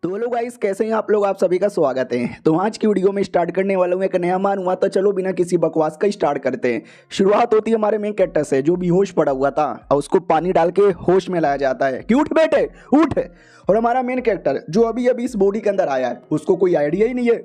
तो hello guys, कैसे हैं आप लोग। आप सभी का स्वागत है। तो आज की वीडियो में स्टार्ट करने वाला हूँ एक नया मान हुआ। तो चलो बिना किसी बकवास का स्टार्ट करते हैं। शुरुआत होती है हमारे मेन कैरेक्टर से, जो बेहोश पड़ा हुआ था और उसको पानी डाल के होश में लाया जाता है कि उठ बेटे उठ। और हमारा मेन कैरेक्टर जो अभी अभी इस बॉडी के अंदर आया है, उसको कोई आइडिया ही नहीं है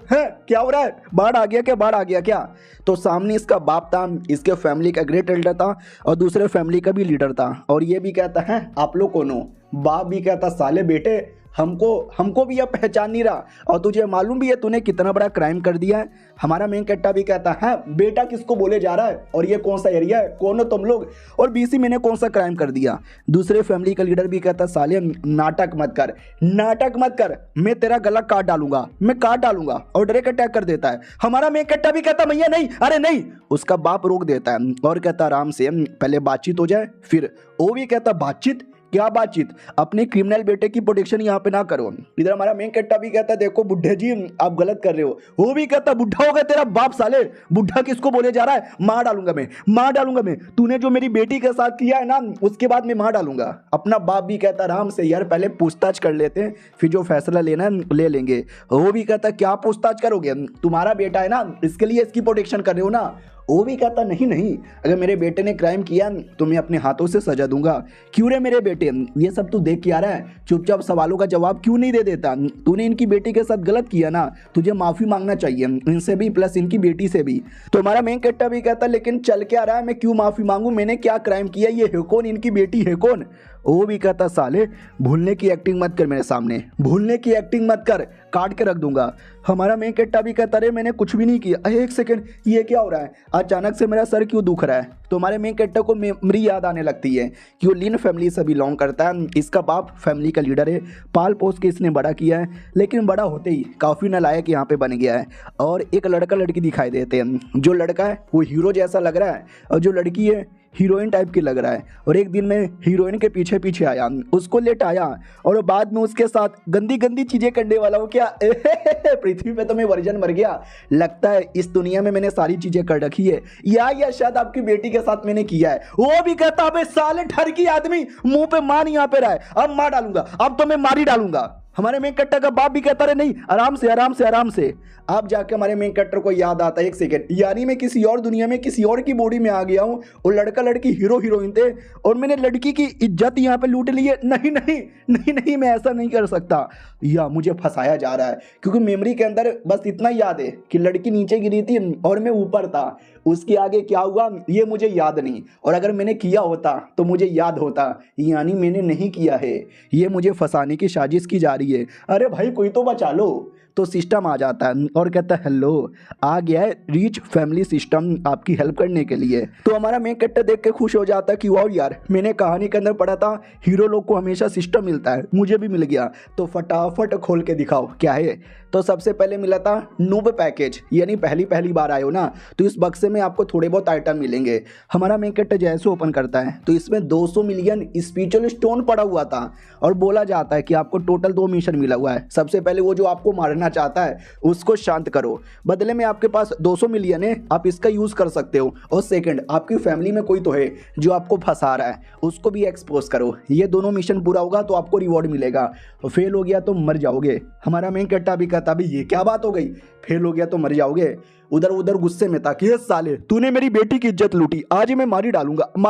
क्या हो रहा है, बाढ़ आ गया क्या, बाढ़ आ गया क्या। तो सामने इसका बाप था, इसके फैमिली का ग्रेट एल्डर था और दूसरे फैमिली का भी लीडर था। और ये भी कहता है आप लोग कौन हो। बाप भी कहता साले बेटे हमको भी यह पहचान नहीं रहा, और तुझे मालूम भी है तूने कितना बड़ा क्राइम कर दिया है। हमारा मेन कैरेक्टर भी कहता है बेटा किसको बोले जा रहा है, और ये कौन सा एरिया है, कौन हो तुम लोग, और बीसी मैंने कौन सा क्राइम कर दिया। दूसरे फैमिली का लीडर भी कहता साले नाटक मत कर, मैं तेरा गला काट डालूंगा, मैं काट डालूंगा, और डायरेक्ट अटैक कर देता है। हमारा मेन कैरेक्टर भी कहता भैया नहीं, अरे नहीं। उसका बाप रोक देता है और कहता आराम से पहले बातचीत हो जाए फिर। वो भी कहता बातचीत, क्या बातचीत, अपने क्रिमिनल बेटे की प्रोटेक्शन यहाँ पे ना करो। इधर हमारा मेन कैरेक्टर भी कहता देखो बुढ़े जी आप गलत कर रहे हो। वो भी कहता बुढ़ा हो गया तेरा बाप साले, बुढ़ा किसको बोले जा रहा है, मार डालूंगा मैं, तूने जो मेरी बेटी के साथ किया है ना उसके बाद मैं मार डालूंगा। अपना बाप भी कहता आराम से यार पहले पूछताछ कर लेते हैं, फिर जो फैसला लेना है ले लेंगे। वो भी कहता क्या पूछताछ करोगे, तुम्हारा बेटा है ना, इसके लिए इसकी प्रोटेक्शन कर रहे हो ना। वो भी कहता नहीं, अगर मेरे बेटे ने क्राइम किया तो मैं अपने हाथों से सजा दूंगा। क्यों रे मेरे बेटे, ये सब तू देख के आ रहा है, चुपचाप सवालों का जवाब क्यों नहीं दे देता। तूने इनकी बेटी के साथ गलत किया ना, तुझे माफी मांगना चाहिए इनसे भी प्लस इनकी बेटी से भी। तो हमारा मेन कैरेक्टर भी कहता लेकिन चल क्या रहा है, मैं क्यों माफी मांगू, मैंने क्या क्राइम किया, ये है कौन, इनकी बेटी है कौन। वो भी कहता साले भूलने की एक्टिंग मत कर मेरे सामने, भूलने की एक्टिंग मत कर, काट के रख दूंगा। हमारा मेन कैरेक्टर भी कहता रे मैंने कुछ भी नहीं किया। अरे एक सेकंड, ये क्या हो रहा है, अचानक से मेरा सर क्यों दुख रहा है। तो हमारे मेन कैरेक्टर को मेमोरी याद आने लगती है कि वो लिन फैमिली से बिलोंग करता है। इसका बाप फैमिली का लीडर है, पाल पोस के इसने बड़ा किया है, लेकिन बड़ा होते ही काफ़ी नालायक यहाँ पे बन गया है। और एक लड़का लड़की दिखाई देते हैं, जो लड़का है वो हीरो जैसा लग रहा है और जो लड़की है हीरोइन टाइप की लग रहा है। और एक दिन मैं हीरोइन के पीछे पीछे आया, उसको लेटाया और बाद में उसके साथ गंदी गंदी चीजें करने वाला हूँ क्या। पृथ्वी पे तो मैं वर्जन मर गया, लगता है इस दुनिया में मैंने सारी चीजें कर रखी है, या शायद आपकी बेटी के साथ मैंने किया है। वो भी कहता अबे साले ठर की आदमी, मुंह पे मान यहाँ पे रहा है, अब मार डालूंगा, अब तो मैं मार ही डालूंगा। हमारे मेन कैरेक्टर का बाप भी कहता रहे नहीं, आराम से। अब जाके हमारे मेन कैरेक्टर को याद आता है एक सेकंड, यानी मैं किसी और दुनिया में किसी और की बॉडी में आ गया हूँ, और लड़का लड़की हीरो हीरोइन थे और मैंने लड़की की इज्जत यहाँ पे लूट ली है। नहीं, मैं ऐसा नहीं कर सकता, या मुझे फंसाया जा रहा है। क्योंकि मेमोरी के अंदर बस इतना याद है कि लड़की नीचे गिरी थी और मैं ऊपर था, उसके आगे क्या हुआ ये मुझे याद नहीं, और अगर मैंने किया होता तो मुझे याद होता, यानी मैंने नहीं किया है, ये मुझे फंसाने की साजिश की जा रही है। अरे भाई कोई तो बचा लो। तो सिस्टम आ जाता है और कहता है हेलो, आ गया है रिच फैमिली सिस्टम आपकी हेल्प करने के लिए। तो हमारा मेन कैरेक्टर देख के खुश हो जाता है कि वाह यार, मैंने कहानी के अंदर पढ़ा था हीरो लोग को हमेशा सिस्टम मिलता है, मुझे भी मिल गया, तो फटाफट खोल के दिखाओ क्या है। तो सबसे पहले मिला था नूब पैकेज, यानी पहली बार आए हो ना, तो इस बक्से में आपको थोड़े बहुत आइटम मिलेंगे। हमारा मेन कैरेक्टर जैसे ओपन करता है तो इसमें 200 मिलियन स्पिरिचुअल स्टोन पड़ा हुआ था, और बोला जाता है कि आपको टोटल 2 मिशन मिला हुआ है। सबसे पहले वो जो आपको मारना चाहता है उसको शांत करो, बदले में आपके पास 200 मिलियन है, आप इसका यूज कर सकते हो। और सेकंड, आपकी फैमिली में कोई तो है जो आपको फंसा रहा है, उसको भी एक्सपोज करो। ये दोनों मिशन पूरा होगा तो आपको रिवॉर्ड मिलेगा, फेल हो गया तो मर जाओगे। हमारा मेन कैरेक्टर भी कहता भी ये क्या बात हो गई, फेल हो गया तो मर जाओगे। उधर गुस्से में था कि ये साले तूने मेरी बेटी की इज्जत लूटी, आज ही मैं मार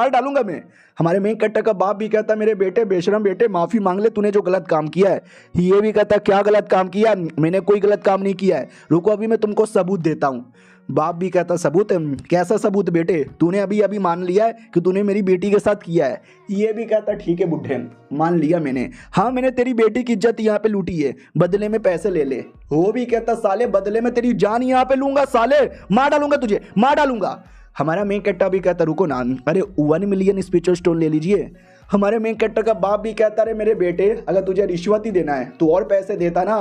डालूंगा मैं। हमारे मेन कैरेक्टर का बाप भी कहता मेरे बेटे बेशरम बेटे माफी मांग ले, तूने जो गलत काम किया है। ये भी कहता क्या गलत काम किया, मैंने कोई गलत काम नहीं किया है, रुको अभी मैं तुमको सबूत देता हूँ। बाप भी कहता सबूत, कैसा सबूत बेटे, तूने अभी मान लिया है कि तूने मेरी बेटी के साथ किया है। ये भी कहता ठीक है बुढ़े, मान लिया मैंने, हाँ मैंने तेरी बेटी की इज्जत यहाँ पे लूटी है, बदले में पैसे ले ले। वो भी कहता साले बदले में तेरी जान यहाँ पे लूंगा, साले मार डालूंगा तुझे, मार डालूंगा। हमारा मेन कैरेक्टर भी कहता रुको ना, अरे 1 मिलियन स्पिरिचुअल स्टोन ले लीजिए। हमारे मेन कैरेक्टर का बाप भी कहता रहे मेरे बेटे अगर तुझे रिश्वत ही देना है तो और पैसे देता ना,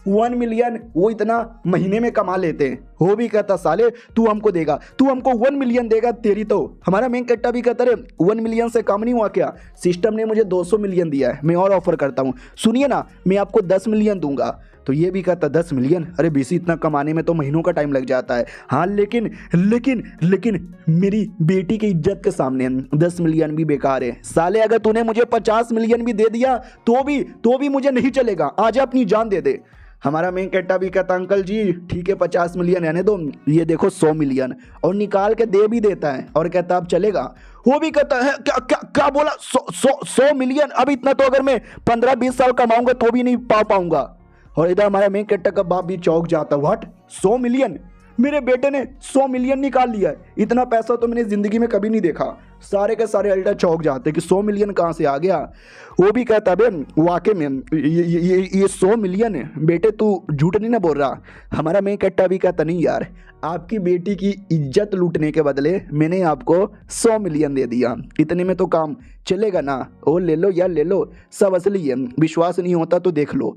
1 मिलियन वो इतना महीने में कमा लेते हैं। वो भी कहता साले तू हमको देगा, तू हमको 1 मिलियन देगा तेरी तो। हमारा मेन कैरेक्टर भी कहता रहे 1 मिलियन से कम नहीं हुआ क्या, सिस्टम ने मुझे 200 मिलियन दिया है, मैं और ऑफर करता हूँ, सुनिए ना मैं आपको 10 मिलियन दूंगा। तो ये भी कहता 10 मिलियन, अरे बीसी इतना कमाने में तो महीनों का टाइम लग जाता है। हाँ लेकिन लेकिन लेकिन मेरी बेटी की इज्जत के सामने 10 मिलियन भी बेकार है साले। अगर तूने मुझे 50 मिलियन भी दे दिया तो भी मुझे नहीं चलेगा, आज अपनी जान दे दे। हमारा मेन कट्टा भी कहता अंकल जी ठीक है 50 मिलियन रहने दो, ये देखो 100 मिलियन, और निकाल के दे भी देता है और कहता अब चलेगा। वो भी कहता है क्या क्या क्या बोला, 100 मिलियन? अब इतना तो अगर मैं 15-20 साल कमाऊंगा तो भी नहीं पा पाऊंगा। और इधर हमारा मेन कट्टा का बाप भी चौंक जाता, व्हाट 100 मिलियन? मेरे बेटे ने 100 मिलियन निकाल लिया है, इतना पैसा तो मैंने जिंदगी में कभी नहीं देखा। सारे के सारे अल्टर चौंक जाते कि 100 मिलियन कहाँ से आ गया। वो भी कहता बे वाकई में ये 100 मिलियन है बेटे, तू झूठ नहीं ना बोल रहा। हमारा मेन कट्टा भी कहता नहीं यार, आपकी बेटी की इज्जत लूटने के बदले मैंने आपको 100 मिलियन दे दिया, इतने में तो काम चलेगा ना? ओ ले लो यार ले लो, सब असली है, विश्वास नहीं होता तो देख लो।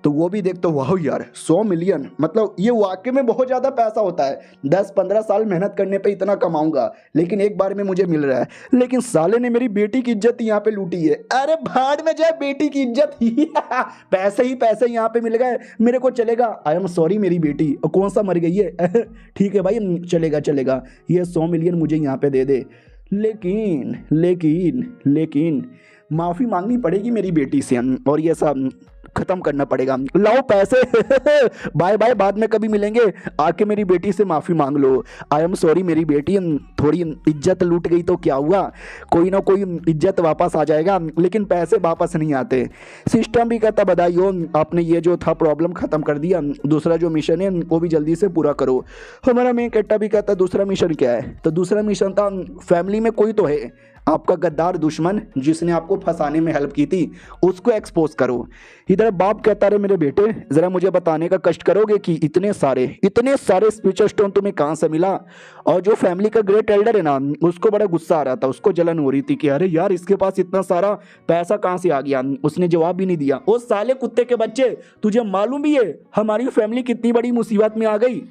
तो वो भी देखते वाह यार 100 मिलियन, मतलब ये वाकई में बहुत ज़्यादा पैसा होता है। 10-15 साल मेहनत करने पे इतना कमाऊंगा, लेकिन एक बार में मुझे मिल रहा है। लेकिन साले ने मेरी बेटी की इज्जत यहाँ पे लूटी है। अरे भाड़ में जाए बेटी की इज्जत ही पैसे ही पैसे यहाँ पे मिल गए, मेरे को चलेगा। आई एम सॉरी मेरी बेटी, और कौन सा मर गई है ठीक है भाई चलेगा चलेगा, ये 100 मिलियन मुझे यहाँ पे दे दे। लेकिन लेकिन लेकिन माफ़ी मांगनी पड़ेगी मेरी बेटी से, और ये सब खत्म करना पड़ेगा। लाओ पैसे बाय बाय, बाद में कभी मिलेंगे, आके मेरी बेटी से माफ़ी मांग लो। आई एम सॉरी मेरी बेटी, थोड़ी इज्जत लूट गई तो क्या हुआ, कोई ना कोई इज्जत वापस आ जाएगा, लेकिन पैसे वापस नहीं आते। सिस्टम भी कहता बधाई हो, आपने ये जो था प्रॉब्लम ख़त्म कर दिया, दूसरा जो मिशन है वो भी जल्दी से पूरा करो। हमारा मेन कट्टा भी कहता दूसरा मिशन क्या है? तो दूसरा मिशन था फैमिली में कोई तो है आपका गद्दार दुश्मन जिसने आपको फंसाने में हेल्प की थी, उसको एक्सपोज करो। इधर बाप कहता रहे मेरे बेटे ज़रा मुझे बताने का कष्ट करोगे कि इतने सारे स्पिरिचुअल स्टोन तुम्हें कहाँ से मिला? और जो फैमिली का ग्रेट एल्डर है ना, उसको बड़ा गुस्सा आ रहा था, उसको जलन हो रही थी कि अरे यार इसके पास इतना सारा पैसा कहाँ से आ गया। उसने जवाब भी नहीं दिया। ओ साले कुत्ते के बच्चे, तुझे मालूम भी है हमारी फैमिली कितनी बड़ी मुसीबत में आ गई?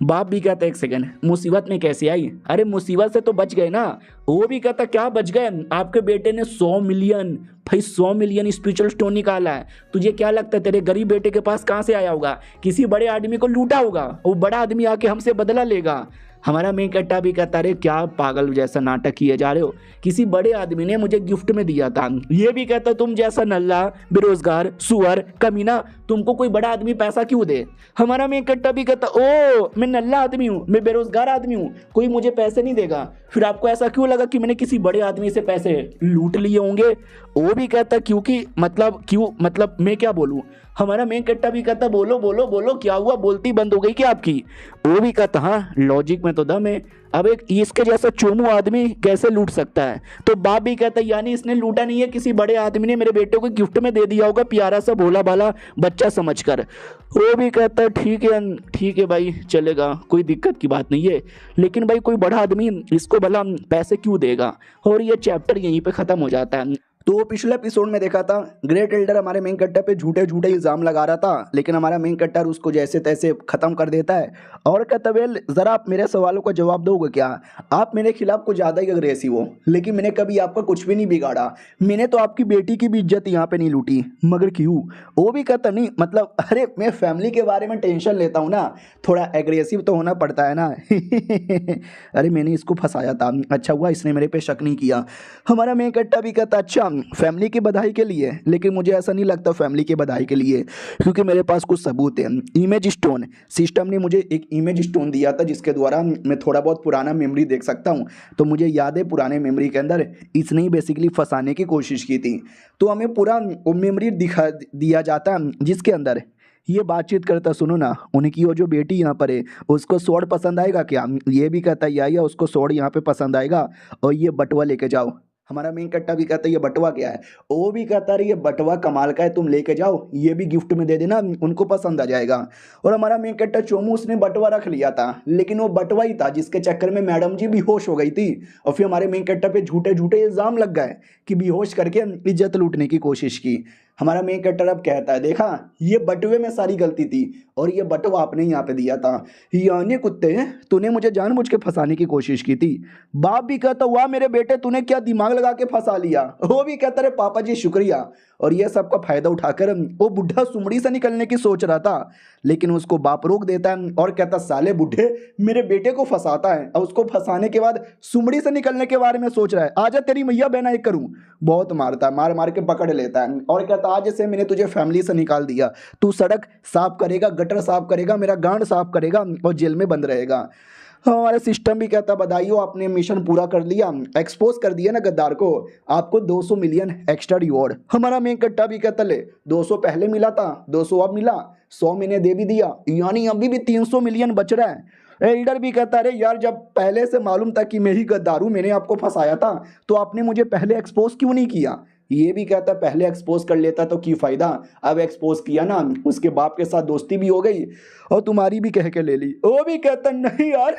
बाप भी कहता एक सेकंड, मुसीबत में कैसे आई? अरे मुसीबत से तो बच गए ना। वो भी कहता क्या बच गए? आपके बेटे ने 100 मिलियन, भाई 100 मिलियन स्पिरिचुअल स्टोन निकाला है। तुझे क्या लगता है तेरे गरीब बेटे के पास कहाँ से आया होगा? किसी बड़े आदमी को लूटा होगा, वो बड़ा आदमी आके हमसे बदला लेगा। हमारा मेन कट्टा भी कहता रहे क्या पागल जैसा नाटक किए जा रहे हो, किसी बड़े आदमी ने मुझे गिफ्ट में दिया था। ये भी कहता तुम जैसा नल्ला बेरोजगार सुअर कमीना, तुमको कोई बड़ा आदमी पैसा क्यों दे? हमारा मेन कट्टा भी कहता ओ मैं नल्ला आदमी हूँ, मैं बेरोजगार आदमी हूँ, कोई मुझे पैसे नहीं देगा, फिर आपको ऐसा क्यों लगा कि मैंने किसी बड़े आदमी से पैसे लूट लिए होंगे? वो भी कहता क्योंकि मतलब मैं क्या बोलूँ? हमारा मेन कट्टा भी कहता बोलो बोलो बोलो क्या हुआ, बोलती बंद हो गई क्या आपकी? वो भी कहता हाँ लॉजिक में तो दम है, अब एक इसके जैसा चोमू आदमी कैसे लूट सकता है? तो बाप भी कहता यानी इसने लूटा नहीं है, किसी बड़े आदमी ने मेरे बेटे को गिफ्ट में दे दिया होगा, प्यारा सा भोला भाला बच्चा समझकर। वो भी कहता ठीक है भाई चलेगा, कोई दिक्कत की बात नहीं है, लेकिन भाई कोई बड़ा आदमी इसको भला पैसे क्यों देगा? और ये चैप्टर यहीं पे ख़त्म हो जाता है। तो पिछले एपिसोड में देखा था ग्रेट एल्डर हमारे मेन कट्टर पे झूठे इल्जाम लगा रहा था, लेकिन हमारा मेन कट्टर उसको जैसे तैसे खत्म कर देता है और कहता वेल जरा आप मेरे सवालों का जवाब दोगे क्या? आप मेरे खिलाफ कुछ ज़्यादा ही अग्रेसिव हो, लेकिन मैंने कभी आपका कुछ भी नहीं बिगाड़ा, मैंने तो आपकी बेटी की भी इज्जत यहाँ पे नहीं लूटी, मगर क्यों? वो भी कहता नहीं मतलब अरे मैं फैमिली के बारे में टेंशन लेता हूँ ना, थोड़ा एग्रेसिव तो होना पड़ता है ना अरे मैंने इसको फंसाया था, अच्छा हुआ इसने मेरे पे शक नहीं किया। हमारा मेन कट्टा भी कहता अच्छा फैमिली की बधाई के लिए, लेकिन मुझे ऐसा नहीं लगता फैमिली की बधाई के लिए, क्योंकि मेरे पास कुछ सबूत है। इमेज स्टोन, सिस्टम ने मुझे एक इमेज स्टोन दिया था जिसके द्वारा मैं थोड़ा बहुत पुराना मेमोरी देख सकता हूँ, तो मुझे याद है पुराने मेमोरी के अंदर इसने ही बेसिकली फंसाने की कोशिश की थी। तो हमें पूरा मेमोरी दिखा दिया जाता जिसके अंदर ये बातचीत करता सुनो ना, उनकी वो जो बेटी यहाँ पर है उसको स्वॉर्ड पसंद आएगा क्या? ये भी कहता है या उसको स्वॉर्ड यहाँ पे पसंद आएगा, और ये बटुआ लेके जाओ। हमारा मेन कट्टा भी कहता है ये बटुआ क्या है? वो भी कहता है ये बटुआ कमाल का है, तुम लेके जाओ, ये भी गिफ्ट में दे देना, उनको पसंद आ जाएगा। और हमारा मेन कट्टा चोमू उसने बटुआ रख लिया था, लेकिन वो बटुआ ही था जिसके चक्कर में मैडम जी बेहोश हो गई थी, और फिर हमारे मेन कट्टा पे झूठे इल्जाम लग गए कि बेहोश करके इज्जत लूटने की कोशिश की। हमारा मेन कैरेक्टर अब कहता है, देखा ये बटुए में सारी गलती थी और ये बटुआ आपने यहाँ पे दिया था, यानी कुत्ते तूने मुझे जानबूझ के फंसाने की कोशिश की थी। बाप भी कहता, वाह मेरे बेटे तूने क्या दिमाग लगा के फंसा लिया। वो भी कहता, रे पापा जी शुक्रिया। और ये सब का फायदा उठाकर वो बुढ़ा सुमड़ी से निकलने की सोच रहा था, लेकिन उसको बाप रोक देता है और कहता, साले बुढ़े मेरे बेटे को फंसाता है और उसको फंसाने के बाद सुमड़ी से निकलने के बारे में सोच रहा है, आजा तेरी मैया बहना एक करूं। बहुत मारता है, मार मार के पकड़ लेता है और कहता, आज से मैंने तुझे फैमिली से निकाल दिया, तू सड़क साफ करेगा, गटर साफ करेगा, मेरा गांड साफ करेगा और जेल में बंद रहेगा। हमारा सिस्टम भी कहता, बधाई हो आपने मिशन पूरा कर लिया, एक्सपोज कर दिया ना गद्दार को, आपको 200 मिलियन एक्स्ट्रा रिवॉर्ड। हमारा मेन कट्टा भी कहता, ले 200 पहले मिला था, 200 अब मिला, 100 मैंने दे भी दिया, यानी अभी भी 300 मिलियन बच रहा है। एल्डर भी कहता, अरे यार जब पहले से मालूम था कि मैं ही गद्दार हूं, मैंने आपको फंसाया था, तो आपने मुझे पहले एक्सपोज क्यों नहीं किया। ये भी कहता, पहले एक्सपोज कर लेता तो की फायदा, अब एक्सपोज किया ना, उसके बाप के साथ दोस्ती भी हो गई और तुम्हारी भी कह के ले ली। वो भी कहता, नहीं यार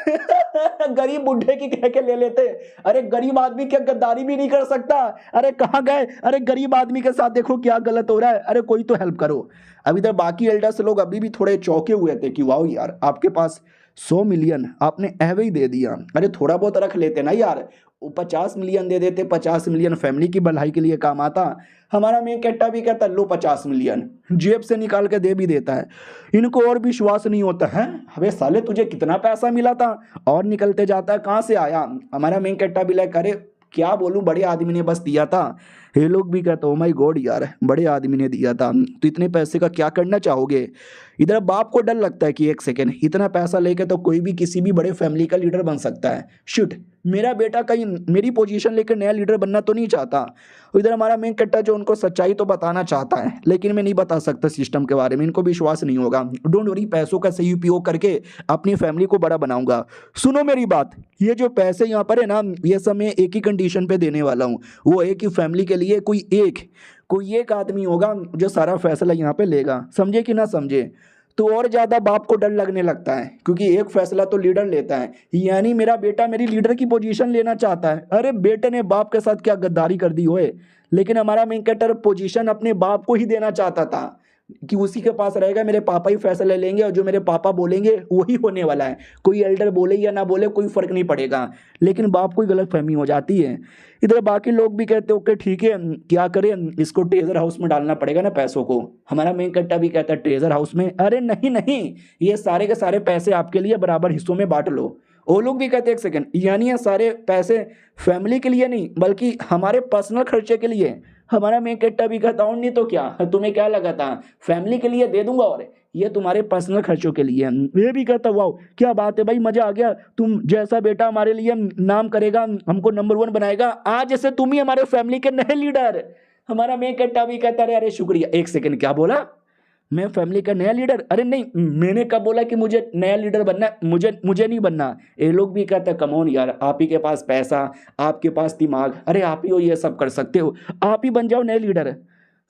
गरीब बुढ़े की कह के ले लेते, अरे गरीब आदमी क्या गद्दारी भी नहीं कर सकता। अरे कहाँ गए, अरे गरीब आदमी के साथ देखो क्या गलत हो रहा है, अरे कोई तो हेल्प करो। अभी तक बाकी एल्डर्स लोग अभी भी थोड़े चौंके हुए थे कि वाह यार आपके पास 100 मिलियन आपने ऐवे ही दे दिया, अरे थोड़ा बहुत रख लेते ना यार, 50 मिलियन दे देते, 50 मिलियन फैमिली की भलाई के लिए काम आता। हमारा मेन कैरेक्टर भी कहता, लो 50 मिलियन जेब से निकाल के दे भी देता है। इनको और विश्वास नहीं होता है, अबे साले तुझे कितना पैसा मिला था, और निकलते जाता है, कहाँ से आया। हमारा मेन कैरेक्टर भी लाइक, अरे क्या बोलूं, बड़े आदमी ने बस दिया था। ये लोग भी कहते, ओ माय गॉड यार बड़े आदमी ने दिया था, तो इतने पैसे का क्या करना चाहोगे। इधर बाप को डर लगता है कि एक सेकेंड, इतना पैसा लेके तो कोई भी किसी भी बड़े फैमिली का लीडर बन सकता है, शिट मेरा बेटा कहीं मेरी पोजीशन लेकर नया लीडर बनना तो नहीं चाहता। इधर हमारा मेन कैरेक्टर जो उनको सच्चाई तो बताना चाहता है, लेकिन मैं नहीं बता सकता सिस्टम के बारे में, इनको विश्वास नहीं होगा। डोंट वरी, पैसों का सही उपयोग करके अपनी फैमिली को बड़ा बनाऊंगा। सुनो मेरी बात, ये जो पैसे यहाँ पर है ना, ये सब मैं एक ही कंडीशन पे देने वाला हूँ, वो एक ही फैमिली के लिए कोई एक आदमी होगा जो सारा फैसला यहाँ पे लेगा, समझे कि ना समझे। तो और ज्यादा बाप को डर लगने लगता है, क्योंकि एक फैसला तो लीडर लेता है, यानी मेरा बेटा मेरी लीडर की पोजीशन लेना चाहता है। अरे बेटे ने बाप के साथ क्या गद्दारी कर दी होए। लेकिन हमारा मेन कैरेक्टर पोजीशन अपने बाप को ही देना चाहता था कि उसी के पास रहेगा, मेरे पापा ही फैसले लेंगे और जो मेरे पापा बोलेंगे वही होने वाला है, कोई एल्डर बोले या ना बोले कोई फर्क नहीं पड़ेगा। लेकिन बाप को गलत फहमी हो जाती है। इधर बाकी लोग भी कहते ओके ठीक है, क्या करें, इसको ट्रेजर हाउस में डालना पड़ेगा ना पैसों को। हमारा मेन कट्टा भी कहता है ट्रेजर हाउस में, अरे नहीं नहीं, ये सारे के सारे पैसे आपके लिए बराबर हिस्सों में बांट लो। वो लोग भी कहते एक सेकंड, यानी ये सारे पैसे फैमिली के लिए नहीं बल्कि हमारे पर्सनल खर्चे के लिए। हमारा मेन कैरेक्टर भी कहता हूँ, नहीं तो क्या, तुम्हें क्या लगा था फैमिली के लिए दे दूंगा और ये तुम्हारे पर्सनल खर्चों के लिए। ये भी कहता, वाह क्या बात है भाई, मजा आ गया, तुम जैसा बेटा हमारे लिए नाम करेगा, हमको नंबर 1 बनाएगा, आज जैसे तुम ही हमारे फैमिली के नए लीडर। हमारा मेन कैरेक्टर भी कहता, अरे शुक्रिया। एक सेकंड, क्या बोला, मैं फैमिली का नया लीडर, अरे नहीं मैंने कब बोला कि मुझे नया लीडर बनना है, मुझे नहीं बनना। ये लोग भी कहते हैं कमोन यार, आप ही के पास पैसा, आपके पास दिमाग, अरे आप ही हो ये सब कर सकते हो, आप ही बन जाओ नए लीडर।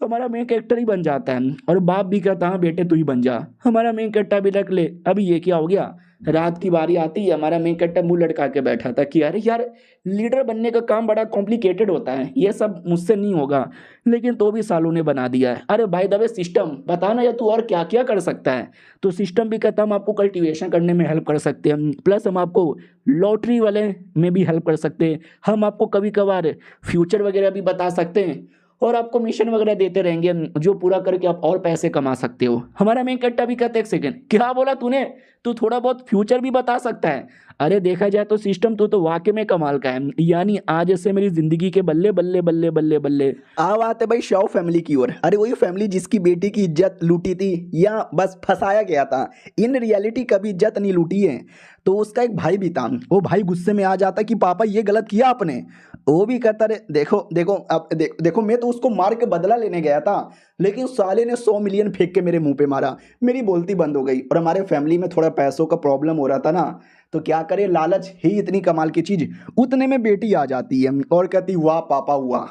तो हमारा मेन कैरेक्टर ही बन जाता है और बाप भी कहता हाँ बेटे तू ही बन जा। हमारा मेन कैरेक्टर भी रख ले। अभी ये क्या हो गया, रात की बारी आती है, हमारा मेन कैरेक्टर मुंह लटका के बैठा था कि अरे यार लीडर बनने का काम बड़ा कॉम्प्लिकेटेड होता है, ये सब मुझसे नहीं होगा, लेकिन तो भी सालों ने बना दिया है। अरे भाई दबे सिस्टम बताना या तू और क्या क्या कर सकता है। तो सिस्टम भी कहता हम आपको कल्टीवेशन करने में हेल्प कर सकते हैं, प्लस हम आपको लॉटरी वाले में भी हेल्प कर सकते हैं, हम आपको कभी कभार फ्यूचर वगैरह भी बता सकते हैं और आपको मिशन वगैरह देते रहेंगे जो पूरा करके आप और पैसे कमा सकते हो। हमारा मेन कैरेक्टर भी कहते एक सेकंड, क्या बोला तूने, तू थोड़ा बहुत फ्यूचर भी बता सकता है। अरे देखा जाए तो सिस्टम तो वाकई में कमाल का है, यानी आज से मेरी जिंदगी के बल्ले बल्ले बल्ले बल्ले बल्ले। अब आते भाई शाओ फैमिली की ओर। अरे वही फैमिली जिसकी बेटी की इज्जत लूटी थी या बस फंसाया गया था, इन रियलिटी कभी इज्जत नहीं लूटी है। तो उसका एक भाई भी था, वो भाई गुस्से में आ जाता कि पापा ये गलत किया आपने। वो भी कहता रे देखो देखो अब देखो मैं तो उसको मार के बदला लेने गया था, लेकिन साले ने 100 मिलियन फेंक के मेरे मुंह पे मारा, मेरी बोलती बंद हो गई और हमारे फैमिली में थोड़ा पैसों का प्रॉब्लम हो रहा था ना, तो क्या करे, लालच ही इतनी कमाल की चीज। उतने में बेटी आ जाती है और कहती वाह पापा हुआ,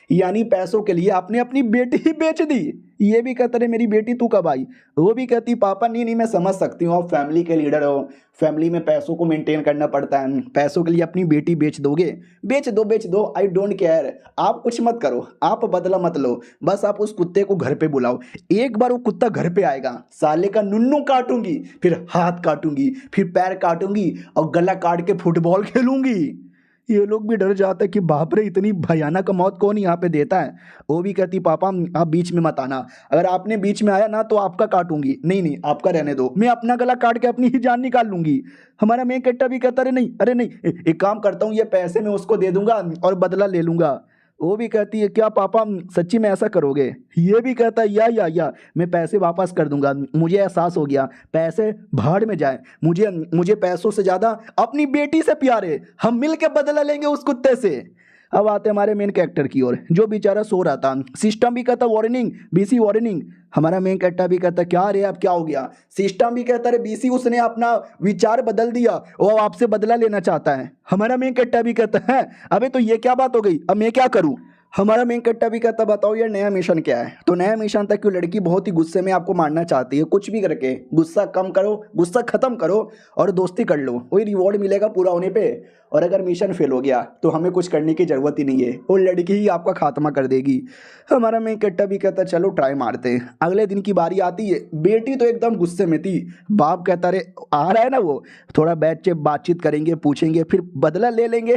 यानी पैसों के लिए आपने अपनी बेटी ही बेच दी। ये भी कहता रहे मेरी बेटी तू कब आई, वो भी कहती पापा नहीं नहीं मैं समझ सकती हूँ, आप फैमिली के लीडर हो, फैमिली में पैसों को मेंटेन करना पड़ता है, पैसों के लिए अपनी बेटी बेच दोगे, बेच दो आई डोंट केयर, आप कुछ मत करो, आप बदला मत लो, बस आप उस कुत्ते को घर पे बुलाओ, एक बार वो कुत्ता घर पे आएगा साले का नुन्नू काटूंगी, फिर हाथ काटूंगी, फिर पैर काटूंगी और गला काट के फुटबॉल खेलूंगी। ये लोग भी डर जाते हैं कि बाप रे इतनी भयानक मौत कौन यहाँ पे देता है। वो भी कहती पापा आप बीच में मत आना, अगर आपने बीच में आया ना तो आपका काटूंगी, नहीं नहीं आपका रहने दो, मैं अपना गला काट के अपनी ही जान निकाल लूंगी। हमारा मेन कट्टा भी कहता अरे नहीं अरे नहीं, एक काम करता हूँ ये पैसे मैं उसको दे दूंगा और बदला ले लूंगा। वो भी कहती है क्या पापा सच्ची में ऐसा करोगे। ये भी कहता है या मैं पैसे वापस कर दूंगा, मुझे एहसास हो गया पैसे भाड़ में जाए, मुझे मुझे पैसों से ज़्यादा अपनी बेटी से प्यार है, हम मिल के बदला लेंगे उस कुत्ते से। अब आते हमारे मेन कैरेक्टर की ओर, जो बेचारा सो रहा था। सिस्टम भी कहता वार्निंग बीसी वार्निंग, हमारा मेन कैरेक्टर भी कहता क्या रे अब क्या हो गया। सिस्टम भी कहता रे बीसी उसने अपना विचार बदल दिया, वो आपसे बदला लेना चाहता है। हमारा मेन कैरेक्टर भी कहता है अबे तो ये क्या बात हो गई, अब मैं क्या करूं। हमारा मेन कट्टा भी कहता बताओ यार नया मिशन क्या है। तो नया मिशन था कि वो लड़की बहुत ही गुस्से में आपको मारना चाहती है, कुछ भी करके गुस्सा कम करो, गुस्सा खत्म करो और दोस्ती कर लो, वही रिवॉर्ड मिलेगा पूरा होने पे। और अगर मिशन फेल हो गया तो हमें कुछ करने की जरूरत ही नहीं है, वो लड़की ही आपका खात्मा कर देगी। हमारा मेन कट्टा भी कहता चलो ट्राई मारते हैं। अगले दिन की बारी आती है, बेटी तो एकदम गुस्से में थी, बाप कहता अरे आ रहा है ना वो, थोड़ा बैठ के बातचीत करेंगे पूछेंगे फिर बदला ले लेंगे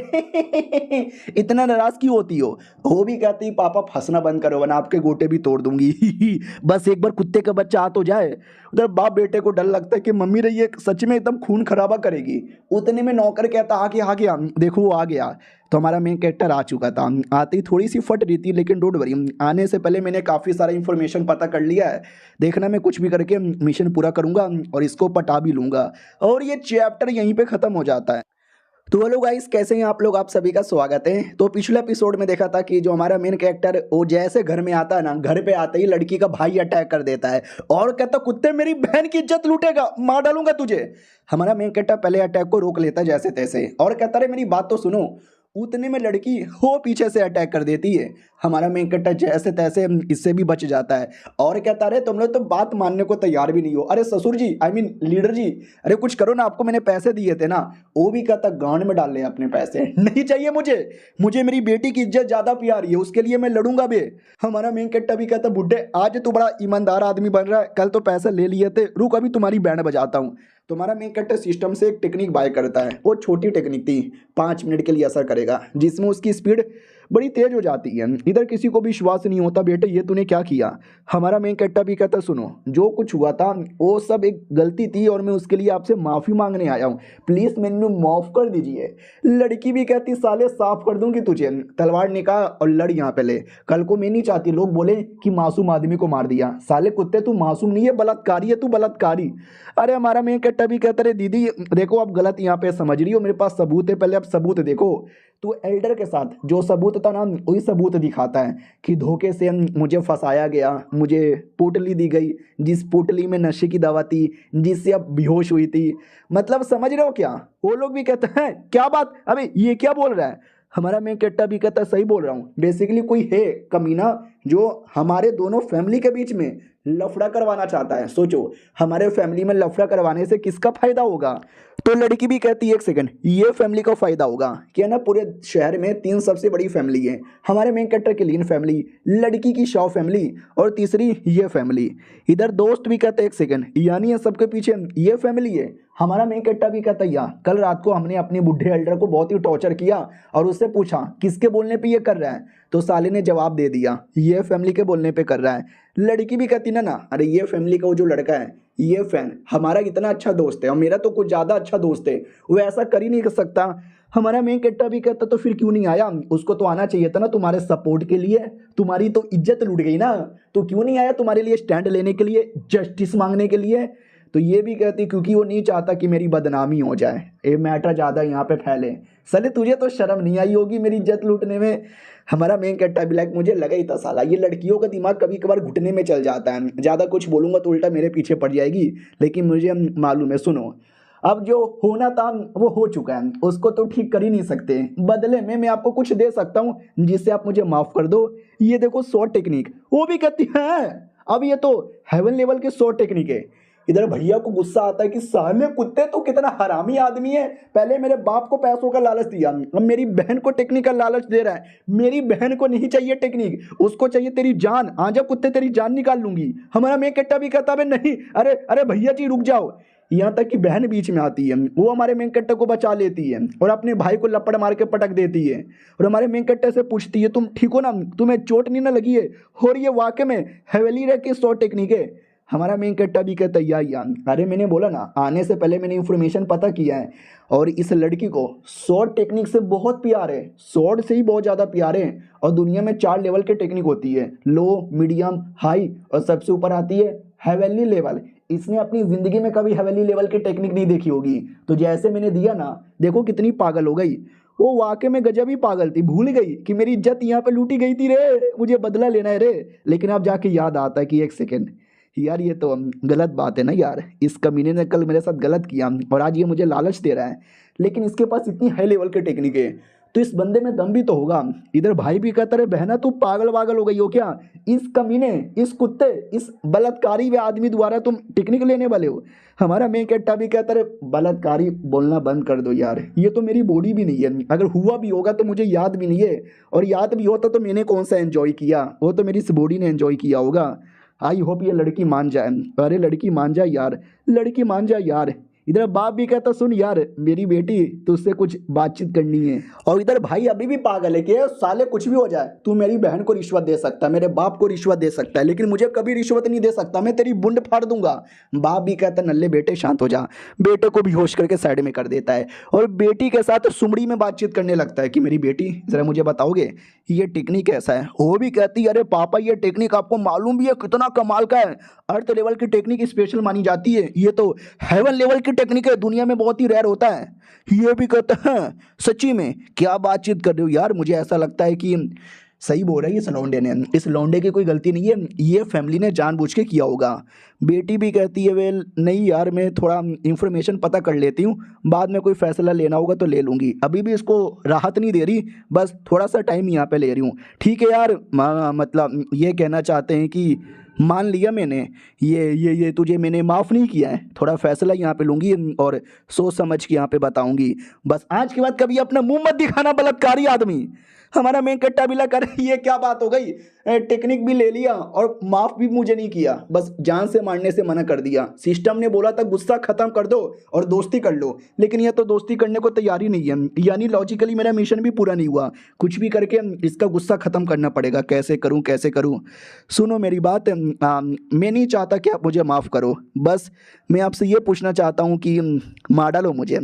इतना नाराज क्यों होती हो। वो भी कहती पापा फंसना बंद करो वरना आपके गोटे भी तोड़ दूंगी बस एक बार कुत्ते का बच्चा आ तो जाए। उधर बाप बेटे को डर लगता है कि मम्मी रही है सच में एकदम खून खराबा करेगी। उतने में नौकर कहता आ गया देखो वो आ गया। तो हमारा मेन कैरेक्टर आ चुका था, आती थोड़ी सी फट रही थी लेकिन डोंट वरी, आने से पहले मैंने काफ़ी सारा इन्फॉर्मेशन पता कर लिया है, देखना मैं कुछ भी करके मिशन पूरा करूंगा और इसको पटा भी लूंगा। और ये चैप्टर यहीं पे ख़त्म हो जाता है। तो हेलो गाइस कैसे हैं आप लोग, आप सभी का स्वागत है। तो पिछले एपिसोड में देखा था कि जो हमारा मेन कैरेक्टर वो जैसे घर में आता है ना, घर पे आते ही लड़की का भाई अटैक कर देता है और कहता कुत्ते मेरी बहन की इज्जत लूटेगा, मार डालूंगा तुझे। हमारा मेन कैरेक्टर पहले अटैक को रोक लेता है जैसे तैसे और कहता है मेरी बात तो सुनो। उतने में लड़की हो पीछे से अटैक कर देती है, हमारा मेन कैरेक्टर जैसे तैसे इससे भी बच जाता है और कहता है तुम लोग तो बात मानने को तैयार भी नहीं हो, अरे ससुर जी आई मीन लीडर जी अरे कुछ करो ना, आपको मैंने पैसे दिए थे ना। वो भी कहता गांड में डाल ले अपने पैसे, नहीं चाहिए मुझे, मुझे मेरी बेटी की इज्जत ज्यादा प्यारी है, उसके लिए मैं लड़ूंगा बे। हमारा मेन कैरेक्टर भी कहता बुड्ढे आज तू बड़ा ईमानदार आदमी बन रहा है, कल तो पैसे ले लिए थे, रुक अभी तुम्हारी बैंड बजाता हूँ। तुम्हारा मेन कैरेक्टर सिस्टम से एक टेक्निक बाय करता है, वो छोटी टेक्निक थी 5 मिनट के लिए असर करेगा, जिसमें उसकी स्पीड बड़ी तेज हो जाती है। इधर किसी को विश्वास नहीं होता बेटे ये तूने क्या किया। हमारा मेन कैरेक्टर भी कहता सुनो जो कुछ हुआ था वो सब एक गलती थी और मैं उसके लिए आपसे माफ़ी मांगने आया हूँ, प्लीज़ मैंने माफ़ कर दीजिए। लड़की भी कहती साले साफ कर दूंगी तुझे, तलवार निकाल और लड़ यहाँ पे ले, कल को मैं नहीं चाहती लोग बोले कि मासूम आदमी को मार दिया, साले कुत्ते तू मासूम नहीं है बलात्कारी है तू बलात्कारी। अरे हमारा मेन कैरेक्टर भी कहता रहे दीदी देखो आप गलत यहाँ पे समझ रही हो, मेरे पास सबूत है, पहले आप सबूत देखो। तो एल्डर के साथ जो सबूत था ना वही सबूत दिखाता है कि धोखे से मुझे फंसाया गया, मुझे पोटली दी गई, जिस पोटली में नशे की दवा थी जिससे अब बेहोश हुई थी। मतलब समझ रहे हो क्या। वो लोग भी कहते हैं क्या बात अबे ये क्या बोल रहा है। हमारा मेन कैरेक्टर भी कहता है सही बोल रहा हूँ, बेसिकली कोई है कमीना जो हमारे दोनों फैमिली के बीच में लफड़ा करवाना चाहता है। सोचो हमारे फैमिली में लफड़ा करवाने से किसका फायदा होगा। तो लड़की भी कहती है एक सेकंड ये फैमिली का फायदा होगा कि है ना, पूरे शहर में 3 सबसे बड़ी फैमिली है, हमारे मेन कैरेक्टर की लीन फैमिली, लड़की की शॉ फैमिली और तीसरी ये फैमिली। इधर दोस्त भी कहते हैं एक सेकंड यानी ये सबके पीछे ये फैमिली है। हमारा मेन कैरेक्टर भी कहता है यार कल रात को हमने अपने बुढ़े एल्डर को बहुत ही टॉर्चर किया और उससे पूछा किसके बोलने पे ये कर रहा है, तो साले ने जवाब दे दिया ये फैमिली के बोलने पे कर रहा है। लड़की भी कहती ना अरे ये फैमिली का वो जो लड़का है ये फैन हमारा इतना अच्छा दोस्त है और मेरा तो कुछ ज़्यादा अच्छा दोस्त है, वो ऐसा कर ही नहीं कर सकता। हमारा मेन कैरेक्टर भी कहता तो फिर क्यों नहीं आया, उसको तो आना चाहिए था ना तुम्हारे सपोर्ट के लिए, तुम्हारी तो इज्जत लूट गई ना, तो क्यों नहीं आया तुम्हारे लिए स्टैंड लेने के लिए, जस्टिस मांगने के लिए। तो ये भी कहती क्योंकि वो नहीं चाहता कि मेरी बदनामी हो जाए, ये मैटर ज़्यादा यहाँ पे फैले। साले तुझे तो शर्म नहीं आई होगी मेरी इज्जत लूटने में। हमारा मेन कैरेक्टर भी लाइक मुझे लगा ही था साला ये लड़कियों का दिमाग कभी कभार घुटने में चल जाता है, ज़्यादा कुछ बोलूँगा तो उल्टा मेरे पीछे पड़ जाएगी, लेकिन मुझे मालूम है। सुनो अब जो होना था वो हो चुका है, उसको तो ठीक कर ही नहीं सकते। बदले में मैं आपको कुछ दे सकता हूँ जिससे आप मुझे माफ कर दो। ये देखो 100 टेक्निक, वो भी कहती है। अब ये तो हेवन लेवल के 100 टेक्निक है। इधर भैया को गुस्सा आता है कि साले कुत्ते तो कितना हरामी आदमी है, पहले मेरे बाप को पैसों का लालच दिया, अब मेरी बहन को टेक्निक का लालच दे रहा है। मेरी बहन को नहीं चाहिए टेक्निक, उसको चाहिए तेरी जान। आजा कुत्ते, तेरी जान निकाल लूंगी। हमारा मैं कट्टा भी कहता है नहीं, अरे अरे भैया जी रुक जाओ। यहाँ तक कि बहन बीच में आती है, वो हमारे मेंकट्टे को बचा लेती है और अपने भाई को लपड़ मार के पटक देती है और हमारे मेंकट्टे से पूछती है तुम ठीक हो ना, तुम्हें चोट नहीं ना लगी है। और ये वाकई में हवेली रह के 100 टेक्निक है। हमारा मेंकट्टा भी कहता है या अरे मैंने बोला ना, आने से पहले मैंने इन्फॉर्मेशन पता किया है और इस लड़की को शॉर्ट टेक्निक से बहुत प्यार है, शॉर्ट से ही बहुत ज़्यादा प्यार है। और दुनिया में 4 लेवल की टेक्निक होती है, लो, मीडियम, हाई और सबसे ऊपर आती है हेवनली लेवल। इसने अपनी ज़िंदगी में कभी हेवनली लेवल की टेक्निक नहीं देखी होगी, तो जैसे मैंने दिया ना, देखो कितनी पागल हो गई। वो वाकई में गजब ही पागल थी, भूल गई कि मेरी इज्जत यहाँ पे लूटी गई थी रे, मुझे बदला लेना है रे। लेकिन अब जाके याद आता है कि एक सेकेंड यार, ये तो गलत बात है ना यार, इस कमीने ने कल मेरे साथ गलत किया और आज ये मुझे लालच दे रहा है, लेकिन इसके पास इतनी हाई लेवल की टेक्निक है तो इस बंदे में दम भी तो होगा। इधर भाई भी कहता रहे बहना तू पागल वागल हो गई हो क्या, इस कमीने, इस कुत्ते, इस बलात्कारी वे आदमी द्वारा तुम टेक्निक लेने वाले हो। हमारा मैं कट्टा भी कहता रहे बलात्कारी बोलना बंद कर दो यार, ये तो मेरी बॉडी भी नहीं है, अगर हुआ भी होगा तो मुझे याद भी नहीं है, और याद भी होता तो मैंने कौन सा एंजॉय किया, वो तो मेरी इस बॉडी ने एंजॉय किया होगा। आई होप ये लड़की मान जाए। अरे लड़की मान जाए यार, लड़की मान जाए यार। इधर बाप भी कहता सुन यार मेरी बेटी तुझसे कुछ बातचीत करनी है, और इधर भाई अभी भी पागल है कि साले कुछ भी हो जाए तू मेरी बहन को रिश्वत दे सकता है, मेरे बाप को रिश्वत दे सकता है, लेकिन मुझे कभी रिश्वत नहीं दे सकता, मैं तेरी बुंड फाड़ दूंगा। बाप भी कहता नल्ले बेटे शांत हो जा, बेटे को बेहोश करके साइड में कर देता है और बेटी के साथ सुमड़ी में बातचीत करने लगता है कि मेरी बेटी जरा मुझे बताओगे ये टेक्निक कैसा है। वो भी कहती है अरे पापा ये टेक्निक आपको मालूम भी है कितना कमाल का है, अर्थ लेवल की टेक्निक स्पेशल मानी जाती है, ये तो हेवन लेवल की टेक्निक है, दुनिया में बहुत ही रेयर होता है। ये भी कहते हैं सच्ची में क्या बातचीत कर रहे हो यार, मुझे ऐसा लगता है कि सही बोल रहा है इस लौंडे ने, इस लौंडे की कोई गलती नहीं है, ये फैमिली ने जानबूझ के किया होगा। बेटी भी कहती है वेल नहीं यार मैं थोड़ा इंफॉर्मेशन पता कर लेती हूँ, बाद में कोई फैसला लेना होगा तो ले लूँगी, अभी भी इसको राहत नहीं दे रही, बस थोड़ा सा टाइम यहाँ पे ले रही हूँ। ठीक है यार, मतलब ये कहना चाहते हैं कि मान लिया मैंने, ये तुझे मैंने माफ़ नहीं किया है, थोड़ा फैसला यहाँ पे लूँगी और सोच समझ के यहाँ पे बताऊँगी, बस आज के बाद कभी अपना मुंह मत दिखाना बलात्कारी आदमी। हमारा मेन कट्टा भी लगा ये क्या बात हो गई, टेक्निक भी ले लिया और माफ़ भी मुझे नहीं किया, बस जान से मारने से मना कर दिया। सिस्टम ने बोला था गुस्सा ख़त्म कर दो और दोस्ती कर लो, लेकिन यह तो दोस्ती करने को तैयारी नहीं है, यानी लॉजिकली मेरा मिशन भी पूरा नहीं हुआ, कुछ भी करके इसका गुस्सा ख़त्म करना पड़ेगा। कैसे करूं कैसे करूं, सुनो मेरी बात, मैं नहीं चाहता कि आप मुझे माफ़ करो, बस मैं आपसे ये पूछना चाहता हूँ कि मार डालो मुझे,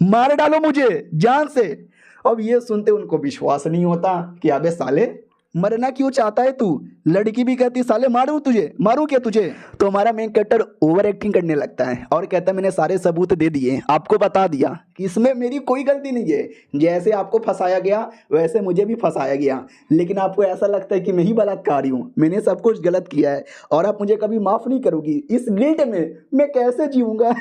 मार डालो मुझे जान से। अब ये सुनते उनको विश्वास नहीं होता कि अबे साले मरना क्यों चाहता है तू, लड़की भी कहती साले मारूं तुझे, मारूं क्या तुझे। तो हमारा मेन कैरेक्टर ओवर एक्टिंग करने लगता है और कहता है मैंने सारे सबूत दे दिए, आपको बता दिया कि इसमें मेरी कोई गलती नहीं है, जैसे आपको फंसाया गया वैसे मुझे भी फंसाया गया, लेकिन आपको ऐसा लगता है कि मैं ही बलात्कारी हूँ, मैंने सब कुछ गलत किया है और आप मुझे कभी माफ़ नहीं करोगी, इस गिल्ट में मैं कैसे जीऊँगा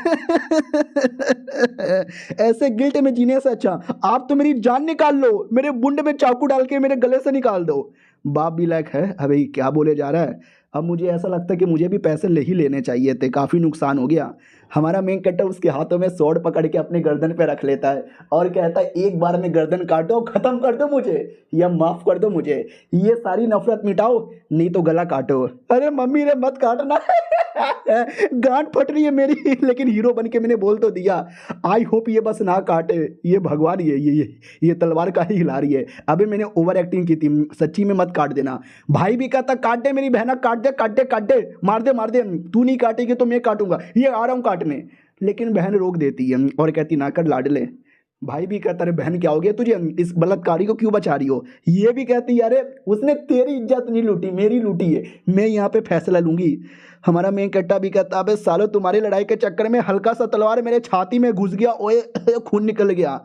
ऐसे गिल्ट में जीने से अच्छा आप तो मेरी जान निकाल लो, मेरे बुंड में चाकू डाल के मेरे गले से निकाल दो। बाप भी लायक है अबे क्या बोले जा रहा है। अब मुझे ऐसा लगता है कि मुझे भी पैसे ले ही लेने चाहिए थे, काफ़ी नुकसान हो गया। हमारा मेन कट्टर उसके हाथों में स्वॉर्ड पकड़ के अपने गर्दन पे रख लेता है और कहता है एक बार में गर्दन काटो, ख़त्म कर दो मुझे या माफ़ कर दो मुझे, ये सारी नफरत मिटाओ नहीं तो गला काटो। अरे मम्मी ने मत काटना गांठ फट रही है मेरी, लेकिन हीरो बन के मैंने बोल तो दिया। आई होप ये बस ना काटे, ये भगवान ये तलवार का ही हिला रही है। अभी मैंने ओवर एक्टिंग की थी, सच्ची में मत काट देना। भाई भी कहता काट दे मेरी बहना, काट दे काट दे काट दे, मार दे मार दे, तू नहीं काटेगी तो मैं काटूंगा, ये आ रहा हूँ काटने। लेकिन बहन रोक देती है और कहती ना कर लाडले। भाई भी कहता अरे बहन क्या हो गया तुझे, इस बलात्कारी को क्यों बचा रही हो। ये भी कहती अरे उसने तेरी इज्जत नहीं लूटी, मेरी लूटी है, मैं यहाँ पे फैसला लूंगी। हमारा मेन कट्टा भी कहता अबे सालो तुम्हारी लड़ाई के चक्कर में हल्का सा तलवार मेरे छाती में घुस गया, ओए खून निकल गया।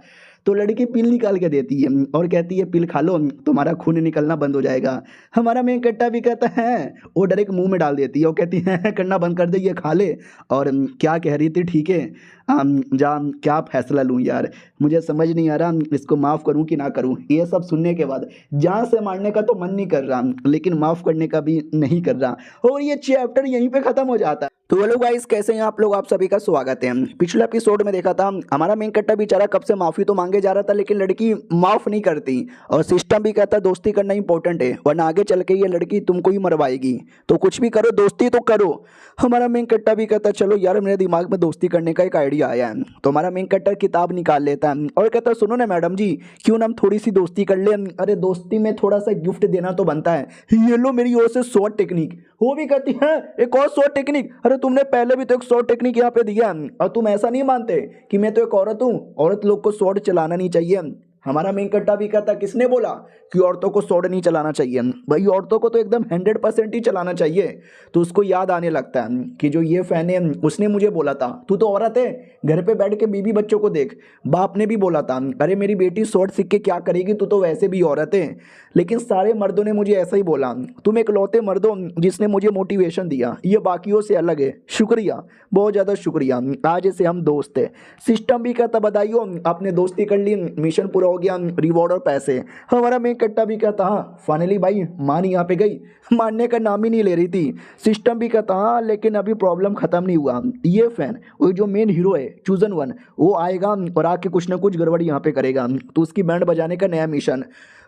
तो लड़की पिल निकाल के देती है और कहती है पिल खा लो तुम्हारा खून निकलना बंद हो जाएगा। हमारा मेन कट्टा भी कहता है, वो डायरेक्ट मुंह में डाल देती है और कहती है करना बंद कर दे, ये खा ले। और क्या कह रही थी, ठीक है जा, क्या फैसला लूँ यार, मुझे समझ नहीं आ रहा इसको माफ़ करूँ कि ना करूँ। ये सब सुनने के बाद जान से मारने का तो मन नहीं कर रहा, लेकिन माफ़ करने का भी नहीं कर रहा, और ये चैप्टर यहीं पे ख़त्म हो जाता है। तो हेलो गाइस, कैसे हैं आप लोग, आप सभी का स्वागत है। पिछले एपिसोड में देखा था हमारा मेन कट्टा बेचारा कब से माफ़ी तो मांगे जा रहा था, लेकिन लड़की माफ़ नहीं करती और सिस्टम भी कहता दोस्ती करना इंपॉर्टेंट है, वरना आगे चल के ये लड़की तुमको ही मरवाएगी, तो कुछ भी करो दोस्ती तो करो। हमारा मेन कट्टा भी कहता चलो यार मेरे दिमाग में दोस्ती करने का एक आइडिया आया है। तो हमारा मेन कट्टा किताब निकाल लेता है और कहता सुनो ना मैडम जी, क्यों ना हम थोड़ी सी दोस्ती कर ले, अरे दोस्ती में थोड़ा सा गिफ्ट देना तो बनता है, ये लो मेरी ओर से शॉर्ट टेक्निक। वो भी कहती है एक और शॉर्ट टेक्निक, अरे तुमने पहले भी तो एक शॉर्ट टेक्निक यहाँ पे दिया और तुम ऐसा नहीं मानते कि मैं तो एक औरत हूँ, औरत लोग को शॉर्ट चलाना नहीं चाहिए। हमारा मेन कट्टा भी कहता किसने बोला कि औरतों को शॉर्ट नहीं चलाना चाहिए, भाई औरतों को तो एकदम 100% ही चलाना चाहिए। तो उसको याद आने लगता है कि जो ये फैन है उसने मुझे बोला था तू तो औरत है, घर पे बैठ के बीबी बच्चों को देख। बाप ने भी बोला था अरे मेरी बेटी शॉर्ट सीख के क्या करेगी, तू तो वैसे भी औरत है। लेकिन सारे मर्दों ने मुझे ऐसा ही बोला, तुम एक लौते मर्द हो जिसने मुझे मोटिवेशन दिया, ये बाकियों से अलग है, शुक्रिया, बहुत ज़्यादा शुक्रिया, आज से हम दोस्त है। सिस्टम भी कहता बधाइयो आपने दोस्ती कर ली, मिशन पूरा हो गया, रिवॉर्ड और पैसे। हमारा मेन कट्टा भी कहता हाँ फाइनली भाई मान यहाँ पे गई, मानने का नाम ही नहीं ले रही थी। सिस्टम भी कहता हाँ लेकिन अभी प्रॉब्लम खत्म नहीं हुआ, ये फैन वो जो मेन हीरो है चूजन वन वो आएगा और आके कुछ ना कुछ गड़बड़ी यहाँ पे करेगा, तो उसकी बैंड बजाने का नया मिशन।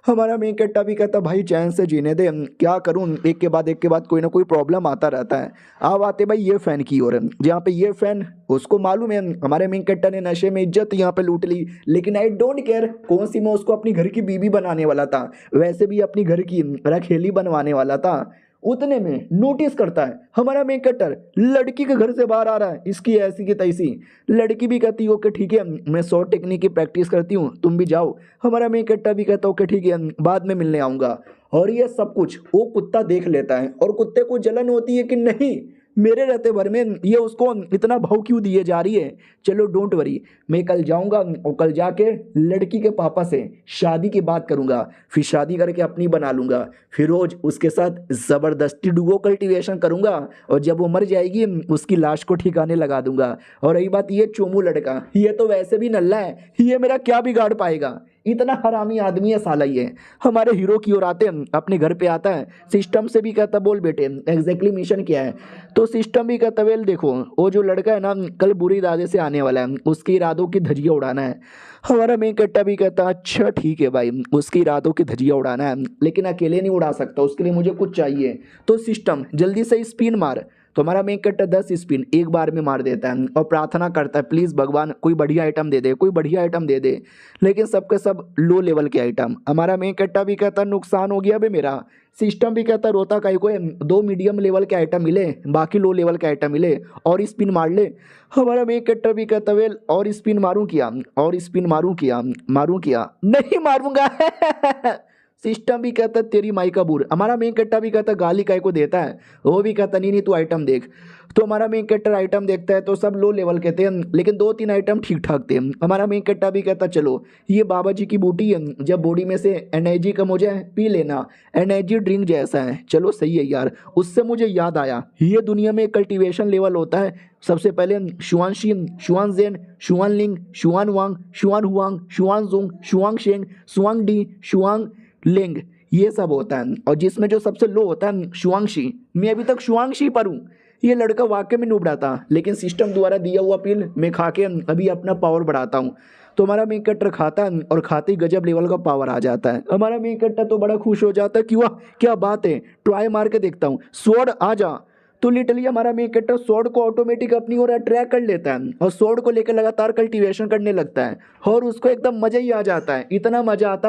हमारा मेन कट्टा भी कहता भाई चैन से जीने दे, क्या करूं एक के बाद कोई ना कोई प्रॉब्लम आता रहता है। अब आते भाई ये फैन की ओर, जहाँ पे ये फैन उसको मालूम है हमारे मेन कट्टा ने नशे में इज्जत यहाँ पे लूट ली, लेकिन आई डोंट केयर कौन सी, मैं उसको अपनी घर की बीबी बनाने वाला था, वैसे भी अपनी घर की रखेली बनवाने वाला था। उतने में नोटिस करता है हमारा मेन कट्टर लड़की के घर से बाहर आ रहा है, इसकी ऐसी की तैसी। लड़की भी कहती है ओके ठीक है मैं शॉर्ट टेक्निक की प्रैक्टिस करती हूँ तुम भी जाओ। हमारा मेन कट्टा भी कहता ओके ठीक है बाद में मिलने आऊँगा। और ये सब कुछ वो कुत्ता देख लेता है और कुत्ते को जलन होती है कि नहीं मेरे रहते भर में ये उसको इतना भाव क्यों दिए जा रही है। चलो डोंट वरी, मैं कल जाऊंगा और कल जाके लड़की के पापा से शादी की बात करूंगा, फिर शादी करके अपनी बना लूंगा, फिर रोज उसके साथ ज़बरदस्ती डुगो कल्टीवेशन करूंगा और जब वो मर जाएगी उसकी लाश को ठिकाने लगा दूंगा। और रही बात ये चोमू लड़का, ये तो वैसे भी नल्ला है, ये मेरा क्या बिगाड़ पाएगा, इतना हरामी आदमी है साला ये। हमारे हीरो की ओर आते हैं, अपने घर पे आता है, सिस्टम से भी कहता बोल बेटे एग्जैक्टली मिशन क्या है। तो सिस्टम भी कहता वेल देखो वो जो लड़का है ना कल बुरी इरादे से आने वाला है, उसके इरादों की धज्जियां उड़ाना है। हमारा मेन कट्टा भी कहता अच्छा ठीक है भाई उसके इरादों की धज्जियां उड़ाना है, लेकिन अकेले नहीं उड़ा सकता, उसके लिए मुझे कुछ चाहिए। तो सिस्टम जल्दी से स्पिन मार। तो हमारा मेन कट्टा 10 स्पिन एक बार में मार देता है और प्रार्थना करता है प्लीज़ भगवान कोई बढ़िया आइटम दे दे, कोई बढ़िया आइटम दे दे, लेकिन सबके सब लो लेवल के आइटम। हमारा मेन कट्टा भी कहता नुकसान हो गया बे मेरा। सिस्टम भी कहता रोता काहे को है, 2 मीडियम लेवल के आइटम मिले बाकी लो लेवल के आइटम मिले और स्पिन मार ले। हमारा मेन कट्टा भी कहता वेल और स्पिन मारूं किया और स्पिन मारूं किया नहीं मारूंगा सिस्टम भी कहता तेरी माई का बूर। हमारा मेन कट्टा भी कहता गाली काय को देता है, वो भी कहता नहीं तू आइटम देख। तो हमारा मेन कट्टर आइटम देखता है तो सब लो लेवल के थे, लेकिन 2-3 आइटम ठीक ठाक थे। हमारा मेन कट्टा भी कहता चलो ये बाबा जी की बूटी है, जब बॉडी में से एनर्जी कम हो जाए पी लेना, एनर्जी ड्रिंक जैसा है। चलो सही है यार, उससे मुझे याद आया ये दुनिया में कल्टीवेशन लेवल होता है, सबसे पहले शुआन शीन, शुआन जेन, शुआन लिंग, शुआन वांग, शुआन हुआंग, शुआन जोंग, शुआंग शेंग, शुआंग डी, शुआंग लिंग, ये सब होता है। और जिसमें जो सबसे लो होता है शुआंगशी, मैं अभी तक शुआंगशी पर हूँ। ये लड़का वाकई में नुबड़ा था, लेकिन सिस्टम द्वारा दिया हुआ पिल मैं खा के अभी अपना पावर बढ़ाता हूँ। तो हमारा मेन कट्टर खाता है और खाते ही गजब लेवल का पावर आ जाता है। हमारा मेन कट्टर तो बड़ा खुश हो जाता है कि वाह क्या बात है, ट्राई मार के देखता हूँ, स्वॉर्ड आ जा। तो लिटरली हमारा मेन कट्टर स्वॉर्ड को ऑटोमेटिक अपनी ओर अट्रैक्ट कर लेता है और स्वॉर्ड को लेकर लगातार कल्टीवेशन करने लगता है और उसको एकदम मजा ही आ जाता है। इतना मजा आता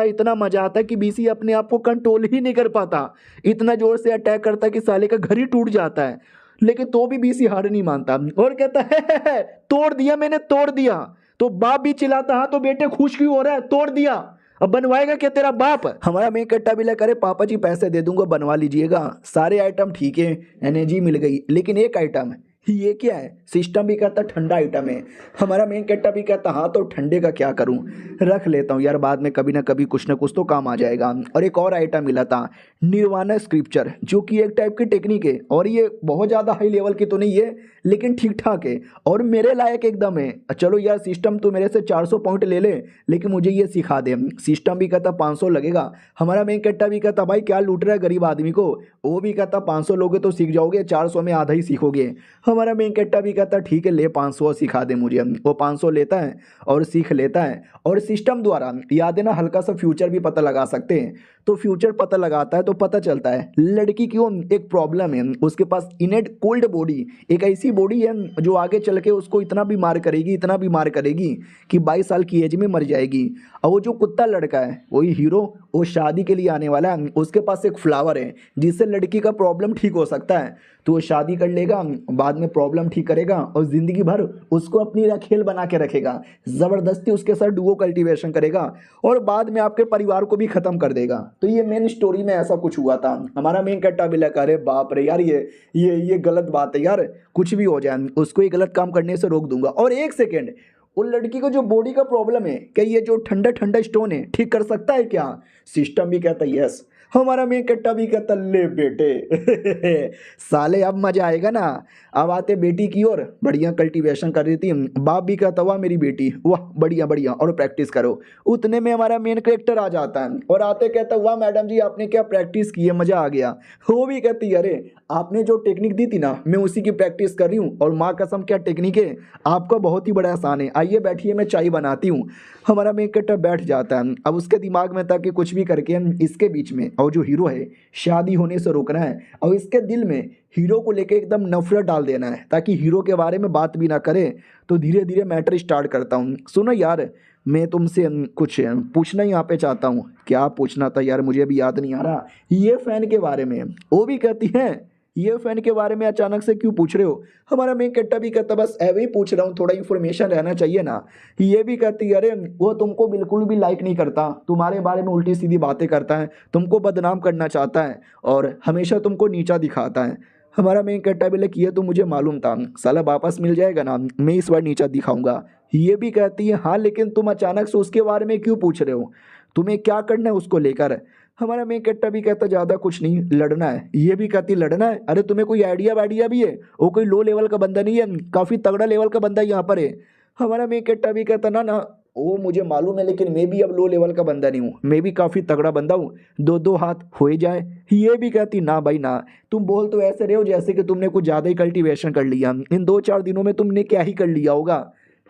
है कि बीसी अपने आप को कंट्रोल ही नहीं कर पाता, इतना जोर से अटैक करता है कि साले का घर ही टूट जाता है। लेकिन तो भी बीसी हार नहीं मानता और कहता है तोड़ दिया मैंने, तोड़ दिया। तो बाप भी चिल्लाता हाँ तो बेटे खुश क्यों हो रहा है, तोड़ दिया, अब बनवाएगा क्या तेरा बाप। हमारा मेन कट्टा भी लगा, अरे पापा जी पैसे दे दूंगा बनवा लीजिएगा। सारे आइटम ठीक है, एनर्जी मिल गई, लेकिन एक आइटम ये क्या है? सिस्टम भी कहता ठंडा आइटम है। हमारा मेन कैरेक्टर भी कहता हाँ तो ठंडे का क्या करूँ, रख लेता हूँ यार, बाद में कभी ना कभी कुछ ना कुछ तो काम आ जाएगा। और एक और आइटम मिला था, निर्वाणा स्क्रिप्चर, जो कि एक टाइप की टेक्निक है और ये बहुत ज़्यादा हाई लेवल की तो नहीं है लेकिन ठीक ठाक है और मेरे लायक एकदम है। चलो यार सिस्टम तो मेरे से 400 पॉइंट ले ले लेकिन मुझे ये सिखा दे। सिस्टम भी कहता 500 लगेगा। हमारा मेन कैरेक्टर भी कहता भाई क्या लूट रहा है गरीब आदमी को। वो भी कहता 500 लोगे तो सीख जाओगे, 400 में आधा ही सीखोगे। हमारा मेन कैरेक्टर भी कहता ठीक है ले 500 सिखा दे मुझे। वो 500 लेता है और सीख लेता है और सिस्टम द्वारा याद है ना हल्का सा फ्यूचर भी पता लगा सकते हैं। तो फ्यूचर पता लगाता है तो पता चलता है लड़की की वो एक प्रॉब्लम है, उसके पास इनेट कोल्ड बॉडी, एक ऐसी बॉडी है जो आगे चल के उसको इतना बीमार करेगी, इतना बीमार करेगी कि 22 साल की एज में मर जाएगी। और वो जो कुत्ता लड़का है वही हीरो, वो शादी के लिए आने वाला है, उसके पास एक फ्लावर है जिससे लड़की का प्रॉब्लम ठीक हो सकता है। तो वो शादी कर लेगा, बाद में प्रॉब्लम ठीक करेगा और ज़िंदगी भर उसको अपनी रखेल बना के रखेगा, ज़बरदस्ती उसके साथ डुओ कल्टीवेशन करेगा और बाद में आपके परिवार को भी ख़त्म कर देगा। तो ये मेन स्टोरी में ऐसा कुछ हुआ था। हमारा मेन कैरेक्टर भी लगा अरे बाप रे यार ये गलत बात है यार, कुछ भी हो जाए उसको ये गलत काम करने से रोक दूंगा। और एक सेकेंड, वो लड़की को जो बॉडी का प्रॉब्लम है क्या ये जो ठंडा ठंडा स्टोन है ठीक कर सकता है क्या? सिस्टम भी कहता है यस। हमारा मेन कट्टा भी कहता ले बेटे साले अब मजा आएगा ना। अब आते बेटी की ओर, बढ़िया कल्टीवेशन कर रही थी, बाप भी कहता वाह मेरी बेटी वाह बढ़िया बढ़िया और प्रैक्टिस करो। उतने में हमारा मेन कैरेक्टर आ जाता है और आते कहता वाह मैडम जी आपने क्या प्रैक्टिस की है, मजा आ गया। वो भी कहती अरे आपने जो टेक्निक दी थी ना मैं उसी की प्रैक्टिस कर रही हूँ और माँ कसम क्या टेक्निक है, आपका बहुत ही बड़ा आसान है, आइए बैठिए मैं चाय बनाती हूँ। हमारा मेन कैरेक्टर बैठ जाता है। अब उसके दिमाग में था कि कुछ भी करके हम इसके बीच में और जो हीरो है शादी होने से रोकना है और इसके दिल में हीरो को लेके एकदम नफरत डाल देना है ताकि हीरो के बारे में बात भी ना करे। तो धीरे धीरे मैटर स्टार्ट करता हूँ। सुनो यार मैं तुमसे कुछ पूछना यहाँ पे चाहता हूँ। क्या पूछना था यार मुझे भी याद नहीं आ रहा। ये फैन के बारे में। वो भी कहती है ये फैन के बारे में अचानक से क्यों पूछ रहे हो? हमारा मेन कैरेक्टर भी कहता बस ऐसे ही पूछ रहा हूँ, थोड़ा इन्फॉर्मेशन रहना चाहिए ना। ये भी कहती अरे वो तुमको बिल्कुल भी लाइक नहीं करता, तुम्हारे बारे में उल्टी सीधी बातें करता है, तुमको बदनाम करना चाहता है और हमेशा तुमको नीचा दिखाता है। हमारा मेन कैरेक्टर भी लाइक ये तो मुझे मालूम था, साला वापस मिल जाएगा ना, मैं इस बार नीचा दिखाऊंगा। ये भी कहती है हाँ लेकिन तुम अचानक से उसके बारे में क्यों पूछ रहे हो, तुम्हें क्या करना है उसको लेकर? हमारा मेन कैरेक्टर भी कहता ज़्यादा कुछ नहीं, लड़ना है। ये भी कहती लड़ना है, अरे तुम्हें कोई आइडिया वाइडिया भी है? वो कोई लो लेवल का बंदा नहीं है, काफ़ी तगड़ा लेवल का बंदा यहाँ पर है। हमारा मेन कैरेक्टर भी कहता ना ना वो मुझे मालूम है लेकिन मैं भी अब लो लेवल का बंदा नहीं हूँ, मैं भी काफ़ी तगड़ा बंदा हूँ, दो दो हाथ हो ही जाए। ये भी कहती ना भाई ना, तुम बोल तो ऐसे रहे हो जैसे कि तुमने कुछ ज़्यादा ही कल्टीवेशन कर लिया, इन 2-4 दिनों में तुमने क्या ही कर लिया होगा।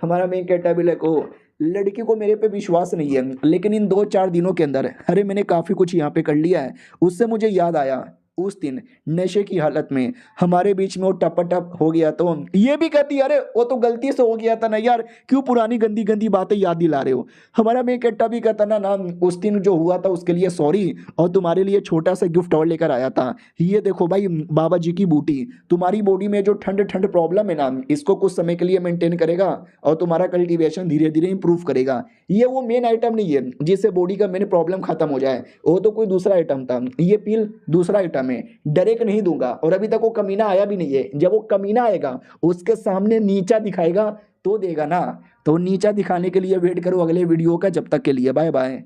हमारा मेन कैरेक्टर भी लाइक ओ लड़की को मेरे पे विश्वास नहीं है लेकिन इन 2-4 दिनों के अंदर अरे मैंने काफ़ी कुछ यहाँ पे कर लिया है। उससे मुझे याद आया उस दिन नशे की हालत में हमारे बीच में वो टप हो गया। तो ये भी कहती अरे वो तो गलती से हो गया था ना यार, क्यों पुरानी गंदी गंदी बातें याद दिला रहे हो? हमारा मेन कैरेक्टर भी कहता ना ना उस दिन जो हुआ था उसके लिए सॉरी और तुम्हारे लिए छोटा सा गिफ्ट और लेकर आया था। ये देखो भाई बाबा जी की बूटी, तुम्हारी बॉडी में जो ठंड ठंड प्रॉब्लम है ना इसको कुछ समय के लिए मेंटेन करेगा और तुम्हारा कल्टीवेशन धीरे धीरे इंप्रूव करेगा। ये वो मेन आइटम नहीं है जिससे बॉडी का मेन प्रॉब्लम खत्म हो जाए, वो तो कोई दूसरा आइटम था, ये पिल दूसरा आइटम है। डायरेक्ट नहीं दूंगा और अभी तक वो कमीना आया भी नहीं है, जब वो कमीना आएगा उसके सामने नीचा दिखाएगा तो देगा ना। तो नीचा दिखाने के लिए वेट करो अगले वीडियो का, जब तक के लिए बाय बाय।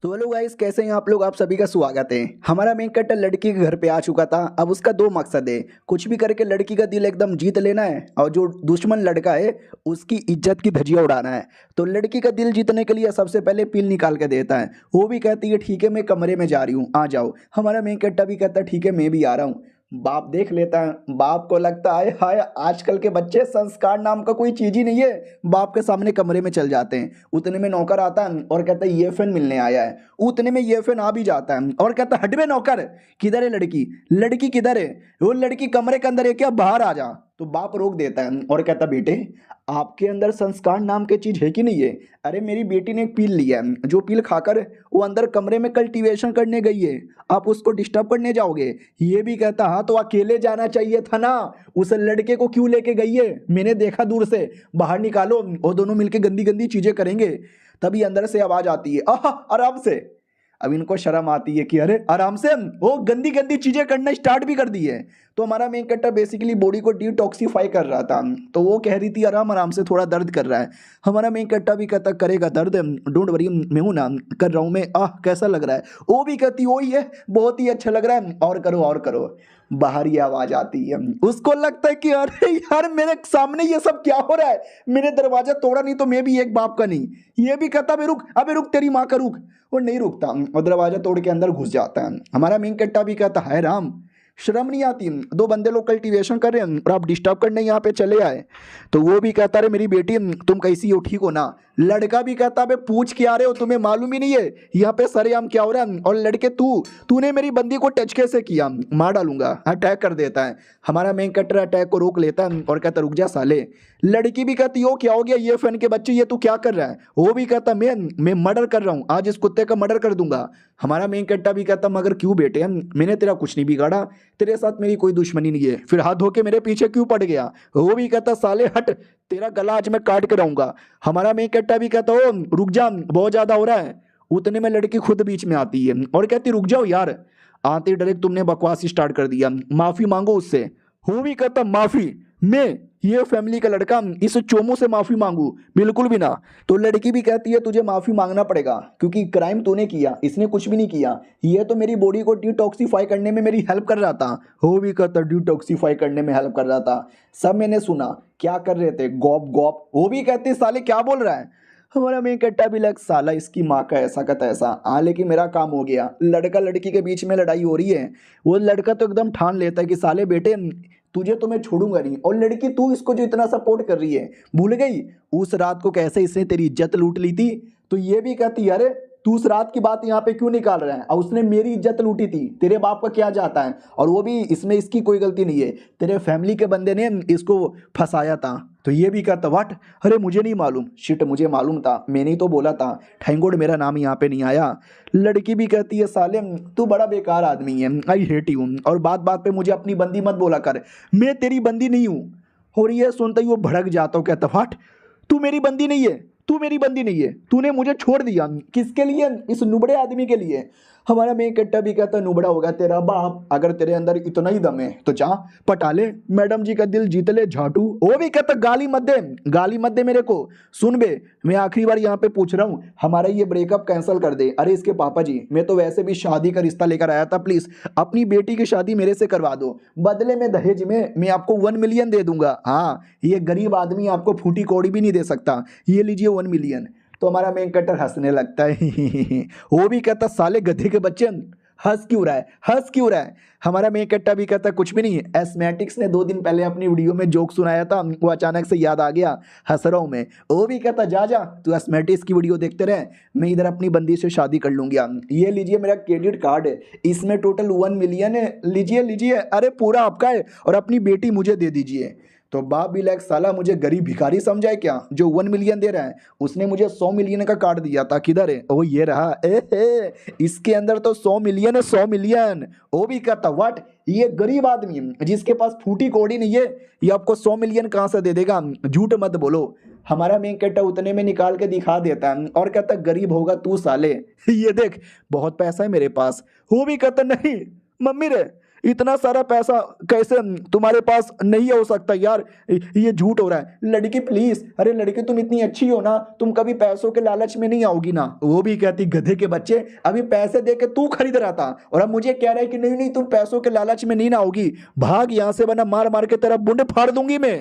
तो हेलो गाइस कैसे हैं आप लोग, आप सभी का स्वागत है। हमारा मेन कैरेक्टर लड़की के घर पे आ चुका था। अब उसका 2 मकसद है, कुछ भी करके लड़की का दिल एकदम जीत लेना है और जो दुश्मन लड़का है उसकी इज्जत की धज्जियां उड़ाना है। तो लड़की का दिल जीतने के लिए सबसे पहले पिल निकाल के देता है। वो भी कहती है ठीक है मैं कमरे में जा रही हूँ आ जाओ। हमारा मेन कैरेक्टर भी कहता है ठीक है मैं भी आ रहा हूँ। बाप देख लेता है, बाप को लगता है हाय आजकल के बच्चे संस्कार नाम का कोई चीज ही नहीं है, बाप के सामने कमरे में चल जाते हैं। उतने में नौकर आता है और कहता है ये फैन मिलने आया है। उतने में ये फैन आ भी जाता है और कहता है हट बे नौकर, किधर है लड़की, लड़की किधर है? वो लड़की कमरे के अंदर है क्या, बाहर आ जा। तो बाप रोक देता है और कहता बेटे आपके अंदर संस्कार नाम की चीज है कि नहीं है? अरे मेरी बेटी ने एक पील लिया है, जो पील खाकर वो अंदर कमरे में कल्टीवेशन करने गई है, आप उसको डिस्टर्ब करने जाओगे? ये भी कहता हाँ तो अकेले जाना चाहिए था ना, उस लड़के को क्यों लेके गई है? मैंने देखा दूर से, बाहर निकालो और दोनों मिलके गंदी गंदी चीजें करेंगे। तभी अंदर से आवाज आती है आहा आराम से। अब इनको शर्म आती है कि अरे आराम से, वो गंदी गंदी चीजें करना स्टार्ट भी कर दी है। तो हमारा मेन कैरेक्टर बेसिकली बॉडी को डिटॉक्सिफाई कर रहा था। तो वो कह रही थी आराम आराम से, थोड़ा दर्द कर रहा है। हमारा मेन कैरेक्टर भी कहता करेगा दर्द, डोंट वरी, मैं हूं ना, कर रहा हूँ मैं, कैसा लग रहा है। वो भी कहती वही है, बहुत ही अच्छा लग रहा है, और करो और करो। बाहर ये आवाज आती है, उसको लगता है कि अरे यार मेरे सामने ये सब क्या हो रहा है, मैंने दरवाजा तोड़ा नहीं तो मैं भी एक बाप का नहीं। ये भी कहता अबे रुक, अबे रुक, तेरी माँ का रुक। वो नहीं रुकता और दरवाजा तोड़ के अंदर घुस जाता है। हमारा मेन कैरेक्टर भी कहता है राम, शर्म नहीं आती, दो बंदे लोग कल्टीवेशन कर रहे हैं और आप डिस्टर्ब करने यहाँ पे चले आए। तो वो भी कहता है मेरी बेटी तुम कैसी हो, ठीक हो ना। लड़का भी कहता है पूछ के आ रहे हो, तुम्हें मालूम ही नहीं है यहाँ पे सरेआम क्या हो रहा है। और लड़के तूने मेरी बंदी को टच कैसे किया, मार डालूंगा, अटैक कर देता है। हमारा मेन कैरेक्टर अटैक को रोक लेता है और कहता रुक जा साले। लड़की भी कहती हो क्या हो गया, ये फैन के बच्चे ये तू क्या कर रहा है। वो भी कहता मैं मर्डर कर रहा हूँ, आज इस कुत्ते का मर्डर कर दूंगा। हमारा मेन कैरेक्टर भी कहता मगर क्यों बेटे, मैंने तेरा कुछ नहीं बिगाड़ा, तेरे साथ मेरी कोई दुश्मनी नहीं है, फिर हाथ धो के मेरे पीछे क्यों पड़ गया। वो भी कहता साले हट, तेरा गला आज मैं काट के रहूंगा। हमारा मेन कैरेक्टर भी कहता ओ रुक जा, बहुत ज्यादा हो रहा है। उतने में लड़की खुद बीच में आती है और कहती रुक जाओ यार, आते डायरेक्ट तुमने बकवास स्टार्ट कर दिया, माफी मांगो उससे। वो भी कहता माफी, मैं ये फैमिली का लड़का इस चोमू से माफी मांगू, बिल्कुल भी ना। तो लड़की भी कहती है तुझे माफी मांगना पड़ेगा क्योंकि क्राइम तूने किया, इसने कुछ भी नहीं किया, ये तो मेरी बॉडी को डिटॉक्सिफाई करने में मेरी हेल्प कर रहा था। वो भी कहता डिटॉक्सिफाई करने में हेल्प कर रहा था, सब मैंने सुना, क्या कर रहे थे, गॉप गॉप। वो भी कहते साले क्या बोल रहा है। हमारा मेन कट्टा भी लग साला इसकी माँ का ऐसा का तैसा, लेकिन मेरा काम हो गया। लड़का लड़की के बीच में लड़ाई हो रही है, वो लड़का तो एकदम ठान लेता है कि साले बेटे तुझे तो मैं छोड़ूंगा नहीं। और लड़की तू इसको जो इतना सपोर्ट कर रही है, भूल गई उस रात को कैसे इसने तेरी इज्जत लूट ली थी। तो ये भी कहती अरे तू उस रात की बात यहाँ पे क्यों निकाल रहा है, और उसने मेरी इज्जत लूटी थी, तेरे बाप का क्या जाता है। और वो भी इसमें इसकी कोई गलती नहीं है, तेरे फैमिली के बंदे ने इसको फंसाया था। तो ये भी कहता व्हाट, अरे मुझे नहीं मालूम, शिट मुझे मालूम था, मैंने ही तो बोला था, थैंक गॉड मेरा नाम यहाँ पे नहीं आया। लड़की भी कहती है साले तू बड़ा बेकार आदमी है, आई हेट यू, और बात बात पे मुझे अपनी बंदी मत बोला कर, मैं तेरी बंदी नहीं हूँ। और ये सुनते ही वो भड़क जाता हूँ, कहता व्हाट, तू मेरी बंदी नहीं है, तू मेरी बंदी नहीं है, तूने मुझे छोड़ दिया, किसके लिए, इस नुबड़े आदमी के लिए। हमारा मेन कट्टा भी कहता नुबड़ा होगा तेरा बाप, अगर तेरे अंदर इतना ही दम है तो जा पटा ले, मैडम जी का दिल जीत ले झाटू। वो भी कहता गाली मत दे, गाली मत दे मेरे को, सुन बे मैं आखिरी बार यहाँ पे पूछ रहा हूँ, हमारा ये ब्रेकअप कैंसिल कर दे। अरे इसके पापा जी मैं तो वैसे भी शादी का रिश्ता लेकर आया था, प्लीज अपनी बेटी की शादी मेरे से करवा दो, बदले में दहेज में मैं आपको 1 मिलियन दे दूंगा। हाँ ये गरीब आदमी आपको फूटी कौड़ी भी नहीं दे सकता, ये लीजिए 1 मिलियन। तो हमारा मेन कटर हंसने लगता है वो भी कहता साले गधे के बच्चे हंस क्यों रहा है, हंस क्यों रहा है। हमारा मेन कट्टा भी कहता कुछ भी नहीं है, एस्मेटिक्स ने 2 दिन पहले अपनी वीडियो में जोक सुनाया था, वो अचानक से याद आ गया, हंस रहा हूं मैं। वो भी कहता जा जा तू एस्मेटिक्स की वीडियो देखते रहे, मैं इधर अपनी बंदी से शादी कर लूंगी। ये लीजिए मेरा क्रेडिट कार्ड है, इसमें टोटल 1 मिलियन है, लीजिए लीजिए, अरे पूरा आपका है, और अपनी बेटी मुझे दे दीजिए। तो बाप भी लाइक साला मुझे गरीब भिखारी समझाए क्या जो 1 मिलियन दे रहा है, उसने मुझे 100 मिलियन का कार्ड दिया था, किधर है, ओ ये रहा, इसके अंदर तो 100 मिलियन है, 100 मिलियन। वो भी कहता व्हाट, ये गरीब आदमी जिसके पास फूटी कौड़ी नहीं है, ये आपको 100 मिलियन कहाँ से दे देगा, झूठ मत बोलो। हमारा मेन कट्टा उतने में निकाल के दिखा देता है और कहता गरीब होगा तू साले, ये देख बहुत पैसा है मेरे पास। वो भी कहता नहीं मम्मी रे इतना सारा पैसा कैसे तुम्हारे पास नहीं हो सकता यार, ये झूठ हो रहा है। लड़की प्लीज, अरे लड़की तुम इतनी अच्छी हो ना, तुम कभी पैसों के लालच में नहीं आओगी ना। वो भी कहती गधे के बच्चे, अभी पैसे दे के तू खरीद रहा था और अब मुझे कह रहा है कि नहीं नहीं तुम पैसों के लालच में नहीं ना आओगी, भाग यहाँ से वरना मार मार के तेरा बुंड फाड़ दूंगी मैं।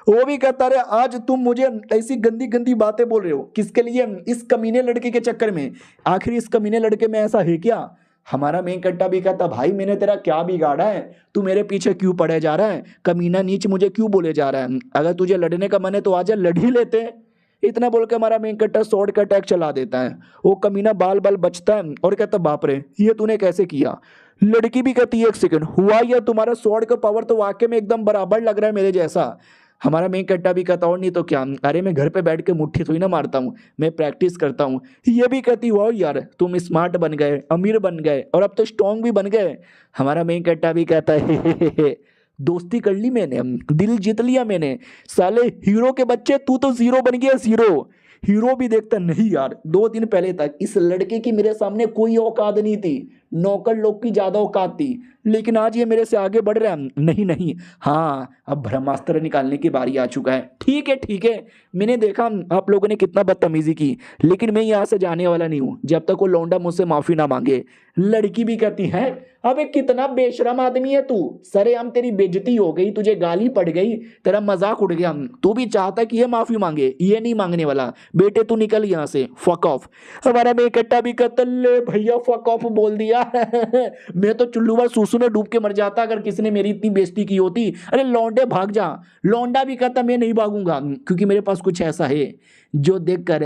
वो भी कहता रहे आज तुम मुझे ऐसी गंदी गंदी बातें बोल रहे हो किसके लिए, इस कमीने लड़के के चक्कर में, आखिर इस कमीने लड़के में ऐसा है क्या। हमारा मेन कट्टा भी कहता भाई मैंने तेरा क्या बिगाड़ा है, तू मेरे पीछे क्यों पड़े जा रहा है, कमीना नीच मुझे क्यों बोले जा रहा है, अगर तुझे लड़ने का मन है तो आजा लड़ ही लेते। इतना बोल के हमारा मेन कट्टा स्वॉर्ड का अटैक चला देता है। वो कमीना बाल बाल बचता है और कहता बाप रे ये तूने कैसे किया। लड़की भी कहती है 1 सेकंड हुआ, या तुम्हारा स्वॉर्ड का पावर तो वाकई में एकदम बराबर लग रहा है मेरे जैसा। हमारा मेन कट्टा भी कहता और नहीं तो क्या, अरे मैं घर पे बैठ के मुट्ठी थोड़ी ना मारता हूँ, मैं प्रैक्टिस करता हूँ। ये भी कहती वाह यार तुम स्मार्ट बन गए, अमीर बन गए और अब तो स्ट्रॉन्ग भी बन गए। हमारा मेन कट्टा भी कहता है हे। दोस्ती कर ली मैंने, दिल जीत लिया मैंने, साले हीरो के बच्चे तू तो जीरो बन गया, जीरो। हीरो भी देखता नहीं यार, 2 दिन पहले तक इस लड़के की मेरे सामने कोई औकात नहीं थी, नौकर लोग की ज्यादा औकात थी, लेकिन आज ये मेरे से आगे बढ़ रहा है। नहीं नहीं, हाँ अब ब्रह्मास्त्र निकालने की बारी आ चुका है। ठीक है, मैंने देखा आप लोगों ने कितना बदतमीजी की, लेकिन मैं यहाँ से जाने वाला नहीं हूँ जब तक वो लौंडा मुझसे माफी ना मांगे। लड़की भी कहती है अबे कितना बेशरम आदमी है तू, सरेआम तेरी बेइज्जती हो गई, तुझे गाली पड़ गई, तेरा मजाक उड़ गया, तू भी चाहता कि ये माफी मांगे, ये नहीं मांगने वाला। बेटे तू निकल यहाँ से, फक ऑफ। हमारा बेकट्टा भी कत्ल भैया फक ऑफ बोल दिया। मैं तो चुल्लू भर सूसू में डूब के मर जाता अगर किसी ने मेरी इतनी बेइज्जती की होती। अरे लौंडे भाग जा। लौंडा भी कहता मैं नहीं भागूंगा क्योंकि मेरे पास कुछ ऐसा है जो देखकर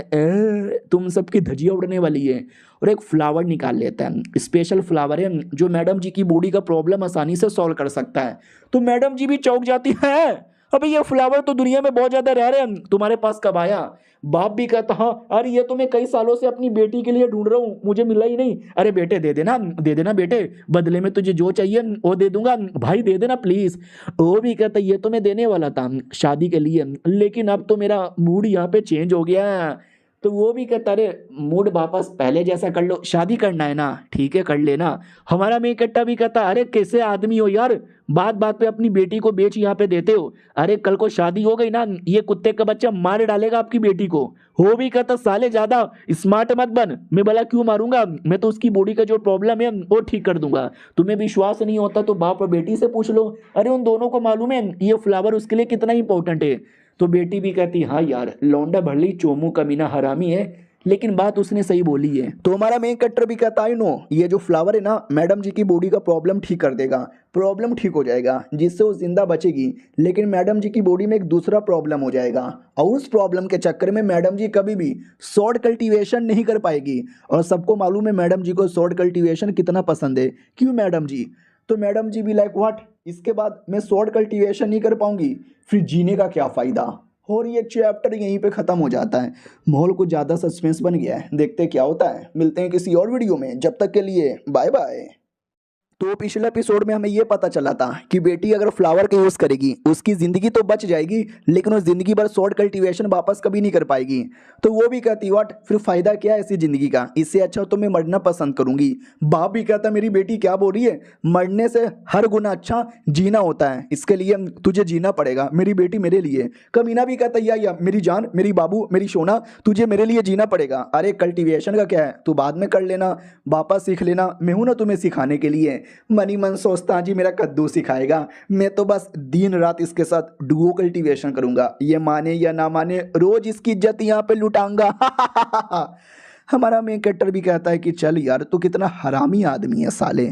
तुम सबकी धजिया उड़ने वाली है। और एक फ्लावर निकाल लेता है, स्पेशल फ्लावर है जो मैडम जी की बॉडी का प्रॉब्लम आसानी से सॉल्व कर सकता है। तो मैडम जी भी चौंक जाती है, अबे ये फ्लावर तो दुनिया में बहुत ज्यादा रह रहे हैं, तुम्हारे पास कब आया। बाप भी कहता हाँ अरे ये तो मैं कई सालों से अपनी बेटी के लिए ढूंढ रहा हूँ, मुझे मिला ही नहीं। अरे बेटे दे देना बेटे, बदले में तुझे जो चाहिए वो दे दूंगा, भाई दे देना प्लीज। वो भी कहता ये तो मैं देने वाला था शादी के लिए, लेकिन अब तो मेरा मूड यहाँ पे चेंज हो गया। तो वो भी कहता अरे मूड वापस पहले जैसा कर लो, शादी करना है ना, ठीक है कर लेना। हमारा मेकट्टा भी कहता अरे कैसे आदमी हो यार, बात बात पे अपनी बेटी को बेच यहाँ पे देते हो। अरे कल को शादी हो गई ना, ये कुत्ते का बच्चा मार डालेगा आपकी बेटी को। वो भी कहता साले ज्यादा स्मार्ट मत बन। मैं भला क्यों मारूंगा, मैं तो उसकी बॉडी का जो प्रॉब्लम है वो ठीक कर दूंगा। तुम्हें विश्वास नहीं होता तो बाप और बेटी से पूछ लो, अरे उन दोनों को मालूम है ये फ्लावर उसके लिए कितना इंपॉर्टेंट है। तो बेटी भी कहती हाँ यार लौंडा भले ही चोमू कमीना हरामी है, लेकिन बात उसने सही बोली है। तो हमारा मेन कट्टर भी कहता है नो ये जो फ्लावर है ना मैडम जी की बॉडी का प्रॉब्लम ठीक कर देगा, प्रॉब्लम ठीक हो जाएगा जिससे वो जिंदा बचेगी। लेकिन मैडम जी की बॉडी में एक दूसरा प्रॉब्लम हो जाएगा और उस प्रॉब्लम के चक्कर में मैडम जी कभी भी शॉर्ट कल्टीवेशन नहीं कर पाएगी। और सबको मालूम है मैडम जी को शॉर्ट कल्टीवेशन कितना पसंद है, क्यों मैडम जी। तो मैडम जी भी लाइक व्हाट, इसके बाद मैं शॉर्ट कल्टीवेशन नहीं कर पाऊंगी, फिर जीने का क्या फ़ायदा। और ये चैप्टर यहीं पे ख़त्म हो जाता है। माहौल कुछ ज़्यादा सस्पेंस बन गया है, देखते क्या होता है। मिलते हैं किसी और वीडियो में, जब तक के लिए बाय बाय। तो पिछले एपिसोड में हमें यह पता चला था कि बेटी अगर फ्लावर का यूज़ करेगी उसकी ज़िंदगी तो बच जाएगी, लेकिन वो ज़िंदगी भर शॉर्ट कल्टीवेशन वापस कभी नहीं कर पाएगी। तो वो भी कहती व्हाट, फिर फ़ायदा क्या है ऐसी ज़िंदगी का, इससे अच्छा तो मैं मरना पसंद करूंगी। बाप भी कहता मेरी बेटी क्या बोल रही है, मरने से हर गुना अच्छा जीना होता है, इसके लिए तुझे जीना पड़ेगा मेरी बेटी मेरे लिए। कमीना भी कहता या मेरी जान, मेरी बाबू, मेरी सोना, तुझे मेरे लिए जीना पड़ेगा। अरे कल्टीवेशन का क्या है, तू बाद में कर लेना, वापस सीख लेना, मैं हूं ना तुम्हें सिखाने के लिए। मनी मन सोचता जी मेरा कद्दू सिखाएगा, मैं तो बस दिन रात इसके साथ डुओ कल्टीवेशन करूंगा, ये माने या ना माने रोज इसकी इज्जत यहाँ पे लुटाऊंगा। हमारा मेन कैरेक्टर भी कहता है कि चल यार तू कितना हरामी आदमी है साले,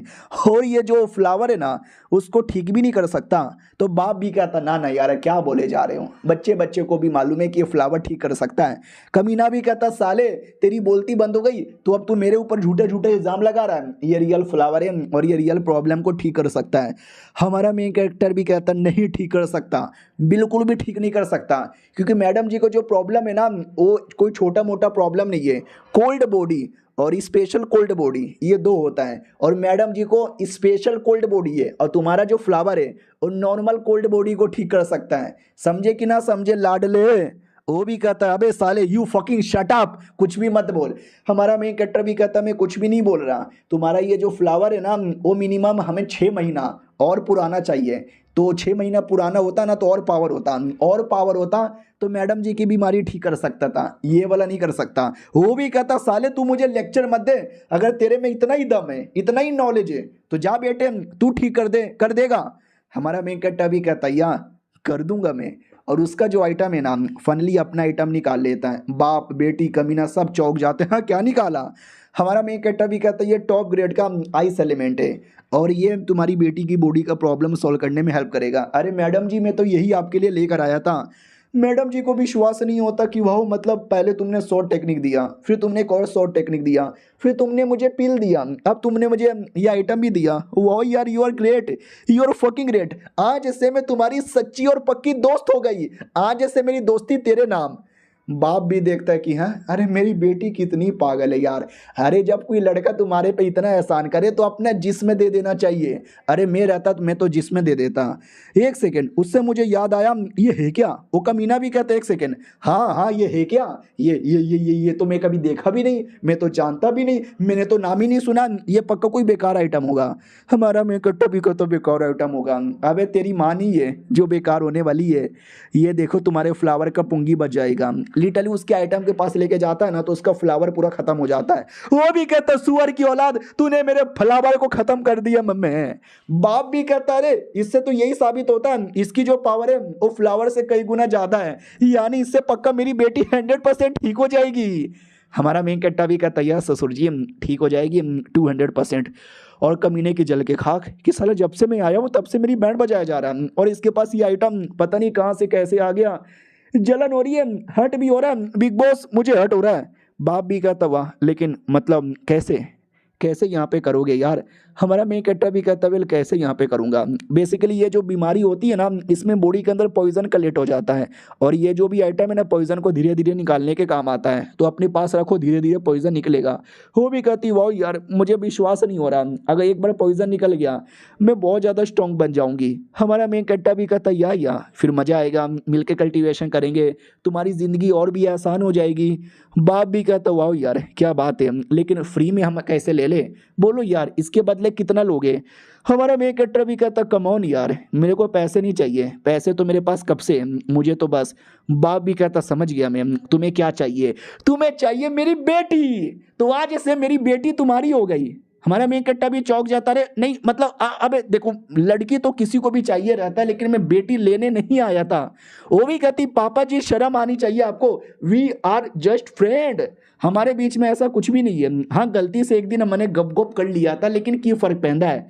और ये जो फ्लावर है ना उसको ठीक भी नहीं कर सकता। तो बाप भी कहता ना ना यार क्या बोले जा रहे हो, बच्चे बच्चे को भी मालूम है कि ये फ्लावर ठीक कर सकता है। कमीना भी कहता साले तेरी बोलती बंद हो गई तो अब तू मेरे ऊपर झूठे झूठे इल्जाम लगा रहा है, ये रियल फ्लावर है और ये रियल प्रॉब्लम को ठीक कर सकता है। हमारा मेन कैरेक्टर भी कहता नहीं ठीक कर सकता, बिल्कुल भी ठीक नहीं कर सकता, क्योंकि मैडम जी को जो प्रॉब्लम है ना वो कोई छोटा मोटा प्रॉब्लम नहीं है। कोल्ड बॉडी और स्पेशल कोल्ड बॉडी ये दो होता है, और मैडम जी को स्पेशल कोल्ड बॉडी है और तुम्हारा जो फ्लावर है वो नॉर्मल कोल्ड बॉडी को ठीक कर सकता है। समझे कि ना समझे लाडले। वो भी कहता है अबे साले यू फकिंग शट अप, कुछ भी मत बोल। हमारा मेन कैरेक्टर भी कहता है मैं कुछ भी नहीं बोल रहा, तुम्हारा ये जो फ्लावर है ना वो मिनिमम हमें 6 महीना और पुराना चाहिए। तो 6 महीना पुराना होता ना तो और पावर होता, और पावर होता तो मैडम जी की बीमारी ठीक कर सकता था, ये वाला नहीं कर सकता। वो भी कहता साले तू मुझे लेक्चर मत दे, अगर तेरे में इतना ही दम है, इतना ही नॉलेज है तो जा बेटे तू ठीक कर देगा। हमारा मेन कैरेक्टर भी कहता या कर दूंगा मैं, और उसका जो आइटम है ना फनली अपना आइटम निकाल लेता है। बाप बेटी कमीना सब चौंक जाते हैं, क्या निकाला। हमारा मेन कैरेक्टर भी कहता है ये टॉप ग्रेड का आइस एलिमेंट है और ये तुम्हारी बेटी की बॉडी का प्रॉब्लम सॉल्व करने में हेल्प करेगा। अरे मैडम जी मैं तो यही आपके लिए लेकर आया था। मैडम जी को विश्वास नहीं होता कि वाह मतलब पहले तुमने शॉर्ट टेक्निक दिया, फिर तुमने एक और शॉर्ट टेक्निक दिया, फिर तुमने मुझे पिल दिया, अब तुमने मुझे ये आइटम भी दिया। वाह यार you are great, you are fucking great. आज से मैं तुम्हारी सच्ची और पक्की दोस्त हो गई, आज से मेरी दोस्ती तेरे नाम। बाप भी देखता है कि हाँ, अरे मेरी बेटी कितनी पागल है यार। अरे जब कोई लड़का तुम्हारे पे इतना एहसान करे तो अपना जिस्म दे देना चाहिए। अरे मैं रहता तो मैं तो जिस्म दे देता। एक सेकंड, उससे मुझे याद आया, ये है क्या? वो कमीना भी कहता है, एक सेकंड, हाँ हाँ ये है क्या? ये तो मैं कभी देखा भी नहीं, मैं तो जानता भी नहीं, मैंने तो नाम ही नहीं सुना, ये पक्का कोई बेकार आइटम होगा। हमारा मेकअप भी का तो बेकार आइटम होगा। अबे तेरी माँ नहीं है जो बेकार होने वाली है, ये देखो तुम्हारे फ्लावर का पुंगी बच जाएगा। लिटरली उसके आइटम के पास लेके जाता है ना तो उसका फ्लावर पूरा खत्म हो जाता है। वो भी कहता है, सुअर की औलाद, तूने मेरे फ्लावर को खत्म कर दिया मम्मी। बाप भी कहता है, अरे इससे तो यही साबित होता है इसकी जो पावर है वो फ्लावर से कई गुना ज्यादा है, यानी इससे पक्का मेरी बेटी 100% ठीक हो जाएगी। हमारा मेन कट्टा भी कहता है, यार ससुर जी ठीक हो जाएगी 200%। और कमीने की जल के खाक कि साला जब से मैं आया हूँ तब से मेरी बैंड बजाया जा रहा है और इसके पास ये आइटम पता नहीं कहाँ से कैसे आ गया। जलन हो रही है, हर्ट भी हो रहा है बिग बॉस, मुझे हर्ट हो रहा है। बाप भी कहता वाह, लेकिन मतलब कैसे कैसे यहाँ पे करोगे यार? हमारा मेन कट्टा भी कहता वेल कैसे यहाँ पे करूँगा। बेसिकली ये जो बीमारी होती है ना, इसमें बॉडी के अंदर पॉइजन कलेक्ट हो जाता है और ये जो भी आइटम है ना पॉइजन को धीरे धीरे निकालने के काम आता है, तो अपने पास रखो, धीरे धीरे पॉइजन निकलेगा। वो भी कहती वाह यार मुझे विश्वास नहीं हो रहा, अगर एक बार पॉइजन निकल गया मैं बहुत ज़्यादा स्ट्रॉन्ग बन जाऊंगी। हमारा मेन कट्टा भी कहता या फिर मज़ा आएगा, मिलके कल्टीवेशन करेंगे, तुम्हारी ज़िंदगी और भी आसान हो जाएगी। बाप भी कहता वाह यार क्या बात है, लेकिन फ्री में हम कैसे ले ले? बोलो यार इसके बदले कितना लोगे? हमारा मेक कट्टर भी कहता कम ऑन यार, मेरे को पैसे नहीं चाहिए, पैसे तो मेरे पास कब से हैं, मुझे तो बस। बाप भी कहता समझ गया मैं, तुम्हें क्या चाहिए? तुम्हें चाहिए मेरी बेटी, तो आज से मेरी बेटी तुम्हारी हो गई। हमारा मेन कट्टा भी चौक जाता रे, नहीं मतलब अबे देखो लड़की तो किसी को भी चाहिए रहता है, लेकिन मैं बेटी लेने नहीं आया था। वो भी कहती पापा जी शर्म आनी चाहिए आपको, वी आर जस्ट फ्रेंड, हमारे बीच में ऐसा कुछ भी नहीं है। हाँ गलती से एक दिन मैंने गप गप कर लिया था, लेकिन क्यों फर्क पैदा है?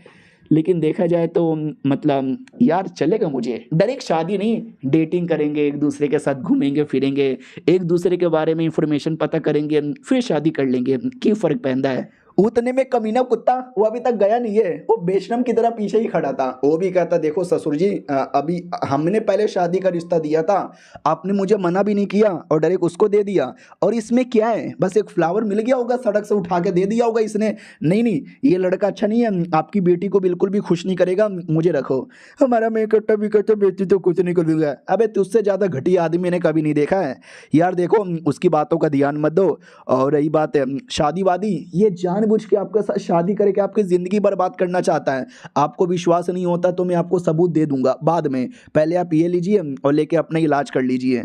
लेकिन देखा जाए तो मतलब यार चलेगा मुझे, डायरेक्ट शादी नहीं, डेटिंग करेंगे, एक दूसरे के साथ घूमेंगे फिरेंगे, एक दूसरे के बारे में इंफॉर्मेशन पता करेंगे, फिर शादी कर लेंगे, क्यों फर्क पैदा है? उतने में कमीना कुत्ता वो अभी तक गया नहीं है, वो बेशरम की तरह पीछे ही खड़ा था। वो भी कहता देखो ससुर जी, अभी हमने पहले शादी का रिश्ता दिया था, आपने मुझे मना भी नहीं किया और डायरेक्ट उसको दे दिया, और इसमें क्या है, बस एक फ्लावर मिल गया होगा सड़क से उठा के दे दिया होगा इसने। नहीं नहीं ये लड़का अच्छा नहीं है, आपकी बेटी को बिल्कुल भी खुश नहीं करेगा, मुझे रखो। हमारा मैं कट्टा भी कहता बेटी तो कुछ नहीं करूँगा। अबे तुझसे ज़्यादा घटिया आदमी मैंने कभी नहीं देखा है यार। देखो उसकी बातों का ध्यान मत दो। और रही बात है शादी वादी, ये जानबूझ के आपके साथ शादी करके आपकी ज़िंदगी बर्बाद करना चाहता है। आपको विश्वास नहीं होता तो मैं आपको सबूत दे दूंगा बाद में, पहले आप ये लीजिए और लेके अपना इलाज कर लीजिए।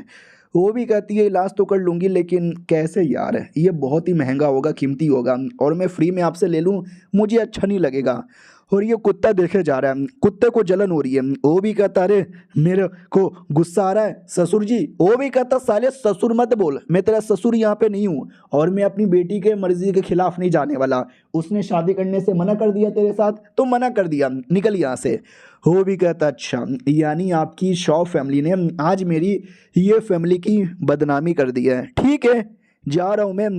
वो भी कहती है इलाज तो कर लूँगी, लेकिन कैसे यार, ये बहुत ही महंगा होगा, कीमती होगा, और मैं फ्री में आपसे ले लूँ मुझे अच्छा नहीं लगेगा। और ये कुत्ता देखे जा रहा है, कुत्ते को जलन हो रही है। वो भी कहता अरे मेरे को गुस्सा आ रहा है ससुर जी। वो भी कहता साले ससुर मत बोल, मैं तेरा ससुर यहाँ पे नहीं हूँ और मैं अपनी बेटी के मर्जी के खिलाफ नहीं जाने वाला। उसने शादी करने से मना कर दिया तेरे साथ तो मना कर दिया, निकल यहाँ से। वो भी कहता अच्छा, यानी आपकी शॉ फैमिली ने आज मेरी ये फैमिली की बदनामी कर दी है, ठीक है जा रहा हूँ मैं।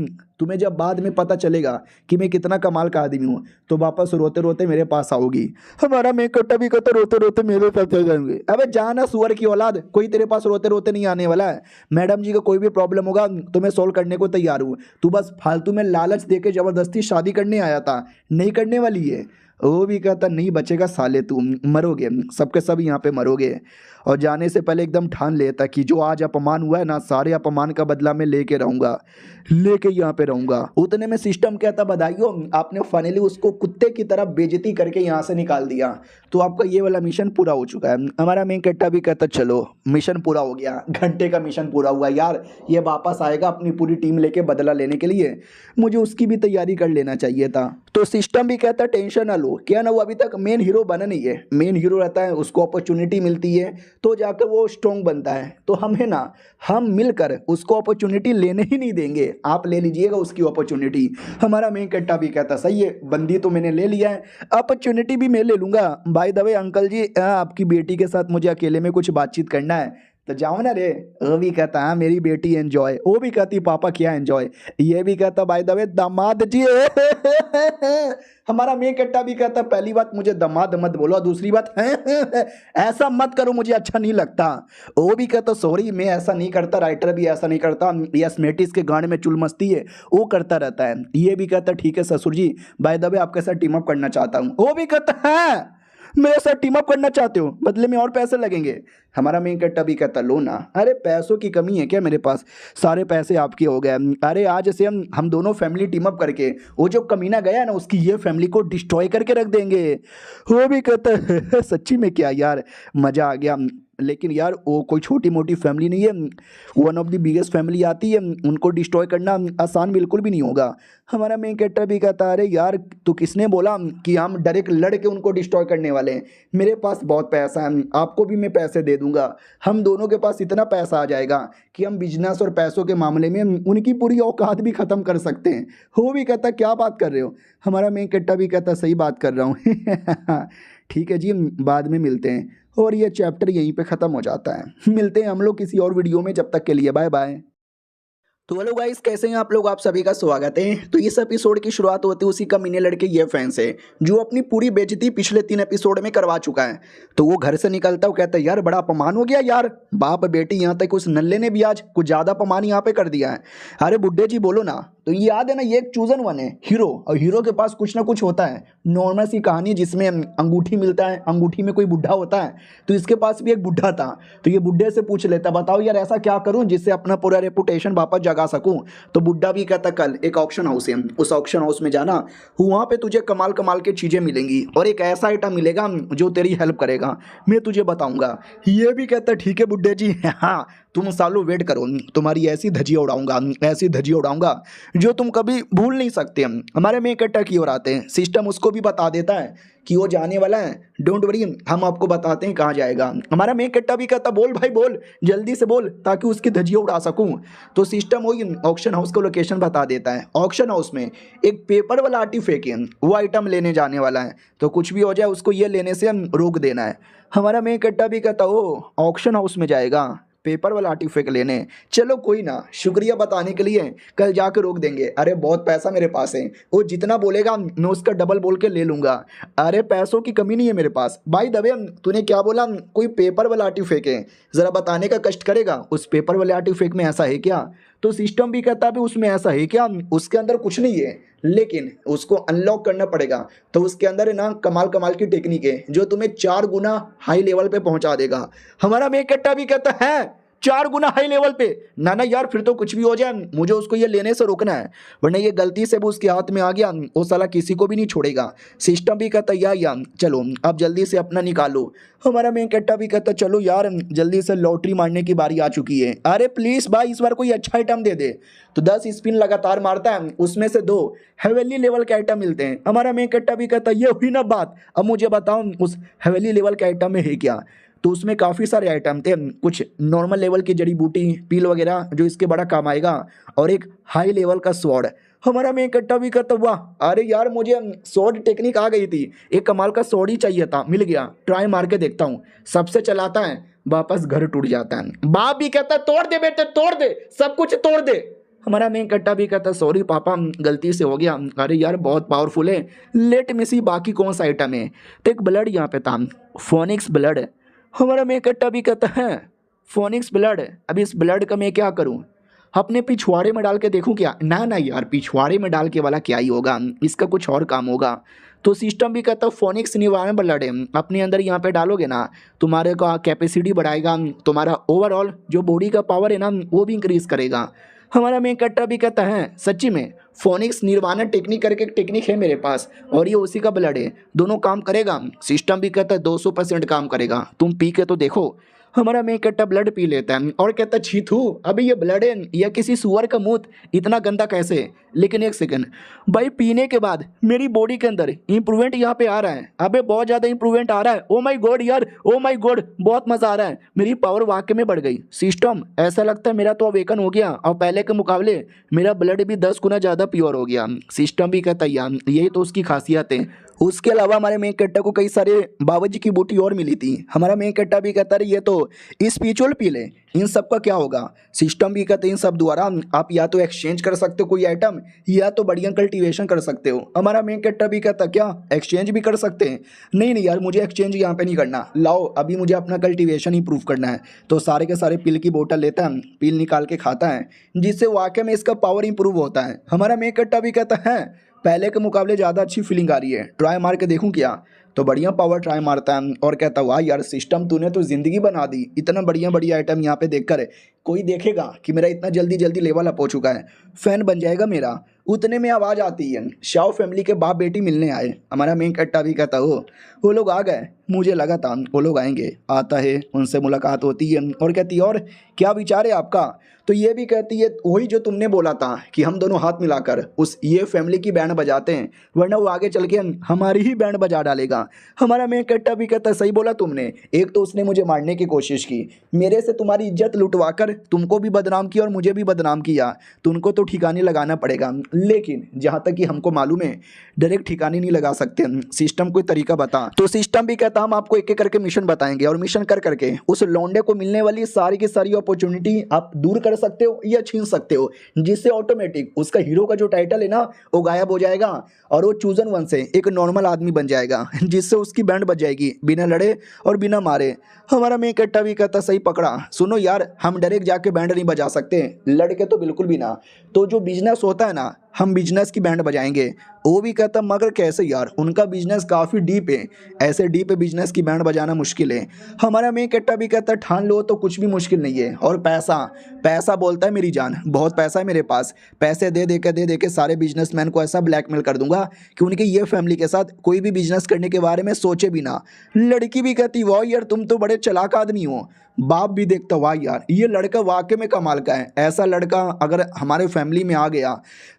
तुम्हें जब बाद में पता चलेगा कि मैं कितना कमाल का आदमी हूँ तो वापस रोते रोते मेरे पास आओगी। हमारा मेकअप भी कहता रोते रोते मेरे साथ आ जाएंगे। अबे जाना सुअर की औलाद, कोई तेरे पास रोते रोते नहीं आने वाला है। मैडम जी का कोई भी प्रॉब्लम होगा तो मैं सोल्व करने को तैयार हूँ, तू बस फालतू में लालच दे के ज़बरदस्ती शादी करने आया था, नहीं करने वाली है। वो भी कहता नहीं बचेगा साले, तू मरोगे, सबके सब यहाँ पे मरोगे। और जाने से पहले एकदम ठान लेता कि जो आज अपमान हुआ है ना, सारे अपमान का बदला मैं लेके रहूँगा, लेके यहाँ पे रहूँगा। उतने में सिस्टम कहता बधाइयो, आपने फाइनली उसको कुत्ते की तरह बेइज्जती करके यहाँ से निकाल दिया, तो आपका ये वाला मिशन पूरा हो चुका है। हमारा मेन कट्टा भी कहता चलो मिशन पूरा हो गया, घंटे का मिशन पूरा हुआ यार, ये वापस आएगा अपनी पूरी टीम लेके बदला लेने के लिए, मुझे उसकी भी तैयारी कर लेना चाहिए था। तो सिस्टम भी कहता टेंशन ना लो, क्या ना वो अभी तक मेन हीरो बना नहीं है, मेन हीरो रहता है उसको अपॉर्चुनिटी मिलती है तो जाकर वो स्ट्रॉन्ग बनता है। तो हम है ना, हम मिलकर उसको अपॉर्चुनिटी लेने ही नहीं देंगे, आप ले लीजिएगा उसकी अपॉर्चुनिटी। हमारा मेन कट्टा भी कहता सही है, बंदी तो मैंने ले लिया है, अपॉर्चुनिटी भी मैं ले लूँगा। बाय द वे अंकल जी, आपकी बेटी के साथ मुझे अकेले में कुछ बातचीत करना है, तो जाओ ना रे। वो भी कहता हाँ मेरी बेटी एंजॉय, वो भी कहती पापा क्या एंजॉय, ये भी कहता बाय द वे दामाद जी। हमारा मेन कट्टा भी कहता पहली बात मुझे दामाद मत बोलो, दूसरी बात ऐसा मत करो मुझे अच्छा नहीं लगता। वो भी कहता सॉरी मैं ऐसा नहीं करता, राइटर भी ऐसा नहीं करता, यस मेटिस के गाने में चुल मस्ती है वो करता रहता है। ये भी कहता ठीक है ससुर जी, बाय द वे आपके साथ टीम अप करना चाहता हूँ। वो भी कहता है मेरे साथ टीम अप करना चाहते हो, बदले में और पैसे लगेंगे। हमारा मेन कट्टा भी कहता लो ना, अरे पैसों की कमी है क्या मेरे पास, सारे पैसे आपके हो गए। अरे आज से हम दोनों फैमिली टीम अप करके वो जो कमीना गया ना उसकी ये फैमिली को डिस्ट्रॉय करके रख देंगे। वो भी कहता है सच्ची में क्या यार, मज़ा आ गया। लेकिन यार वो कोई छोटी मोटी फैमिली नहीं है, one of the biggest family आती है, उनको डिस्ट्रॉय करना आसान बिल्कुल भी नहीं होगा। हमारा मेन कैरेक्टर भी कहता है अरे यार तो किसने बोला कि हम डायरेक्ट लड़ के उनको डिस्ट्रॉय करने वाले हैं, मेरे पास बहुत पैसा है, आपको भी मैं पैसे दे दूंगा, हम दोनों के पास इतना पैसा आ जाएगा कि हम बिजनेस और पैसों के मामले में उनकी पूरी औकात भी ख़त्म कर सकते हैं। वो भी कहता क्या बात कर रहे हो, हमारा मेन कैरेक्टर भी कहता सही बात कर रहा हूँ। ठीक है जी बाद में मिलते हैं, और ये चैप्टर यहीं पे ख़त्म हो जाता है। मिलते हैं हम लोग किसी और वीडियो में, जब तक के लिए बाय बाय। तो हेलो गाइस कैसे हैं आप लोग, आप सभी का स्वागत है। तो इस एपिसोड की शुरुआत होती है उसी कमीने लड़के ये फैन से जो अपनी पूरी बेइज्जती पिछले 3 एपिसोड में करवा चुका है। तो वो घर से निकलता वो कहता है यार बड़ा अपमान हो गया यार, बाप बेटी यहाँ तक उस नल्ले ने भी आज कुछ ज़्यादा अपमान यहाँ पे कर दिया है। अरे बुड्ढे जी बोलो ना। तो याद है ना ये एक चूजन वन है हीरो, और हीरो के पास कुछ ना कुछ होता है, नॉर्मल सी कहानी जिसमें अंगूठी मिलता है, अंगूठी में कोई बुढ़ा होता है, तो इसके पास भी एक बुढ़ा था। तो ये बुढ़े से पूछ लेता बताओ यार ऐसा क्या करूं जिससे अपना पूरा रेपुटेशन वापस जगा सकूं। तो बुढ़ा भी कहता कल एक ऑक्शन हाउस है, उस ऑक्शन हाउस में जाना, वहाँ पे तुझे कमाल कमाल की चीज़ें मिलेंगी और एक ऐसा आइटम मिलेगा जो तेरी हेल्प करेगा, मैं तुझे बताऊंगा। ये भी कहता ठीक है बुढ़े जी, हाँ तुम सालों वेट करो, तुम्हारी ऐसी धजिया उड़ाऊंगा, ऐसी धजिया उड़ाऊंगा जो तुम कभी भूल नहीं सकते। हमारे में इकट्ठा की ओर आते हैं, सिस्टम उसको भी बता देता है कि वो जाने वाला है, डोंट वरी हम आपको बताते हैं कहाँ जाएगा। हमारा में इकट्ठा भी कहता बोल भाई बोल जल्दी से बोल ताकि उसकी धजिया उड़ा सकूं। तो सिस्टम वही ऑक्शन हाउस को लोकेशन बता देता है। ऑक्शन हाउस में एक पेपर वाला आर्टिफैक्ट है, वो आइटम लेने जाने वाला है, तो कुछ भी हो जाए उसको ये लेने से रोक देना है। हमारा में इकट्ठा भी कहता ओ ऑक्शन हाउस में जाएगा पेपर वाला आर्टिफैक्ट लेने, चलो कोई ना शुक्रिया बताने के लिए, कल जाकर रोक देंगे। अरे बहुत पैसा मेरे पास है, वो जितना बोलेगा मैं उसका डबल बोल के ले लूँगा। अरे पैसों की कमी नहीं है मेरे पास। भाई दबे तूने क्या बोला, कोई पेपर वाला आर्टिफैक्ट है, ज़रा बताने का कष्ट करेगा उस पेपर वाले आर्टिफैक्ट में ऐसा है क्या। तो सिस्टम भी कहता भी उसमें ऐसा है क्या, उसके अंदर कुछ नहीं है लेकिन उसको अनलॉक करना पड़ेगा। तो उसके अंदर है ना कमाल कमाल की टेक्निक है जो तुम्हें 4 गुना हाई लेवल पे पहुंचा देगा। हमारा में कट्टा भी कहता है 4 गुना हाई लेवल पे, ना ना यार फिर तो कुछ भी हो जाए मुझे उसको ये लेने से रोकना है, वरना ये गलती से वो उसके हाथ में आ गया वो साला किसी को भी नहीं छोड़ेगा। सिस्टम भी कहता या चलो अब जल्दी से अपना निकालो। हमारा मेन कट्टा भी कहता चलो यार जल्दी से लॉटरी मारने की बारी आ चुकी है। अरे प्लीज़ भाई इस बार कोई अच्छा आइटम दे दे। तो 10 स्पिन लगातार मारता है, उसमें से 2 हेवेली लेवल के आइटम मिलते हैं। हमारा मेन कट्टा भी कहता ये हुई ना बात, अब मुझे बताओ उस हेवेली लेवल के आइटम में है क्या। तो उसमें काफ़ी सारे आइटम थे, कुछ नॉर्मल लेवल की जड़ी बूटी पील वगैरह जो इसके बड़ा काम आएगा, और एक हाई लेवल का स्वॉर्ड। हमारा में इकट्ठा भी करता वाह अरे यार मुझे स्वॉर्ड टेक्निक आ गई थी, एक कमाल का स्वॉर्ड ही चाहिए था, मिल गया, ट्राई मार के देखता हूँ। सबसे चलाता है वापस घर टूट जाता है। बाप भी कहता तोड़ दे बेटे तोड़ दे, सब कुछ तोड़ दे। हमारा मेन कट्टा भी कहता सॉरी पापा गलती से हो गया। अरे यार बहुत पावरफुल है, लेट में सी बाकी कौन सा आइटम है। तो एक ब्लड यहाँ पे था, फोनिक्स ब्लड। हमारा में कट्टा भी कहता है फोनिक्स ब्लड, अब इस ब्लड का मैं क्या करूं, अपने पिछवाड़े में डाल के देखूं क्या। ना ना यार पिछवाड़े में डाल के वाला क्या ही होगा, इसका कुछ और काम होगा। तो सिस्टम भी कहता है फोनिक्स निवारण ब्लड है, अपने अंदर यहाँ पे डालोगे ना तुम्हारे का कैपेसिटी बढ़ाएगा, तुम्हारा ओवरऑल जो बॉडी का पावर है ना वो भी इंक्रीज करेगा। हमारा मेन कट्टा भी कहता है सच्ची में फोनिक्स निर्वाणा टेक्निक करके एक टेक्निक है मेरे पास और ये उसी का ब्लड है, दोनों काम करेगा। सिस्टम भी कहता है 200% काम करेगा, तुम पी के तो देखो। हमारा में कट्टा ब्लड पी लेता है और कहता छी थू अभी ये ब्लड है या किसी सुअर का मूत, इतना गंदा कैसे। लेकिन एक सेकंड भाई पीने के बाद मेरी बॉडी के अंदर इंप्रूवमेंट यहाँ पे आ रहा है, अबे बहुत ज़्यादा इंप्रूवमेंट आ रहा है। ओ माय गॉड यार ओ माय गॉड बहुत मज़ा आ रहा है, मेरी पावर वाकई में बढ़ गई। सिस्टम ऐसा लगता है मेरा तो अवेकन हो गया और पहले के मुकाबले मेरा ब्लड भी 10 गुना ज़्यादा प्योर हो गया। सिस्टम भी कहता है यही तो उसकी खासियत है, उसके अलावा हमारे मेन कट्टा को कई सारे बाबा जी की बूटी और मिली थी। हमारा मेन कट्टा भी कहता रही ये तो स्पिरिचुअल पील है, इन सब का क्या होगा। सिस्टम भी कहते हैं इन सब द्वारा आप या तो एक्सचेंज कर सकते हो कोई आइटम, या तो बढ़िया कल्टीवेशन कर सकते हो। हमारा मेन कट्टा भी कहता क्या एक्सचेंज भी कर सकते हैं। नहीं नहीं यार, मुझे एक्सचेंज यहाँ पे नहीं करना, लाओ अभी मुझे अपना कल्टीवेशन ही प्रूव करना है। तो सारे के सारे पील की बोतल लेता है, पील निकाल के खाता है, जिससे वाकई में इसका पावर इंप्रूव होता है। हमारा मेन कट्टा भी कहता है पहले के मुकाबले ज़्यादा अच्छी फीलिंग आ रही है, ट्राई मार के देखूं क्या। तो बढ़िया पावर ट्राई मारता है और कहता वाह यार सिस्टम तूने तो ज़िंदगी बना दी, इतना बढ़िया बढ़िया आइटम यहाँ पे देखकर कोई देखेगा कि मेरा इतना जल्दी जल्दी लेवल अप हो चुका है, फैन बन जाएगा मेरा। उतने में आवाज़ आती है शाओ फैमिली के बाप बेटी मिलने आए। हमारा मेन कट्टा भी कहता हो वो लोग आ गए, मुझे लगा था वो लोग आएंगे। आता है, उनसे मुलाकात होती है और कहती है और क्या विचार है आपका। तो ये भी कहती है वही जो तुमने बोला था कि हम दोनों हाथ मिलाकर उस ये फैमिली की बैंड बजाते हैं, वरना वो आगे चल के हमारी ही बैंड बजा डालेगा। हमारा मेन कट्टा भी कहता है सही बोला तुमने, एक तो उसने मुझे मारने की कोशिश की, मेरे से तुम्हारी इज्जत लुटवा कर तुमको भी बदनाम किया और मुझे भी बदनाम किया, तुमको तो ठिकाने लगाना पड़ेगा। लेकिन जहाँ तक कि हमको मालूम है डायरेक्ट ठिकाने नहीं लगा सकते, सिस्टम कोई तरीका बता। तो सिस्टम भी कहता हम आपको एक एक करके मिशन बताएंगे और मिशन कर करके उस लौंडे को मिलने वाली सारी की सारी अपॉर्चुनिटी आप दूर कर सकते हो या छीन सकते हो, जिससे ऑटोमेटिक उसका हीरो का जो टाइटल है ना वो गायब हो जाएगा और वो चूजन वन से एक नॉर्मल आदमी बन जाएगा, जिससे उसकी बैंड बज जाएगी बिना लड़े और बिना मारे। हमारा मेन कट्टा भी कहता सही पकड़ा, सुनो यार हम डायरेक्ट जाके बैंड नहीं बजा सकते, लड़के तो बिल्कुल भी ना। तो जो बिजनेस होता है ना, हम बिजनेस की बैंड बजाएंगे। वो भी कहता मगर कैसे यार, उनका बिजनेस काफ़ी डीप है, ऐसे डीप बिजनेस की बैंड बजाना मुश्किल है। हमारा मेन कट्टा भी कहता ठान लो तो कुछ भी मुश्किल नहीं है। और पैसा पैसा बोलता है मेरी जान, बहुत पैसा है मेरे पास, पैसे दे के सारे बिजनेसमैन को ऐसा ब्लैकमेल कर दूंगा कि उनकी ये फैमिली के साथ कोई भी बिजनेस करने के बारे में सोचे भी ना। लड़की भी कहती वाह यार तुम तो बड़े चालाक आदमी हो। बाप भी देखता वाह यार ये लड़का वाकई में कमाल का है, ऐसा लड़का अगर हमारे फैमिली में आ गया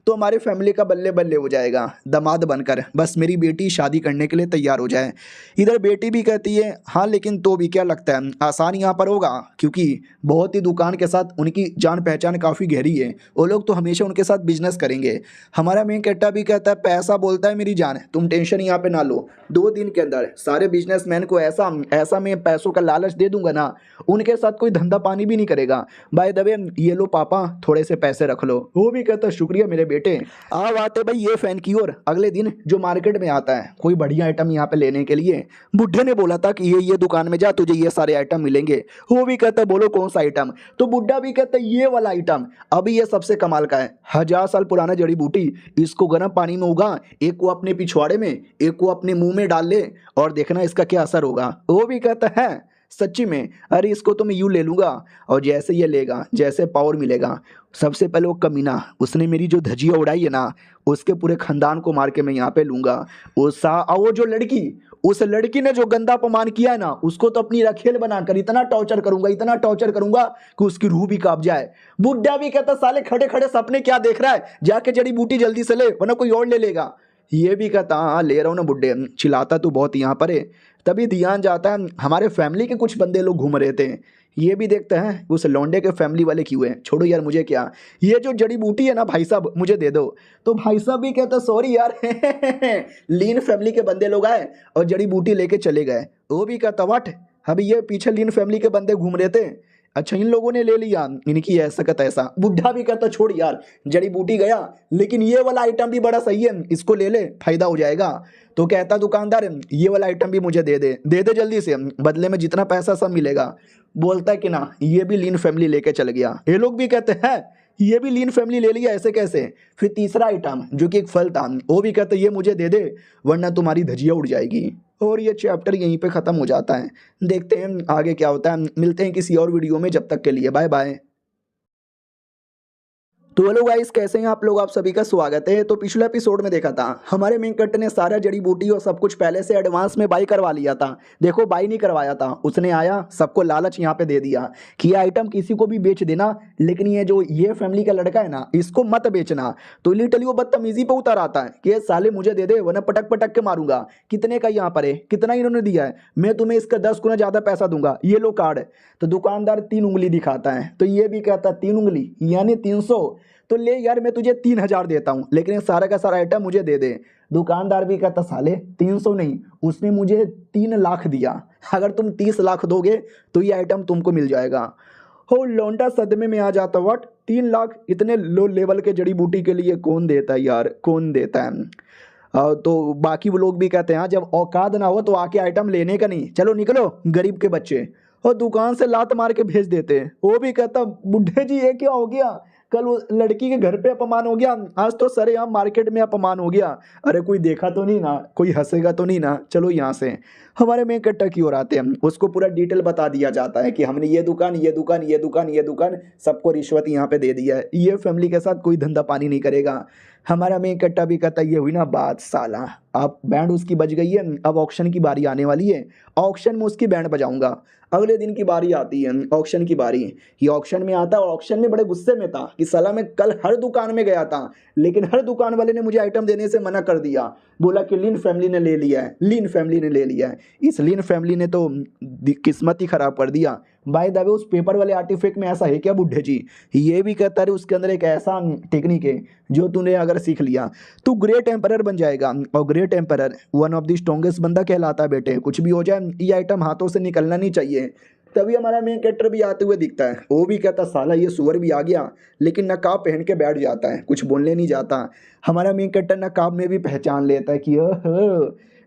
तो हमारे फैमिली का बल्ले बल्ले हो जाएगा, दामाद बनकर बस मेरी बेटी शादी करने के लिए तैयार हो जाए। इधर बेटी भी कहती है हाँ लेकिन तो भी क्या लगता है आसान यहाँ पर होगा, क्योंकि बहुत ही दुकान के साथ उनकी जान पहचान काफ़ी गहरी है, वो लोग तो हमेशा उनके साथ बिजनेस करेंगे। हमारा मेन कट्टा भी कहता है पैसा बोलता है मेरी जान, तुम टेंशन यहाँ पे ना लो, 2 दिन के अंदर सारे बिजनेसमैन को ऐसा ऐसा मैं पैसों का लालच दे दूंगा ना, उनके साथ कोई धंधा पानी भी नहीं करेगा। बाय द वे ये लो पापा थोड़े से पैसे रख लो। वो भी कहता शुक्रिया मेरे बेटे। अब आते भाई ये फैन की ओर। अगले दिन जो मार्केट में आता है कोई बढ़िया आइटम यहाँ पे लेने के लिए, बुढ़े ने बोला था कि ये दुकान में जा तुझे ये सारे आइटम मिलेंगे। वो भी कहता बोलो कौन सा आइटम। तो बुढ़ा भी कहता ये वाला आइटम, अभी ये सबसे कमाल का है, 1000 साल पुराना जड़ी बूटी, इसको गर्म पानी में उगा, एक को अपने पिछवाड़े में एक को अपने मुंह में डाल ले और देखना इसका क्या असर होगा। वो भी कहता है सच्ची में, अरे इसको तो मैं यूँ ले लूँगा और जैसे ये लेगा जैसे पावर मिलेगा। सबसे पहले वो कमीना उसने मेरी जो धजिया उड़ाई है ना, उसके पूरे खानदान को मार के मैं यहाँ पे लूँगा। वो जो लड़की, उस लड़की ने जो गंदा अपमान किया है ना, उसको तो अपनी रखेल बनाकर इतना टॉर्चर करूंगा कि उसकी रूह भी कांप जाए। बुढ़ा भी कहता साले खड़े खड़े सपने क्या देख रहा है, जाके जड़ी बूटी जल्दी से ले वरना कोई और ले लेगा। ये भी कहता हाँ ले रहा हूँ ना बुड्ढे, चिल्लाता तू बहुत यहाँ पर है। तभी ध्यान जाता है हमारे फैमिली के कुछ बंदे लोग घूम रहे थे, ये भी देखते हैं उस लौंडे के फैमिली वाले क्यों हैं, छोड़ो यार मुझे क्या, ये जो जड़ी बूटी है ना भाई साहब मुझे दे दो। तो भाई साहब भी कहता सॉरी यार लीन फैमिली के बंदे लोग आए और जड़ी बूटी लेके चले गए। वो भी कहता वट, अभी ये पीछे लीन फैमिली के बंदे घूम रहे थे, अच्छा इन लोगों ने ले लिया, इनकी ऐसा का तैसा। बुढ़ा भी कहता छोड़ यार जड़ी बूटी गया, लेकिन ये वाला आइटम भी बड़ा सही है, इसको ले ले फायदा हो जाएगा। तो कहता दुकानदार ये वाला आइटम भी मुझे दे दे जल्दी से, बदले में जितना पैसा सब मिलेगा। बोलता है कि ना ये भी लीन फैमिली लेके चल गया। ये लोग भी कहते हैं ये भी लीन फैमिली ले लिया, ऐसे कैसे। फिर तीसरा आइटम जो कि एक फल था, वो भी कहते ये मुझे दे दे वरना तुम्हारी धजिया उड़ जाएगी। और ये चैप्टर यहीं पे ख़त्म हो जाता है। देखते हैं आगे क्या होता है, मिलते हैं किसी और वीडियो में, जब तक के लिए बाय बाय। तो हेलो गाइस कैसे हैं आप लोग, आप सभी का स्वागत है। तो पिछले एपिसोड में देखा था हमारे मेन कट ने सारा जड़ी बूटी और सब कुछ पहले से एडवांस में बाई करवा लिया था। देखो बाई नहीं करवाया था, उसने आया सबको लालच यहाँ पे दे दिया कि ये आइटम किसी को भी बेच देना, लेकिन ये जो ये फैमिली का लड़का है ना इसको मत बेचना। तो लिटरली वो बदतमीजी पे उतर आता है कि ये साले मुझे दे दे वरना पटक पटक के मारूंगा। कितने का यहाँ पर है, कितना इन्होंने दिया है, मैं तुम्हें इसका 10 गुना ज्यादा पैसा दूंगा, ये लो कार्ड। तो दुकानदार 3 उंगली दिखाता है, तो ये भी कहता 3 उंगली यानी 300। तो ले यार मैं तुझे 3000 देता हूँ, लेकिन ये सारा का सारा आइटम मुझे दे दे। दुकानदार भी कहता साले 300 नहीं, उसने मुझे 3 लाख दिया, अगर तुम 30 लाख दोगे तो ये आइटम तुमको मिल जाएगा। हो लौंडा सदमे में आ जाता, व्हाट 3 लाख इतने लो लेवल के जड़ी बूटी के लिए कौन देता है यार, कौन देता है। तो बाकी वो लोग भी कहते हैं हाँ, जब औकात ना हो तो आके आइटम लेने का नहीं, चलो निकलो गरीब के बच्चे, और दुकान से लात मार के भेज देते हैं। वो भी कहता बुढ़े जी ये क्या हो गया, कल वो लड़की के घर पे अपमान हो गया, आज तो सरेआम मार्केट में अपमान हो गया, अरे कोई देखा तो नहीं ना, कोई हंसेगा तो नहीं ना, चलो यहाँ से। हमारे में इकट्ठा की ओर आते हैं, उसको पूरा डिटेल बता दिया जाता है कि हमने ये दुकान ये दुकान ये दुकान ये दुकान सबको रिश्वत यहाँ पे दे दिया है, ये फैमिली के साथ कोई धंधा पानी नहीं करेगा। हमारा में इकट्ठा भी कहता ये हुई ना बात साला, अब बैंड उसकी बज गई है, अब ऑक्शन की बारी आने वाली है, ऑक्शन में उसकी बैंड बजाऊंगा। अगले दिन की बारी आती है ऑक्शन की बारी, ये ऑक्शन में आता है और ऑक्शन में बड़े गुस्से में था कि साला मैं कल हर दुकान में गया था लेकिन हर दुकान वाले ने मुझे आइटम देने से मना कर दिया, बोला कि लीन फैमिली ने ले लिया है, लीन फैमिली ने ले लिया है। इस लीन फैमिली ने तो किस्मत ही खराब कर दिया। बाय द वे उस पेपर वाले आर्टिफैक्ट में ऐसा है क्या बुढ़े जी, ये भी कहता है उसके अंदर एक ऐसा टेक्निक है जो तूने अगर सीख लिया तू ग्रेट एम्परर बन जाएगा, और great emperor one of the strongest बंदा कहलाता है बेटे, कुछ भी हो जाए ये आइटम हाथों से निकलना नहीं चाहिए। तभी हमारा मेन कैरेक्टर भी आते हुए दिखता है, वो भी कहता साला ये सुअर भी आ गया, लेकिन नकाब पहन के बैठ जाता है, कुछ बोलने नहीं जाता। हमारा मेन कैरेक्टर नकाब में भी पहचान लेता है कि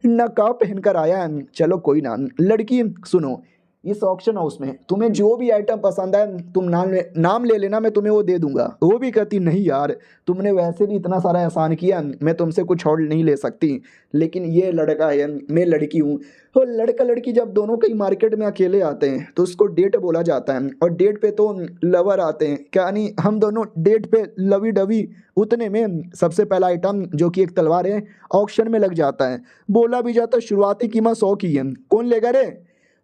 नकाब पहनकर आया है, चलो कोई ना। लड़की सुनो, इस ऑक्शन हाउस में तुम्हें जो भी आइटम पसंद है तुम नाम ले लेना, मैं तुम्हें वो दे दूंगा। वो भी कहती नहीं यार, तुमने वैसे भी इतना सारा एहसान किया, मैं तुमसे कुछ और नहीं ले सकती, लेकिन ये लड़का है मैं लड़की हूँ। तो लड़का लड़की जब दोनों कहीं मार्केट में अकेले आते हैं तो उसको डेट बोला जाता है, और डेट पे तो लवर आते हैं, क्या नहीं हम दोनों डेट पे लवी डवी। उतने में सबसे पहला आइटम जो कि एक तलवार है ऑक्शन में लग जाता है, बोला भी जाता है शुरुआती कीमत 100 की है, कौन लेगा रे।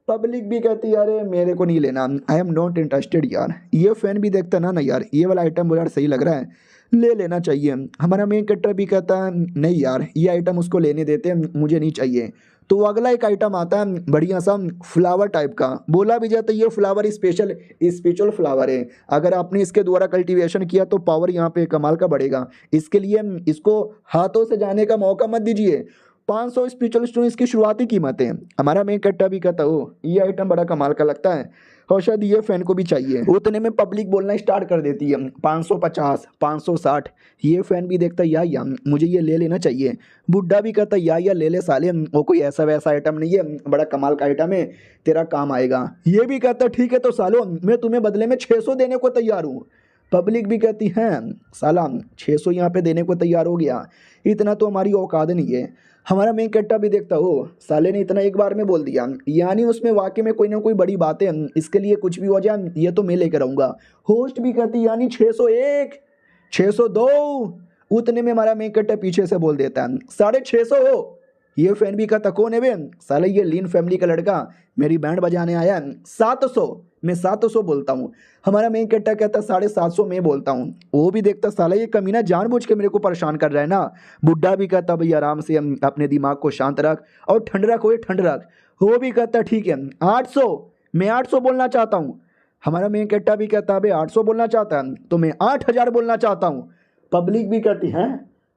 पब्लिक भी कहती है अरे मेरे को नहीं लेना, आई एम नॉट इंटरेस्टेड यार। ये फैन भी देखता ना यार, ये वाला आइटम यार सही लग रहा है, ले लेना चाहिए। हमारा मेन कैरेक्टर भी कहता है नहीं यार ये आइटम उसको लेने देते हैं, मुझे नहीं चाहिए। तो अगला एक आइटम आता है बढ़िया सा फ्लावर टाइप का, बोला भी जाता है ये फ्लावर स्पेशल फ्लावर है, अगर आपने इसके द्वारा कल्टीवेशन किया तो पावर यहाँ पे कमाल का बढ़ेगा, इसके लिए इसको हाथों से जाने का मौका मत दीजिए। 500 स्पिरिचुअल स्टोन इसकी शुरुआती कीमत है। हमारा मेन कट्टा भी कहता हो ये आइटम बड़ा कमाल का लगता है और शायद ये फैन को भी चाहिए। उतने में पब्लिक बोलना स्टार्ट कर देती है 550 560। ये फैन भी देखता है या मुझे ये ले लेना चाहिए। बुढ़ा भी कहता है या ले ले साले, वो कोई ऐसा वैसा आइटम नहीं है, बड़ा कमाल का आइटम है, तेरा काम आएगा। ये भी कहता है ठीक है तो सालो मैं तुम्हें बदले में 600 देने को तैयार हूँ। पब्लिक भी कहती है साला 600 यहाँ पे देने को तैयार हो गया, इतना तो हमारी औकात नहीं है। हमारा मेन कैरेक्टर भी देखता हो साले ने इतना एक बार में बोल दिया, यानी उसमें वाकई में कोई ना कोई बड़ी बात है, इसके लिए कुछ भी हो जाए ये तो मैं लेकर आऊँगा। होस्ट भी कहती यानी 601 602। उतने में हमारा मेन कैरेक्टर पीछे से बोल देता है 650 हो। ये फैन भी कहता कौन है बे, साले ये लीन फैमिली का लड़का मेरी बैंड बजाने आया। 700 मैं 700 बोलता हूँ। हमारा मेन कैरेक्टर कहता 750 मैं बोलता हूँ। वो भी देखता साला ये कमीना जानबूझ के मेरे को परेशान कर रहा है ना। बुढ़ा भी कहता भाई आराम से अपने दिमाग को शांत रख और ठंड रख, हो ठंड रख। वो भी कहता ठीक है 800 मैं 800 बोलना चाहता हूँ। हमारा मेन कैरेक्टर भी कहता भाई 800 बोलना चाहता है तो मैं 8000 बोलना चाहता हूँ। पब्लिक भी कहती है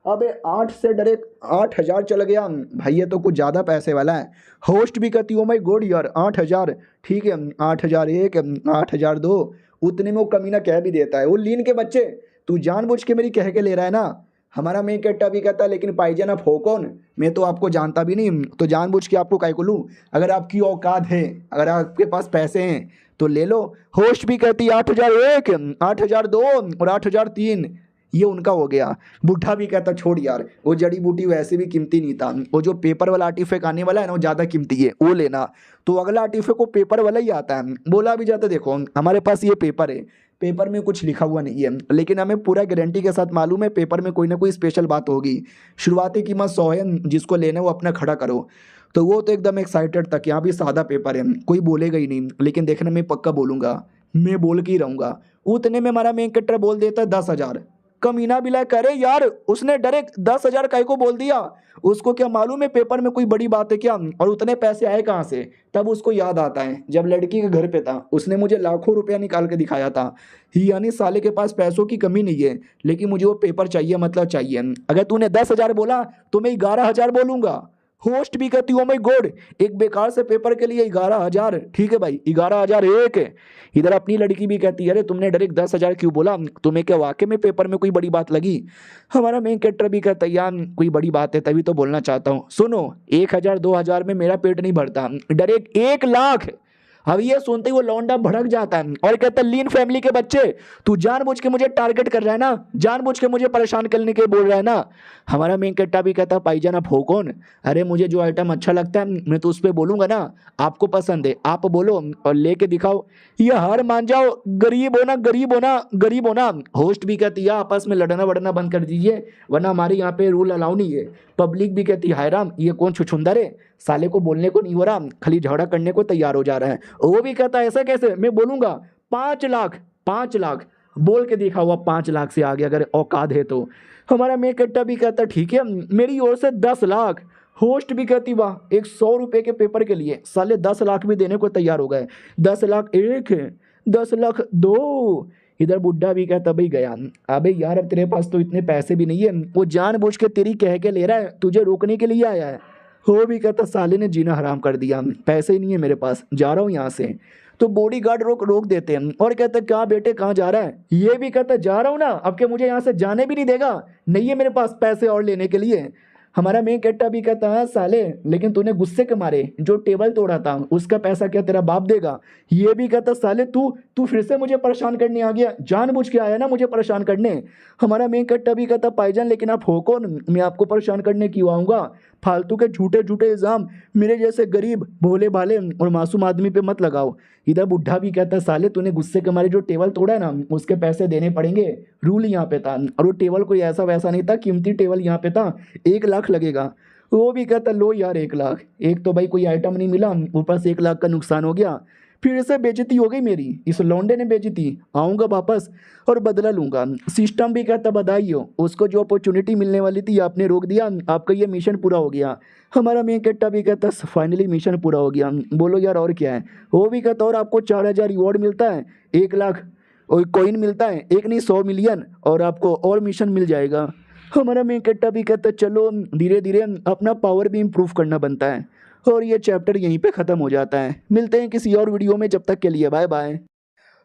अबे 8 से डायरेक्ट 8000 चल गया भाई, ये तो कुछ ज़्यादा पैसे वाला है। होस्ट भी कहती ओ माय गॉड यार 8000 ठीक है 8001 8002। उतने में वो कमीना कह भी देता है वो लीन के बच्चे तू जानबूझ के मेरी कह के ले रहा है ना। हमारा मेन कैरेक्टर भी कहता है लेकिन पाईजान आप हो कौन, मैं तो आपको जानता भी नहीं, तो जानबूझ के आपको काय को लूँ। अगर आपकी औकात है, अगर आपके पास पैसे हैं तो ले लो। होस्ट भी कहती 8001 8002 और 8003 ये उनका हो गया। बुढ़ा भी कहता छोड़ यार वो जड़ी बूटी वैसे भी कीमती नहीं था, वो जो पेपर वाला आर्टिफैक्ट आने वाला है ना वो ज़्यादा कीमती है, वो लेना। तो अगला आर्टिफैक्ट को पेपर वाला ही आता है। बोला भी जाता देखो हमारे पास ये पेपर है, पेपर में कुछ लिखा हुआ नहीं है लेकिन हमें पूरा गारंटी के साथ मालूम है पेपर में कोई ना कोई स्पेशल बात होगी। शुरुआती कीमत 100 है, जिसको लेना है वो अपना खड़ा करो। तो वो तो एकदम एक्साइटेड था कि यहाँ भी सादा पेपर है, कोई बोलेगा ही नहीं, लेकिन देखना मैं पक्का बोलूँगा, मैं बोल के ही रहूँगा। उतने में हमारा मेन कैरेक्टर बोल देता है 10,000। कमीना भी लायक, अरे यार उसने डायरेक्ट 10,000 काय को बोल दिया, उसको क्या मालूम है पेपर में कोई बड़ी बात है क्या, और उतने पैसे आए कहाँ से। तब उसको याद आता है जब लड़की के घर पे था उसने मुझे लाखों रुपया निकाल के दिखाया था, यानी साले के पास पैसों की कमी नहीं है, लेकिन मुझे वो पेपर चाहिए, मतलब चाहिए। अगर तूने 10,000 बोला तो मैं 11,000 बोलूंगा। होस्ट भी कहती हूँ माई गॉड, एक बेकार से पेपर के लिए 11,000, ठीक है भाई 11,000 एक है। इधर अपनी लड़की भी कहती है अरे तुमने डायरेक्ट 10,000 क्यों बोला, तुम्हें क्या वाकई में पेपर में कोई बड़ी बात लगी। हमारा मेन कैरेक्टर भी कहता है यार कोई बड़ी बात है तभी तो बोलना चाहता हूँ, सुनो 1,000 2,000 में मेरा पेट नहीं भरता, डायरेक्ट 1 लाख। अब ये सुनते ही वो लौंडा भड़क जाता है और कहता है लीन फैमिली के बच्चे, तू जानबूझ के मुझे टारगेट कर रहा है ना, जानबूझ के मुझे परेशान करने के बोल रहा है ना। हमारा मेन कैरेक्टर भी कहता है भाईजान आप हो कौन, अरे मुझे जो आइटम अच्छा लगता है मैं तो उस पर बोलूंगा ना, आपको पसंद है आप बोलो और लेके दिखाओ, ये हार मान जाओ, गरीब हो ना गरीब हो ना गरीब हो ना। होस्ट भी कहती है आपस में लड़ना वड़ना बंद कर दीजिए वरना हमारे यहाँ पे रूल अलाउ नहीं है। पब्लिक भी कहती है हाय राम ये कौन छुछुंदर है, साले को बोलने को नहीं हो रहा खाली झगड़ा करने को तैयार हो जा रहा है। वो भी कहता है ऐसा कैसे, मैं बोलूंगा 5 लाख, 5 लाख बोल के देखा हुआ, 5 लाख से आगे अगर औकात है तो। हमारा मेन कैरेक्टर भी कहता ठीक है मेरी ओर से 10 लाख। होस्ट भी कहती वाह एक 100 रुपए के पेपर के लिए साले 10 लाख भी देने को तैयार हो गए, 10 लाख एक है, 10 लाख दो। इधर बुड्ढा भी कहता भाई गया, अबे यार अब तेरे पास तो इतने पैसे भी नहीं है, वो जानबूझ के तेरी कह के ले रहा है, तुझे रोकने के लिए आया है। हो भी कहता साले ने जीना हराम कर दिया, पैसे ही नहीं है मेरे पास, जा रहा हूँ यहाँ से। तो बॉडी गार्ड रोक रोक देते हैं और कहते क्या बेटे कहाँ जा रहा है, ये भी कहता जा रहा हूँ ना, अब क्या मुझे यहाँ से जाने भी नहीं देगा, नहीं है मेरे पास पैसे और लेने के लिए। हमारा मेन कैरेक्टर भी कहता है साले लेकिन तूने गुस्से के मारे जो टेबल तोड़ा था उसका पैसा क्या तेरा बाप देगा। ये भी कहता साले तू तू फिर से मुझे परेशान करने आ गया, जानबूझ के आया ना मुझे परेशान करने। हमारा मेन कैरेक्टर भी कहता भाईजान लेकिन आप हो कौन, मैं आपको परेशान करने क्यों आऊँगा, फालतू के झूठे झूठे इल्ज़ाम मेरे जैसे गरीब भोले भाले और मासूम आदमी पे मत लगाओ। इधर बुढ़ा भी कहता साले तूने गुस्से के मारे जो टेबल तोड़ा है ना उसके पैसे देने पड़ेंगे, रूल यहाँ पे था, और वो टेबल कोई ऐसा वैसा नहीं था, कीमती टेबल यहाँ पे था, 1 लाख लगेगा। वो भी कहता लो यार 1 लाख, एक तो भाई कोई आइटम नहीं मिला ऊपर से 1 लाख का नुकसान हो गया, फिर से बेइज्जती हो गई मेरी, इस लौंडे ने बेइज्जती, आऊँगा वापस और बदला लूंगा। सिस्टम भी कहता बधाई हो, उसको जो अपॉर्चुनिटी मिलने वाली थी आपने रोक दिया, आपका ये मिशन पूरा हो गया। हमारा मेन कैरेक्टर भी कहता फाइनली मिशन पूरा हो गया, बोलो यार और क्या है। वो भी कहता और आपको 4,000 रिवॉर्ड मिलता है, 1 लाख और कॉइन मिलता है, एक नहीं 100 मिलियन, और आपको और मिशन मिल जाएगा। हमारा मेन कैरेक्टर भी कहता चलो धीरे धीरे अपना पावर भी इम्प्रूव करना बनता है। और ये चैप्टर यहीं पे ख़त्म हो जाता है, मिलते हैं किसी और वीडियो में, जब तक के लिए बाय बाय।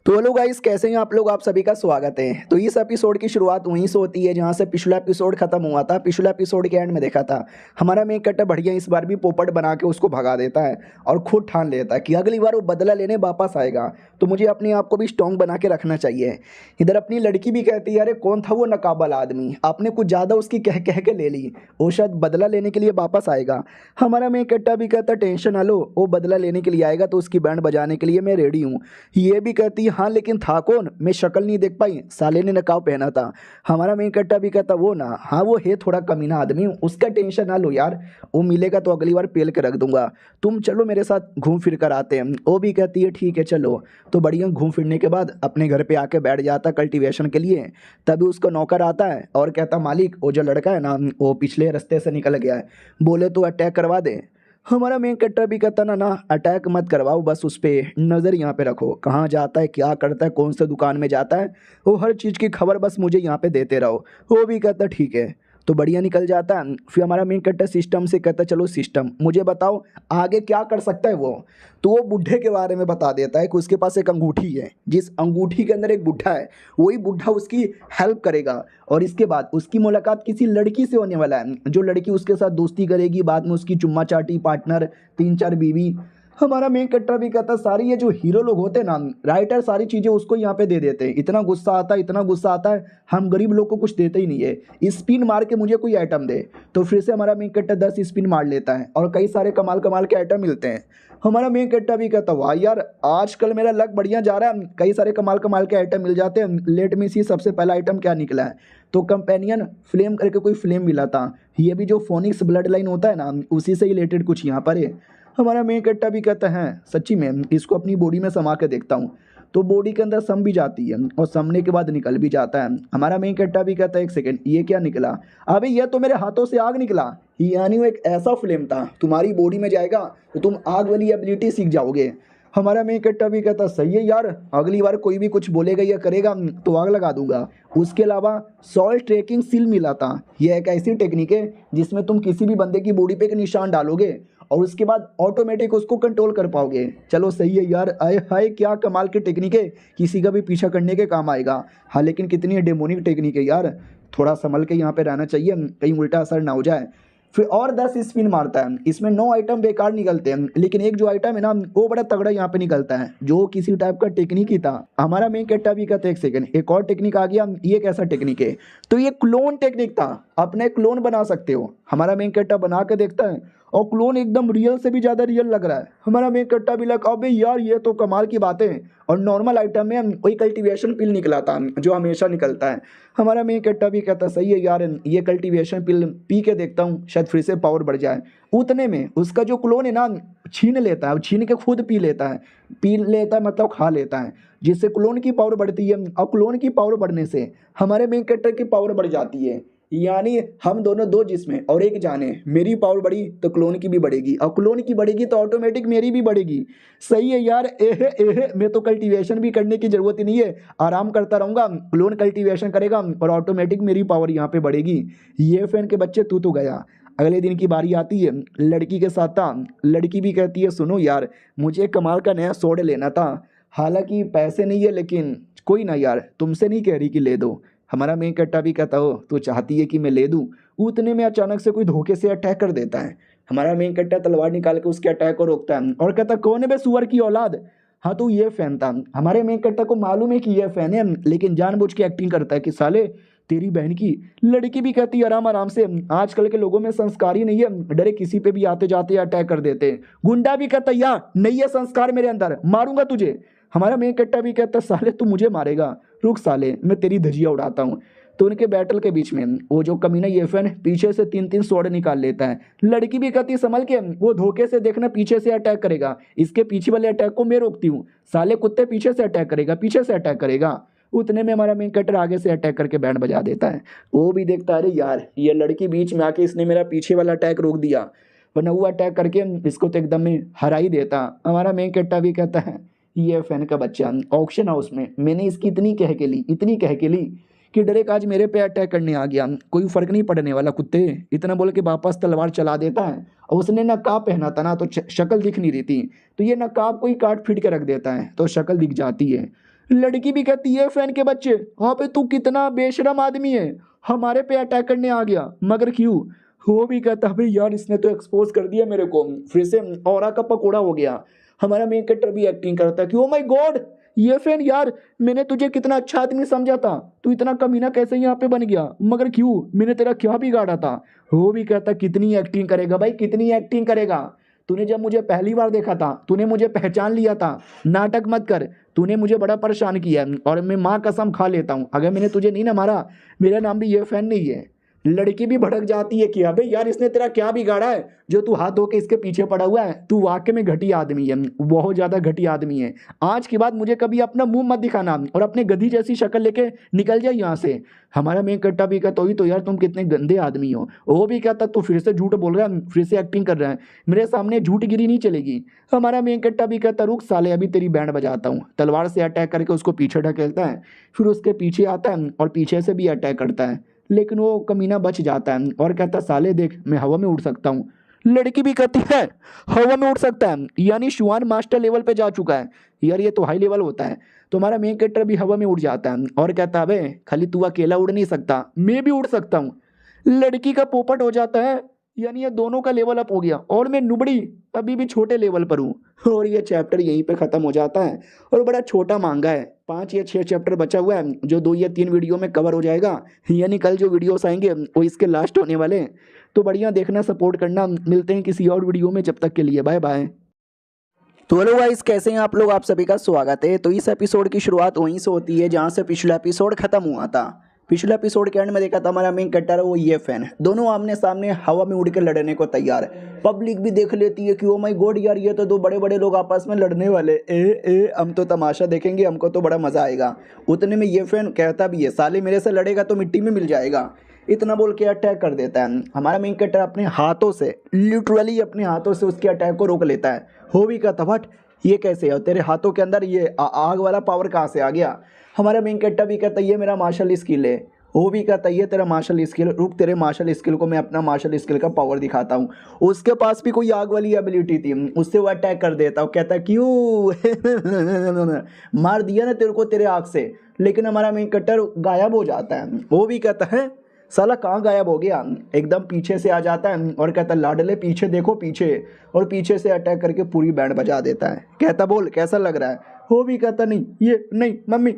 तो हेलो गाइस कैसे हैं आप लोग, आप सभी का स्वागत है। तो इस एपिसोड की शुरुआत वहीं से होती है जहां से पिछला एपिसोड खत्म हुआ था। पिछला एपिसोड के एंड में देखा था हमारा मेन कैरेक्टर बढ़िया इस बार भी पोपट बना के उसको भगा देता है और खुद ठान लेता है कि अगली बार वो बदला लेने वापस आएगा, तो मुझे अपने आप को भी स्ट्रॉन्ग बना के रखना चाहिए। इधर अपनी लड़की भी कहती है अरे कौन था वो नकाबल आदमी, आपने कुछ ज़्यादा उसकी कह कह के ले ली, वो शायद बदला लेने के लिए वापस आएगा। हमारा मेन कैरेक्टर भी कहता टेंशन ना लो, वो बदला लेने के लिए आएगा तो उसकी बैंड बजाने के लिए मैं रेडी हूँ। ये भी कहती है हाँ लेकिन था कौन, मैं शक्ल नहीं देख पाई, साले ने नकाब पहना था। हमारा मेन कैरेक्टर भी कहता वो ना, हाँ वो है थोड़ा कमीना आदमी, उसका टेंशन ना लो यार, वो मिलेगा तो अगली बार पेल के रख दूंगा, तुम चलो मेरे साथ घूम फिर कर आते हैं। वो भी कहती है ठीक है चलो। तो बढ़िया घूम फिरने के बाद अपने घर पे आके बैठ जाता कल्टीवेशन के लिए। तभी उसको नौकर आता है और कहता मालिक वो जो लड़का है ना वो पिछले रास्ते से निकल गया है, बोले तो अटैक करवा दे। हमारा मेन कैरेक्टर भी कहता ना ना अटैक मत करवाओ, बस उस पर नज़र यहाँ पे रखो, कहाँ जाता है क्या करता है कौन से दुकान में जाता है, वो हर चीज़ की खबर बस मुझे यहाँ पे देते रहो। वो भी कहता ठीक है। तो बढ़िया निकल जाता है। फिर हमारा मेन कैरेक्टर सिस्टम से कहता चलो सिस्टम मुझे बताओ आगे क्या कर सकता है वो। तो वो बुढ़े के बारे में बता देता है कि उसके पास एक अंगूठी है, जिस अंगूठी के अंदर एक बुढ़ा है, वही बुढ़ा उसकी हेल्प करेगा और इसके बाद उसकी मुलाकात किसी लड़की से होने वाला है, जो लड़की उसके साथ दोस्ती करेगी, बाद में उसकी चुम्मा चाटी पार्टनर 3-4 बीवी। हमारा मेन कैरेक्टर भी कहता है सारी ये जो हीरो लोग होते हैं ना राइटर सारी चीज़ें उसको यहाँ पे दे देते हैं, इतना गुस्सा आता है इतना गुस्सा आता है, हम गरीब लोग को कुछ देते ही नहीं है, स्पिन मार के मुझे कोई आइटम दे। तो फिर से हमारा मेन कैरेक्टर 10 स्पिन मार लेता है और कई सारे कमाल कमाल के आइटम मिलते हैं। हमारा मेन कैरेक्टर भी कहता वाह यार आजकल मेरा लक बढ़िया जा रहा है, कई सारे कमाल कमाल के आइटम मिल जाते हैं। लेट मी सी सबसे पहला आइटम क्या निकला है, तो कंपेनियन फ्लेम करके कोई फ्लेम मिला था, ये भी जो फोनिक्स ब्लड लाइन होता है ना उसी से रिलेटेड कुछ यहाँ पर है। हमारा मेन कैरेक्टर भी कहता है सच्ची में इसको अपनी बॉडी में समा के देखता हूँ। तो बॉडी के अंदर सम भी जाती है और समने के बाद निकल भी जाता है। हमारा मेन कैरेक्टर भी कहता है एक सेकंड ये क्या निकला, अबे ये तो मेरे हाथों से आग निकला। यानी वो एक ऐसा फ्लेम था, तुम्हारी बॉडी में जाएगा तो तुम आग वाली एबिलिटी सीख जाओगे। हमारा मेन कैरेक्टर भी कहता सही है यार, अगली बार कोई भी कुछ बोलेगा या करेगा तो आग लगा दूंगा। उसके अलावा सॉल्ट ट्रैकिंग सील मिला था। यह एक ऐसी टेक्निक है जिसमें तुम किसी भी बंदे की बॉडी पे एक निशान डालोगे और उसके बाद ऑटोमेटिक उसको कंट्रोल कर पाओगे। चलो सही है यार, आए हाय क्या कमाल की टेक्निक है, किसी का भी पीछा करने के काम आएगा। हाँ लेकिन कितनी डेमोनिक टेक्निक है यार, थोड़ा संभल के यहाँ पे रहना चाहिए, कहीं उल्टा असर ना हो जाए। फिर और 10 स्पिन मारता है, इसमें 9 आइटम बेकार निकलते हैं, लेकिन एक जो आइटम है ना वो बड़ा तगड़ा यहाँ पे निकलता है, जो किसी टाइप का टेक्निक ही था। हमारा मेन कैरेक्टर भी कहता है एक सेकंड एक और टेक्निक आ गया, ये कैसा टेक्निक है, तो ये क्लोन टेक्निक था, अपने क्लोन बना सकते हो। हमारा मेन कैरेक्टर बना के देखता है और क्लोन एकदम रियल से भी ज़्यादा रियल लग रहा है। हमारा मेन कैरेक्टर भी लगा अबे यार ये तो कमाल की बात है, और नॉर्मल आइटम में वही कल्टीवेशन पिल निकला था जो हमेशा निकलता है। हमारा मेन कैरेक्टर भी कहता सही है यार, ये कल्टीवेशन पिल पी के देखता हूँ शायद फिर से पावर बढ़ जाए। उतने में उसका जो क्लोन है ना छीन लेता है, छीन के खुद पी लेता है मतलब खा लेता है, जिससे क्लोन की पावर बढ़ती है। और क्लोन की पावर बढ़ने से हमारे मेन कैरेक्टर की पावर बढ़ जाती है। यानी हम दोनों दो जिस्म हैं और एक जान है, मेरी पावर बढ़ी तो क्लोन की भी बढ़ेगी और क्लोन की बढ़ेगी तो ऑटोमेटिक मेरी भी बढ़ेगी। सही है यार, एहे एहे, मैं तो कल्टीवेशन भी करने की जरूरत ही नहीं है, आराम करता रहूंगा, क्लोन कल्टीवेशन करेगा और ऑटोमेटिक मेरी पावर यहाँ पे बढ़ेगी। ये फैन के बच्चे तू तो गया। अगले दिन की बारी आती है, लड़की के साथ था। लड़की भी कहती है सुनो यार मुझे कमाल का नया सोड लेना था, हालांकि पैसे नहीं है लेकिन कोई ना यार, तुमसे नहीं कह रही कि ले दो। हमारा मेन कैरेक्टर भी कहता हो तो चाहती है कि मैं ले दूं। उतने में अचानक से कोई धोखे से अटैक कर देता है। हमारा मेन कैरेक्टर तलवार निकाल के उसके अटैक को रोकता है और कहता कौन है बे सुअर की औलाद। हाँ तो ये फैन था। हमारे मेन कैरेक्टर को मालूम है कि ये फैन है, लेकिन जानबूझ के एक्टिंग करता है कि साले तेरी बहन की। लड़की भी कहती है आराम आराम से, आजकल के लोगों में संस्कार ही नहीं है, डरे किसी पे भी आते जाते अटैक कर देते। गुंडा भी कहता या नहीं है संस्कार मेरे अंदर, मारूंगा तुझे। हमारा मेन कैरेक्टर भी कहता साले तू मुझे मारेगा, रुक साले मैं तेरी धजिया उड़ाता हूँ। तो उनके बैटल के बीच में वो जो कमीना ये फैन पीछे से 3-3 स्वॉर्ड निकाल लेता है। लड़की भी कहती संभल के, वो धोखे से देखना पीछे से अटैक करेगा, इसके पीछे वाले अटैक को मैं रोकती हूँ, साले कुत्ते पीछे से अटैक करेगा, पीछे से अटैक करेगा। उतने में हमारा मेन कैरेक्टर आगे से अटैक करके बैंड बजा देता है। वो भी देखता है अरे यार ये लड़की बीच में आके इसने मेरा पीछे वाला अटैक रोक दिया, वरना वो अटैक करके इसको तो एकदम में हरा ही देता। हमारा मेन कैरेक्टर भी कहता है ये फैन का बच्चा ऑक्शन हाउस में मैंने इसकी इतनी कह के ली कि डायरेक्ट आज मेरे पे अटैक करने आ गया, कोई फर्क नहीं पड़ने वाला कुत्ते। इतना बोल के वापस तलवार चला देता है और उसने नकाब पहना था ना तो शक्ल दिख नहीं रही थी, तो ये नकाब को ही काट फीट के रख देता है तो शक्ल दिख जाती है। लड़की भी कहती है फैन के बच्चे हाँ पे तू कितना बेशरम आदमी है, हमारे पे अटैक करने आ गया, मगर क्यों। वो भी कहता भाई यार इसने तो एक्सपोज कर दिया मेरे को, फिर से औरा का पकोड़ा हो गया। हमारा मेन कैरेक्टर भी एक्टिंग करता है कि ओ माय गॉड ये फैन यार मैंने तुझे कितना अच्छा आदमी समझा था, तू इतना कमीना कैसे यहाँ पे बन गया, मगर क्यों, मैंने तेरा क्या बिगाड़ा था। वो भी कहता कितनी एक्टिंग करेगा भाई, कितनी एक्टिंग करेगा, तूने जब मुझे पहली बार देखा था तूने मुझे पहचान लिया था, नाटक मत कर, तूने मुझे बड़ा परेशान किया और मैं माँ कसम खा लेता हूँ अगर मैंने तुझे नहीं ना मारा मेरा नाम भी ये फैन नहीं है। लड़की भी भड़क जाती है कि अबे यार इसने तेरा क्या बिगाड़ा है जो तू हाथ धो के इसके पीछे पड़ा हुआ है, तू वाकई में घटिया आदमी है, बहुत ज्यादा घटिया आदमी है, आज के बाद मुझे कभी अपना मुंह मत दिखाना और अपने गधी जैसी शक्ल लेके निकल जाए यहाँ से। हमारा मेन कैरेक्टर भी कहता तो यार तुम कितने गंदे आदमी हो। वो भी कहता तू फिर से झूठ बोल रहा है, फिर से एक्टिंग कर रहा है, मेरे सामने झूठ गिरी नहीं चलेगी। हमारा मेन कैरेक्टर भी कहता रुक साले अभी तेरी बैंड बजाता हूँ, तलवार से अटैक करके उसको पीछे ढकेलता है, फिर उसके पीछे आता है और पीछे से भी अटैक करता है, लेकिन वो कमीना बच जाता है और कहता साले देख मैं हवा में उड़ सकता हूँ। लड़की भी कहती है हवा में उड़ सकता है, यानी शुआन मास्टर लेवल पे जा चुका है यार, ये तो हाई लेवल होता है। तो हमारा मेन कैरेक्टर भी हवा में उड़ जाता है और कहता है अबे खाली तू अकेला उड़ नहीं सकता, मैं भी उड़ सकता हूँ। लड़की का पोपट हो जाता है, यानी ये दोनों का लेवल अप हो गया और मैं नुबड़ी अभी भी छोटे लेवल पर हूँ। और ये चैप्टर यहीं पे ख़त्म हो जाता है और बड़ा छोटा मांगा है, 5 या 6 चैप्टर बचा हुआ है जो 2 या 3 वीडियो में कवर हो जाएगा, यानी कल जो वीडियोस आएंगे वो इसके लास्ट होने वाले हैं। तो बढ़िया देखना, सपोर्ट करना, मिलते हैं किसी और वीडियो में, जब तक के लिए बाय बाय। तो हेलो गाइस कैसे हैं आप लोग, आप सभी का स्वागत है। तो इस एपिसोड की शुरुआत वहीं से होती है जहाँ से पिछला एपिसोड खत्म हुआ था। पिछले एपिसोड के एंड में देखा था हमारा मेन कैरेक्टर है वो ये फैन, दोनों आमने सामने हवा में उड़ के लड़ने को तैयार है। पब्लिक भी देख लेती है कि ओ माय गॉड यार, ये तो दो बड़े बड़े लोग आपस में लड़ने वाले, हम तो तमाशा देखेंगे, हमको तो बड़ा मजा आएगा। उतने में ये फैन कहता भी है साले मेरे से लड़ेगा तो मिट्टी में मिल जाएगा, इतना बोल के अटैक कर देता है। हमारा मेन कैरेक्टर अपने हाथों से, लिटरली अपने हाथों से उसके अटैक को रोक लेता है। हो भी कहता व्हाट, ये कैसे है, तेरे हाथों के अंदर ये आग वाला पावर कहाँ से आ गया। हमारा मेन कैरेक्टर भी कहता है ये मेरा मार्शल स्किल है। वो भी कहता है ये तेरा मार्शल स्किल, रुक तेरे मार्शल स्किल को मैं अपना मार्शल स्किल का पावर दिखाता हूँ। उसके पास भी कोई आग वाली एबिलिटी थी, उससे वो अटैक कर देता। वो कहता है क्यों मार दिया ना तेरे को तेरे आग से, लेकिन हमारा मेन कैरेक्टर गायब हो जाता है। वो भी कहता है साला कहाँ गायब हो गया, एकदम पीछे से आ जाता है और कहता है लाडले पीछे देखो पीछे, और पीछे से अटैक करके पूरी बैंड बजा देता है। कहता बोल कैसा लग रहा है। वो भी कहता नहीं ये नहीं मम्मी,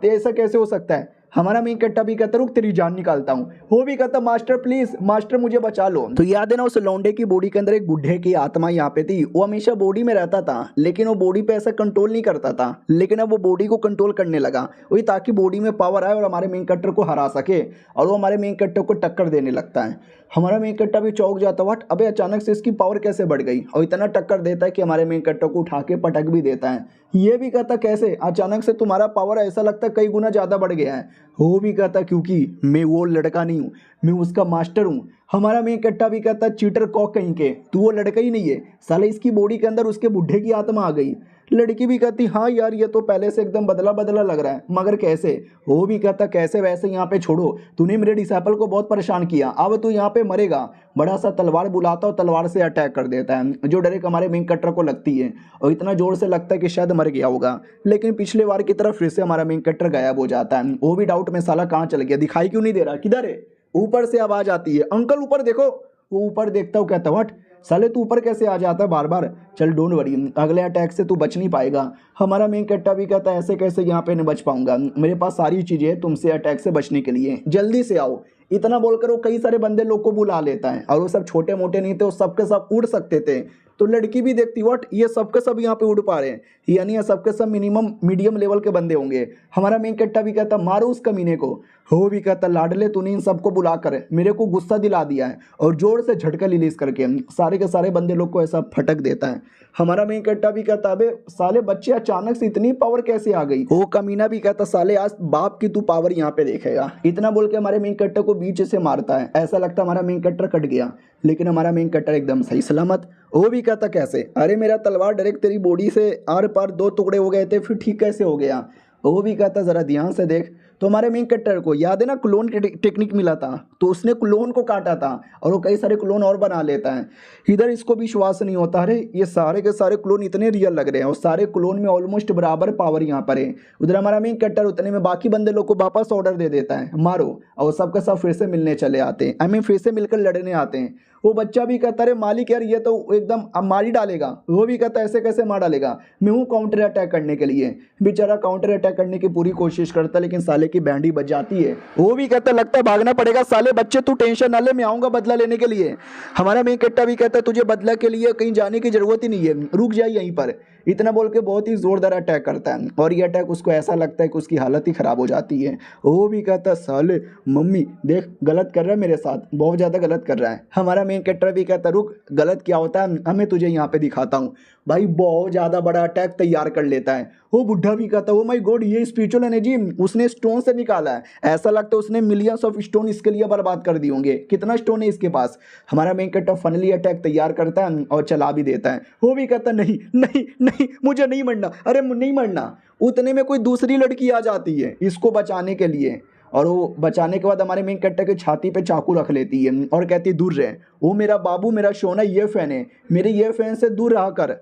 ऐसा कैसे हो सकता है। हमारा मेन कैरेक्टर भी कहता रुक तेरी जान निकालता हूँ। वो भी कहता मास्टर प्लीज, मास्टर मुझे बचा लो। तो याद है ना उस लौंडे की बॉडी के अंदर एक बुढ़े की आत्मा यहाँ पे थी। वो हमेशा बॉडी में रहता था लेकिन वो बॉडी पे ऐसा कंट्रोल नहीं करता था, लेकिन अब वो बॉडी को कंट्रोल करने लगा, वही ताकि बॉडी में पावर आए और हमारे मेन कैरेक्टर को हरा सके, और वो हमारे मेन कैरेक्टर को टक्कर देने लगता है। हमारा मेन कैरेक्टर भी चौंक जाता व्हाट, अबे अचानक से इसकी पावर कैसे बढ़ गई, और इतना टक्कर देता है कि हमारे मेन कैरेक्टर को उठा के पटक भी देता है। ये भी कहता कैसे अचानक से तुम्हारा पावर ऐसा लगता है कई गुना ज़्यादा बढ़ गया है। वो भी कहता क्योंकि मैं वो लड़का नहीं हूँ, मैं उसका मास्टर हूँ। हमारा मेन कैरेक्टर भी कहता चीटर कॉक कहीं के, तू वो लड़का ही नहीं है साले, इसकी बॉडी के अंदर उसके बुढ़े की आत्मा आ गई। लड़की भी कहती हाँ यार ये तो पहले से एकदम बदला बदला लग रहा है, मगर कैसे। वो भी कहता कैसे वैसे यहाँ पे छोड़ो, तूने मेरे डिसाइपल को बहुत परेशान किया, अब तू यहाँ पे मरेगा। बड़ा सा तलवार बुलाता और तलवार से अटैक कर देता है, जो डायरेक्ट हमारे मेन कैरेक्टर को लगती है, और इतना जोर से लगता है कि शायद मर गया होगा। लेकिन पिछले बार की तरफ फिर से हमारा मेन कैरेक्टर गायब हो जाता है। वो भी डाउट में साला कहाँ चल गया, दिखाई क्यों नहीं दे रहा, किधर है। ऊपर से आवाज आती है अंकल ऊपर देखो। वो ऊपर देखता हूँ कहता व्हाट साले तू ऊपर कैसे आ जाता है बार बार, चल डोंट वरी अगले अटैक से तू बच नहीं पाएगा। हमारा मेन कैरेक्टर भी कहता है ऐसे कैसे यहाँ पे नहीं बच पाऊंगा, मेरे पास सारी चीजें हैं तुमसे अटैक से बचने के लिए, जल्दी से आओ। इतना बोलकर वो कई सारे बंदे लोग को बुला लेता है, और वो सब छोटे मोटे नहीं थे, वो सबके सब उड़ सकते थे। तो लड़की भी देखती व्हाट ये सबके सब यहाँ पे उड़ पा रहे हैं, यानी ये सबके सब मिनिमम मीडियम लेवल के बंदे होंगे। हमारा मेन कैरेक्टर भी कहता मारो उस कमीने को। हो भी कहता लाडले तूने इन सबको बुला कर मेरे को गुस्सा दिला दिया है, और जोर से झटका रिलीज करके सारे के सारे बंदे लोग को ऐसा फटक देता है। हमारा मेन कैरेक्टर भी कहता अबे साले बच्चे अचानक से इतनी पावर कैसे आ गई। वो कमीना भी कहता साले आज बाप की तू पावर यहाँ पे देखेगा। इतना बोल के हमारे मेन कैरेक्टर को बीच से मारता है, ऐसा लगता हमारा मेन कैरेक्टर कट गया, लेकिन हमारा मेन कैरेक्टर एकदम सही सलामत। वो भी कहता कैसे, अरे मेरा तलवार डायरेक्ट तेरी बॉडी से आर पार दो टुकड़े हो गए थे, फिर ठीक कैसे हो गया। वो भी कहता जरा ध्यान से देख। तो हमारे मेन कैरेक्टर को याद है ना क्लोन टेक्निक मिला था, तो उसने क्लोन को काटा था और वो कई सारे क्लोन और बना लेता है। इधर इसको विश्वास नहीं होता, अरे ये सारे के सारे क्लोन इतने रियल लग रहे हैं, और सारे क्लोन में ऑलमोस्ट बराबर पावर यहाँ पर है। उधर हमारा मेन कैरेक्टर उतने में बाकी बंदे लोग को वापस ऑर्डर दे देता है मारो, और सबके सब फिर से मिलने चले आते हैं, आई मीन फिर से मिलकर लड़ने आते हैं। वो बच्चा भी कहता है मालिक यार ये तो एकदम अब मार ही डालेगा। वो भी कहता है ऐसे कैसे मार डालेगा, मैं हूँ काउंटर अटैक करने के लिए। बेचारा काउंटर अटैक करने की पूरी कोशिश करता है, लेकिन साले की बैंड ही बच जाती है। वो भी कहता लगता है भागना पड़ेगा, साले बच्चे तू टेंशन ना ले, मैं आऊंगा बदला लेने के लिए। हमारा मेन कैरेक्टर भी कहता है तुझे बदला के लिए कहीं जाने की जरूरत ही नहीं है, रुक जाए यहीं पर। इतना बोल के बहुत ही जोरदार अटैक करता है, और ये अटैक उसको ऐसा लगता है कि उसकी हालत ही खराब हो जाती है। वो भी कहता है साले मम्मी देख गलत कर रहा है मेरे साथ, बहुत ज़्यादा गलत कर रहा है। हमारा मेन कैरेक्टर भी कहता रुक गलत क्या होता है हमें तुझे यहाँ पे दिखाता हूँ। भाई बहुत ज़्यादा बड़ा अटैक तैयार कर लेता है। वो बुढ़ा भी कहता है ओ माय गॉड ये स्पिरिचुअल एनर्जी उसने स्टोन से निकाला है, ऐसा लगता है उसने मिलियंस ऑफ स्टोन इसके लिए बर्बाद कर दिए होंगे, कितना स्टोन है इसके पास। हमारा मेन कैरेक्टर फनली अटैक तैयार करता है और चला भी देता है। वो भी कहता नहीं नहीं नहीं मुझे नहीं मरना, अरे नहीं मरना। उतने में कोई दूसरी लड़की आ जाती है इसको बचाने के लिए, और वो बचाने के बाद हमारे मेन कैरेक्टर की छाती पे चाकू रख लेती है और कहती है दूर रहे, वो मेरा बाबू मेरा सोना ये फैन है, मेरे ये फैन से दूर रहा कर।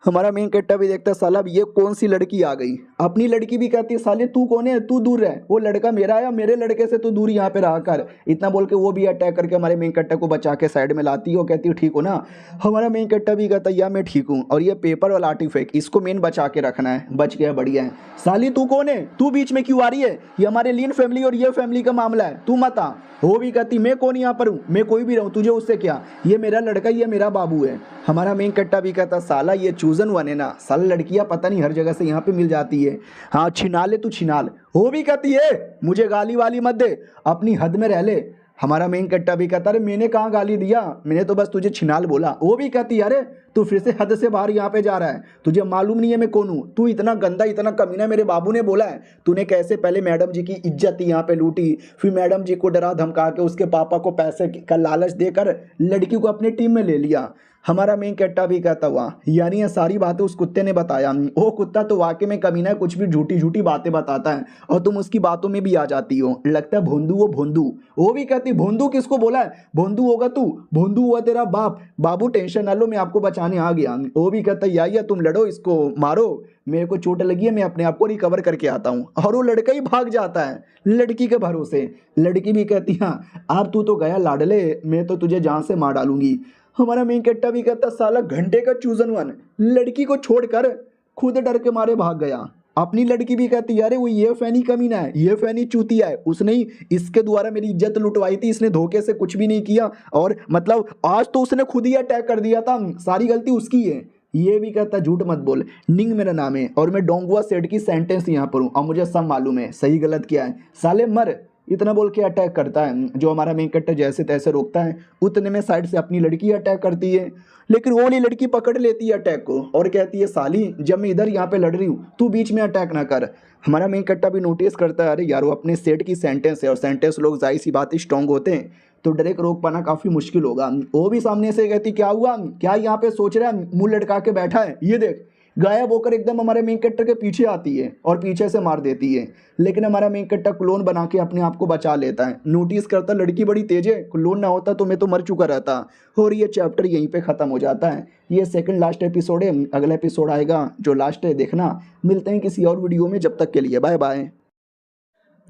हमारा मेन कैरेक्टर भी देखता है साला ये कौन सी लड़की आ गई। अपनी लड़की भी कहती है साले तू कौन है, तू दूर रह, वो लड़का मेरा है, मेरे लड़के से तू दूर यहाँ पे रहा कर। इतना बोल के वो भी अटैक करके हमारे मेन कैरेक्टर को बचा के साइड में लाती है। वो कहती है ठीक हो ना। हमारा मेन कैरेक्टर भी कहता है या मैं ठीक हूँ, और ये पेपर वाला आर्टिफैक्ट इसको मेन बचा के रखना है, बच गया बढ़िया है। साली तू कौन है, तू बीच में क्यों आ रही है, ये हमारे लीन फैमिली और ये फैमिली का मामला है, तू मत आ। वो भी कहती मैं कौन यहाँ पर हूँ, मैं कोई भी रहूँ तुझे उससे क्या, ये मेरा लड़का ये मेरा बाबू है। हमारा मेन कैरेक्टर भी कहता साला ये चूजन वन है ना, साल लड़कियां पता नहीं हर जगह से यहाँ पे मिल जाती है। हाँ छिना ले तू छिना ले, वो भी कहती है मुझे गाली वाली मत दे, अपनी हद में रह ले। हमारा मेन कट्टा भी कहता अरे मैंने कहाँ गाली दिया, मैंने तो बस तुझे छिनाल बोला। वो भी कहती है अरे तू फिर से हद से बाहर यहाँ पे जा रहा है, तुझे मालूम नहीं है मैं कौन हूँ, तू इतना गंदा इतना कमीना, मेरे बाबू ने बोला है तूने कैसे पहले मैडम जी की इज्जत यहाँ पे लूटी, फिर मैडम जी को डरा धमका के उसके पापा को पैसे का लालच देकर लड़की को अपनी टीम में ले लिया। हमारा मेन कट्टा भी कहता हुआ यानी ये सारी बातें उस कुत्ते ने बताया। वो कुत्ता तो वाकई में कमीना है, कुछ भी झूठी झूठी बातें बताता है और तुम उसकी बातों में भी आ जाती हो। लगता है भोंदू वो भोंदू। वो भी कहती भोंदू किसको बोला है, भोंदू होगा तू, भोंदू हुआ तेरा बाप। बाबू टेंशन ना लो मैं आपको बचाने आ गया। वो भी कहता या तुम लड़ो इसको मारो, मेरे को चोट लगी है मैं अपने आप को रिकवर करके आता हूँ। और वो लड़का ही भाग जाता है लड़की के भरोसे। लड़की भी कहती हाँ अब तू तो गया लाडले, मैं तो तुझे जान से मार डालूंगी। हमारा मेन कट्टा भी कहता साला घंटे का चूजन वन लड़की को छोड़कर खुद डर के मारे भाग गया। अपनी लड़की भी कहती अरे वो ये फैनी कमीना है, ये फैनी चूतिया है, उसने ही इसके द्वारा मेरी इज्जत लुटवाई थी, इसने धोखे से कुछ भी नहीं किया और मतलब आज तो उसने खुद ही अटैक कर दिया था, सारी गलती उसकी है। ये भी कहता झूठ मत बोल, निंग मेरा नाम है और मैं डोंगुआ सेठ की सेंटेंस यहाँ पर हूँ और मुझे सब मालूम है सही गलत क्या है, साले मर। इतना बोल के अटैक करता है। जो हमारा मेन कट्टर जैसे तैसे रोकता है, उतने में साइड से अपनी लड़की अटैक करती है, लेकिन वो वाली लड़की पकड़ लेती है अटैक को और कहती है साली जब मैं इधर यहाँ पे लड़ रही हूँ तू बीच में अटैक ना कर। हमारा मेन कट्टा भी नोटिस करता है अरे यार वो अपने सेट की सेंटेंस है और सेंटेंस लोग जाहिर सी बात स्ट्रॉन्ग होते हैं तो डायरेक्ट रोक पाना काफ़ी मुश्किल होगा। वो भी सामने से कहती क्या हुआ, क्या यहाँ पे सोच रहा है, मुँह लटका के बैठा है, ये देख। गायब होकर एकदम हमारे मेन कट्टर के पीछे आती है और पीछे से मार देती है, लेकिन हमारा मेन कट्टर क्लोन बना के अपने आप को बचा लेता है। नोटिस करता लड़की बड़ी तेज है, क्लोन ना होता तो मैं तो मर चुका रहता। और ये चैप्टर यहीं पे ख़त्म हो जाता है। ये सेकंड लास्ट एपिसोड है, अगला एपिसोड आएगा जो लास्ट है देखना। मिलते हैं किसी और वीडियो में, जब तक के लिए बाय बाय।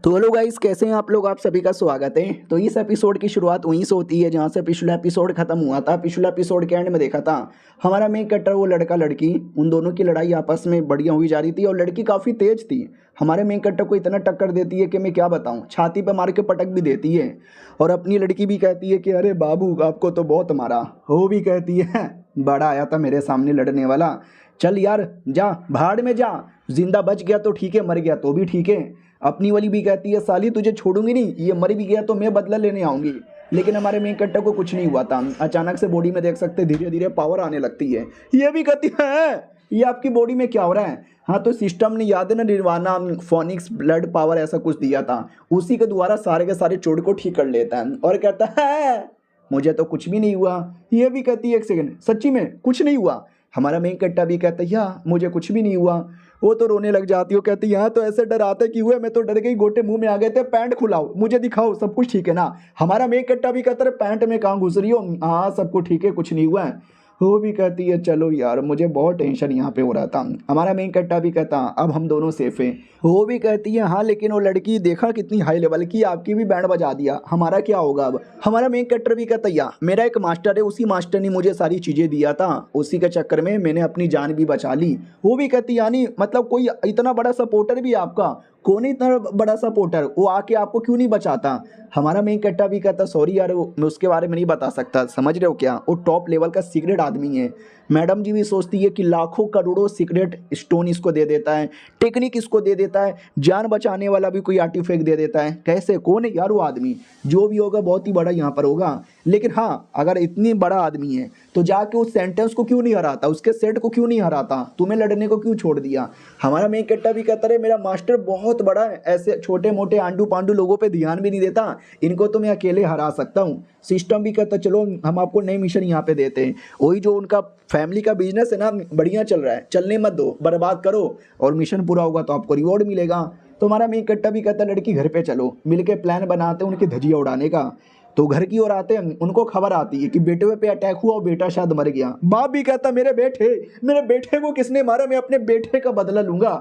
तो हेलो गाइस, कैसे हैं आप लोग, आप सभी का स्वागत है। तो इस एपिसोड की शुरुआत वहीं से होती है जहां से पिछला एपिसोड खत्म हुआ था। पिछला एपिसोड के एंड में देखा था हमारा मेन कट्टर वो लड़का लड़की, उन दोनों की लड़ाई आपस में बढ़िया हुई जा रही थी और लड़की काफ़ी तेज थी। हमारे मेन कट्टर को इतना टक्कर देती है कि मैं क्या बताऊँ, छाती पर मार के पटक भी देती है। और अपनी लड़की भी कहती है कि अरे बाबू आपको तो बहुत मारा। वो भी कहती है बड़ा आया था मेरे सामने लड़ने वाला, चल यार जा भाड़ में जा, जिंदा बच गया तो ठीक है, मर गया तो भी ठीक है। अपनी वाली भी कहती है साली तुझे छोड़ूंगी नहीं, ये मर भी गया तो मैं बदला लेने आऊंगी। लेकिन हमारे मेन कट्टर को कुछ नहीं हुआ था। अचानक से बॉडी में देख सकते धीरे धीरे पावर आने लगती है। ये भी कहती है ये आपकी बॉडी में क्या हो रहा है। हाँ तो सिस्टम ने याद है ना निर्वाणा फोनिक्स ब्लड पावर ऐसा कुछ दिया था, उसी के द्वारा सारे के सारे चोट को ठीक कर लेता है। और कहता है मुझे तो कुछ भी नहीं हुआ। ये भी कहती है एक सेकंड सच्ची में कुछ नहीं हुआ। हमारा मेन कट्टा भी कहता है या मुझे कुछ भी नहीं हुआ। वो तो रोने लग जाती हो, कहती यहाँ तो ऐसे डराते कि हुए, मैं तो डर गई, गोटे मुंह में आ गए थे, पैंट खुलाओ मुझे दिखाओ सब कुछ ठीक है ना। हमारा मेन कट्टा भी कहता है पैंट में कहाँ घुस रही हो, हाँ सब कुछ ठीक है कुछ नहीं हुआ है। वो भी कहती है चलो यार मुझे बहुत टेंशन यहाँ पे हो रहा था। हमारा मेन कट्टा भी कहता अब हम दोनों सेफ हैं। वो भी कहती है हाँ लेकिन वो लड़की देखा कितनी हाई लेवल की, आपकी भी बैंड बजा दिया, हमारा क्या होगा अब। हमारा मेन कट्टर भी कहता है मेरा एक मास्टर है, उसी मास्टर ने मुझे सारी चीज़ें दिया था, उसी के चक्कर में मैंने अपनी जान भी बचा ली। वो भी कहती यानी मतलब कोई इतना बड़ा सपोर्टर भी आपका, कौन इतना बड़ा सपोर्टर, वो आके आपको क्यों नहीं बचाता। हमारा मेन कट्टा भी कहता सॉरी यार मैं उसके बारे में नहीं बता सकता, समझ रहे हो क्या, वो टॉप लेवल का सीक्रेट आदमी है। मैडम जी भी सोचती है कि लाखों करोड़ों सीक्रेट स्टोन इसको दे देता है, टेक्निक इसको दे देता है, जान बचाने वाला भी कोई आर्टिफैक्ट दे देता है। कैसे, कौन है यार वो आदमी, जो भी होगा बहुत ही बड़ा यहाँ पर होगा। लेकिन हाँ अगर इतनी बड़ा आदमी है तो जाके उस सेंटेंस को क्यों नहीं हराता, उसके सेट को क्यों नहीं हराता, तुम्हें लड़ने को क्यों छोड़ दिया। हमारा मेन कट्टा भी कहता है मेरा मास्टर बहुत बड़ा है, ऐसे छोटे मोटे आंडू पांडू लोगों पे ध्यान भी नहीं देता, इनको तो मैं अकेले हरा सकता हूँ। सिस्टम भी कहता चलो हम आपको नई मिशन यहाँ पे देते हैं, वही जो उनका फैमिली का बिजनेस है ना बढ़िया चल रहा है, चलने मत दो, बर्बाद करो और मिशन पूरा होगा तो आपको रिवॉर्ड मिलेगा। तो हमारा मेन कट्टा भी कहता लड़की घर पे चलो, मिलके प्लान बनाते हैं उनकी धजिया उड़ाने का। तो घर की ओर आते हैं, उनको खबर आती है कि बेटे पे अटैक हुआ और बेटा शायद मर गया। बाप भी कहता मेरे बेटे को किसने मारा, मैं अपने बेटे का बदला लूंगा।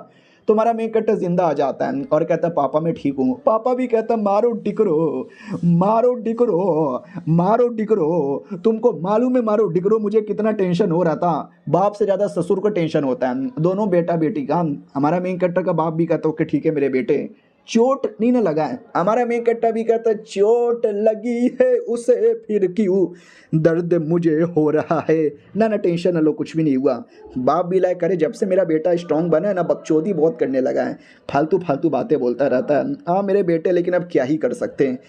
तो हमारा मेन कट्टर जिंदा आ जाता है और कहता पापा मैं ठीक हूँ। पापा भी कहता मारो डिकरो मारो डिकरो मारो डिकरो, तुमको मालूम है मारो डिकरो मुझे कितना टेंशन हो रहा था। बाप से ज़्यादा ससुर को टेंशन होता है, दोनों बेटा बेटी का। हमारा मेन कट्टर का बाप भी कहता ओके ठीक है मेरे बेटे, चोट नहीं ना लगा है। हमारा मेन कट्टा भी कहता है चोट लगी है उसे फिर क्यों दर्द मुझे हो रहा है। ना ना टेंशन ना लो, कुछ भी नहीं हुआ। बाप भी लाइक करे जब से मेरा बेटा स्ट्रांग बना है ना, बकचोदी बहुत करने लगा है, फालतू फालतू बातें बोलता रहता है। हाँ मेरे बेटे, लेकिन अब क्या ही कर सकते हैं,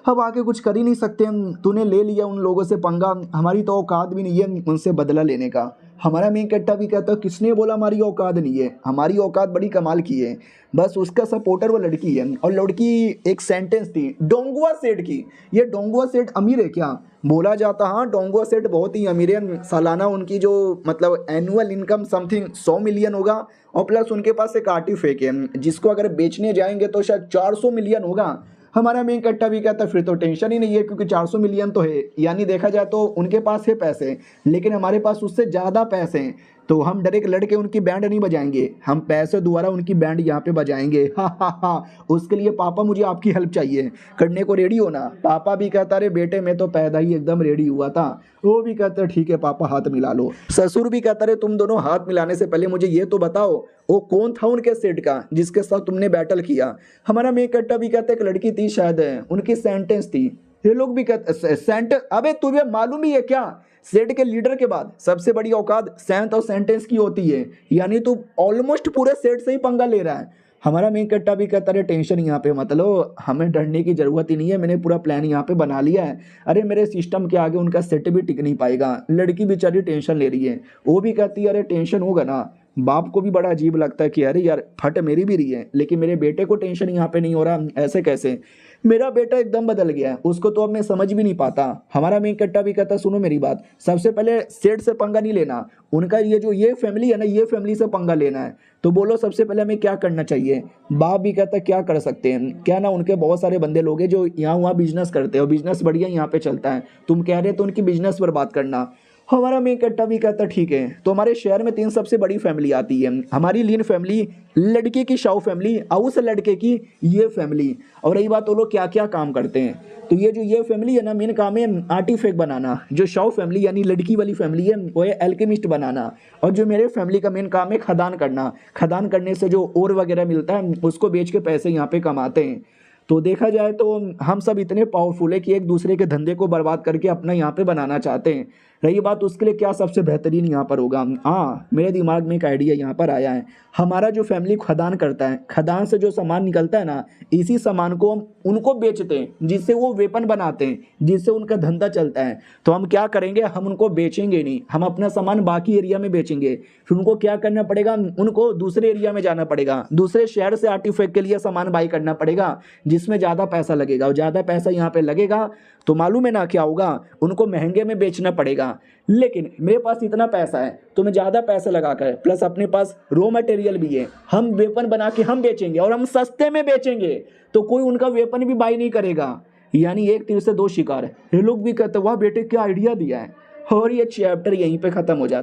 अब आके कुछ कर ही नहीं सकते हम। तूने ले लिया उन लोगों से पंगा, हमारी तो औकात भी नहीं है उनसे बदला लेने का। हमारा मेन कट्टा भी कहता है किसने बोला हमारी औकात नहीं है, हमारी औकात बड़ी कमाल की है। बस उसका सपोर्टर वो लड़की है, और लड़की एक सेंटेंस थी डोंगुआ सेठ की। ये डोंगुआ सेठ अमीर है क्या? बोला जाता हाँ डोंगुआ सेठ बहुत ही अमीर है, सालाना उनकी जो मतलब एनुअल इनकम समथिंग 100 मिलियन होगा, और प्लस उनके पास एक आर्टिफैक्ट है जिसको अगर बेचने जाएंगे तो शायद 400 मिलियन होगा। हमारा मेन कट्टा भी कहता है फिर तो टेंशन ही नहीं है, क्योंकि 400 मिलियन तो है, यानी देखा जाए तो उनके पास है पैसे, लेकिन हमारे पास उससे ज़्यादा पैसे हैं। तो हम डायरेक्ट लड़के उनकी बैंड नहीं बजाएंगे, हम पैसे द्वारा उनकी बैंड यहाँ पे बजाएंगे। हा, उसके लिए पापा मुझे आपकी हेल्प चाहिए, करने को रेडी हो ना? पापा भी कहता अरे बेटे मैं तो पैदा ही एकदम रेडी हुआ था। वो भी कहता है ठीक है पापा हाथ मिला लो। ससुर भी कहता रहे तुम दोनों हाथ मिलाने से पहले मुझे ये तो बताओ वो कौन था उनके सेट का जिसके साथ तुमने बैटल किया। हमारा मेन कट्टा भी कहता है एक लड़की थी शायद, उनकी सेंटेंस थी। ये लोग भी कहते सेंटेंस, अबे तुम्हें मालूम ही है क्या सेट के लीडर के बाद सबसे बड़ी औकात सेंट और सेंटेंस की होती है, यानी तू ऑलमोस्ट पूरे सेट से ही पंगा ले रहा है। हमारा मेन कट्टा भी कहता है टेंशन यहाँ पे मत लो, हमें डरने की जरूरत ही नहीं है, मैंने पूरा प्लान यहाँ पे बना लिया है। अरे मेरे सिस्टम के आगे उनका सेट भी टिक नहीं पाएगा। लड़की बेचारी टेंशन ले रही है, वो भी कहती है अरे टेंशन होगा ना। बाप को भी बड़ा अजीब लगता है कि अरे यार फट मेरी भी रही है, लेकिन मेरे बेटे को टेंशन यहाँ पे नहीं हो रहा, ऐसे कैसे? मेरा बेटा एकदम बदल गया है, उसको तो अब मैं समझ भी नहीं पाता। हमारा मेन कट्टा भी कहता सुनो मेरी बात, सबसे पहले सेठ से पंगा नहीं लेना, उनका ये फैमिली है ना, ये फैमिली से पंगा लेना है। तो बोलो सबसे पहले हमें क्या करना चाहिए? बाप भी कहता क्या कर सकते हैं, क्या ना उनके बहुत सारे बंदे लोग हैं जो यहाँ वहाँ बिजनेस करते हैं और बिजनेस बढ़िया यहाँ पे चलता है, तुम कह रहे तो उनकी बिजनेस पर बात करना। हमारा मेन कट्टा भी कहता ठीक है। तो हमारे शहर में 3 सबसे बड़ी फैमिली आती है, हमारी लीन फैमिली, लड़के की शाऊ फैमिली और उस लड़के की ये फैमिली। और रही बात वो लोग क्या क्या काम करते हैं, तो ये फैमिली है ना, मेन काम है आर्टिफैक्ट बनाना। जो शाऊ फैमिली यानी लड़की वाली फैमिली है वो है एल्केमिस्ट बनाना, और जो मेरे फैमिली का मेन काम है खदान करना। खदान करने से जो ओर वगैरह मिलता है उसको बेच के पैसे यहाँ पे कमाते हैं। तो देखा जाए तो हम सब इतने पावरफुल है कि एक दूसरे के धंधे को बर्बाद करके अपना यहाँ पे बनाना चाहते हैं। रही बात उसके लिए क्या सबसे बेहतरीन यहाँ पर होगा, हाँ मेरे दिमाग में एक आइडिया यहाँ पर आया है। हमारा जो फैमिली खदान करता है, खदान से जो सामान निकलता है ना, इसी सामान को हम उनको बेचते हैं जिससे वो वेपन बनाते हैं, जिससे उनका धंधा चलता है। तो हम क्या करेंगे, हम उनको बेचेंगे नहीं, हम अपना सामान बाकी एरिया में बेचेंगे। फिर उनको क्या करना पड़ेगा, उनको दूसरे एरिया में जाना पड़ेगा, दूसरे शहर से आर्टिफैक्ट के लिए सामान बाई करना पड़ेगा जिसमें ज़्यादा पैसा लगेगा। और ज़्यादा पैसा यहाँ पे लगेगा तो मालूम है ना क्या होगा, उनको महंगे में बेचना पड़ेगा। लेकिन मेरे पास इतना पैसा है तो मैं ज़्यादा पैसा लगाकर, प्लस अपने पास रॉ मटेरियल भी है, हम वेपन बना के हम बेचेंगे और हम सस्ते में बेचेंगे, तो कोई उनका वेपन भी बाई नहीं करेगा। यानी एक तीर से 2 शिकार। ये लोग भी कहते वाह बेटे क्या आइडिया दिया है। और ये चैप्टर यहीं पे ख़त्म हो जाता है।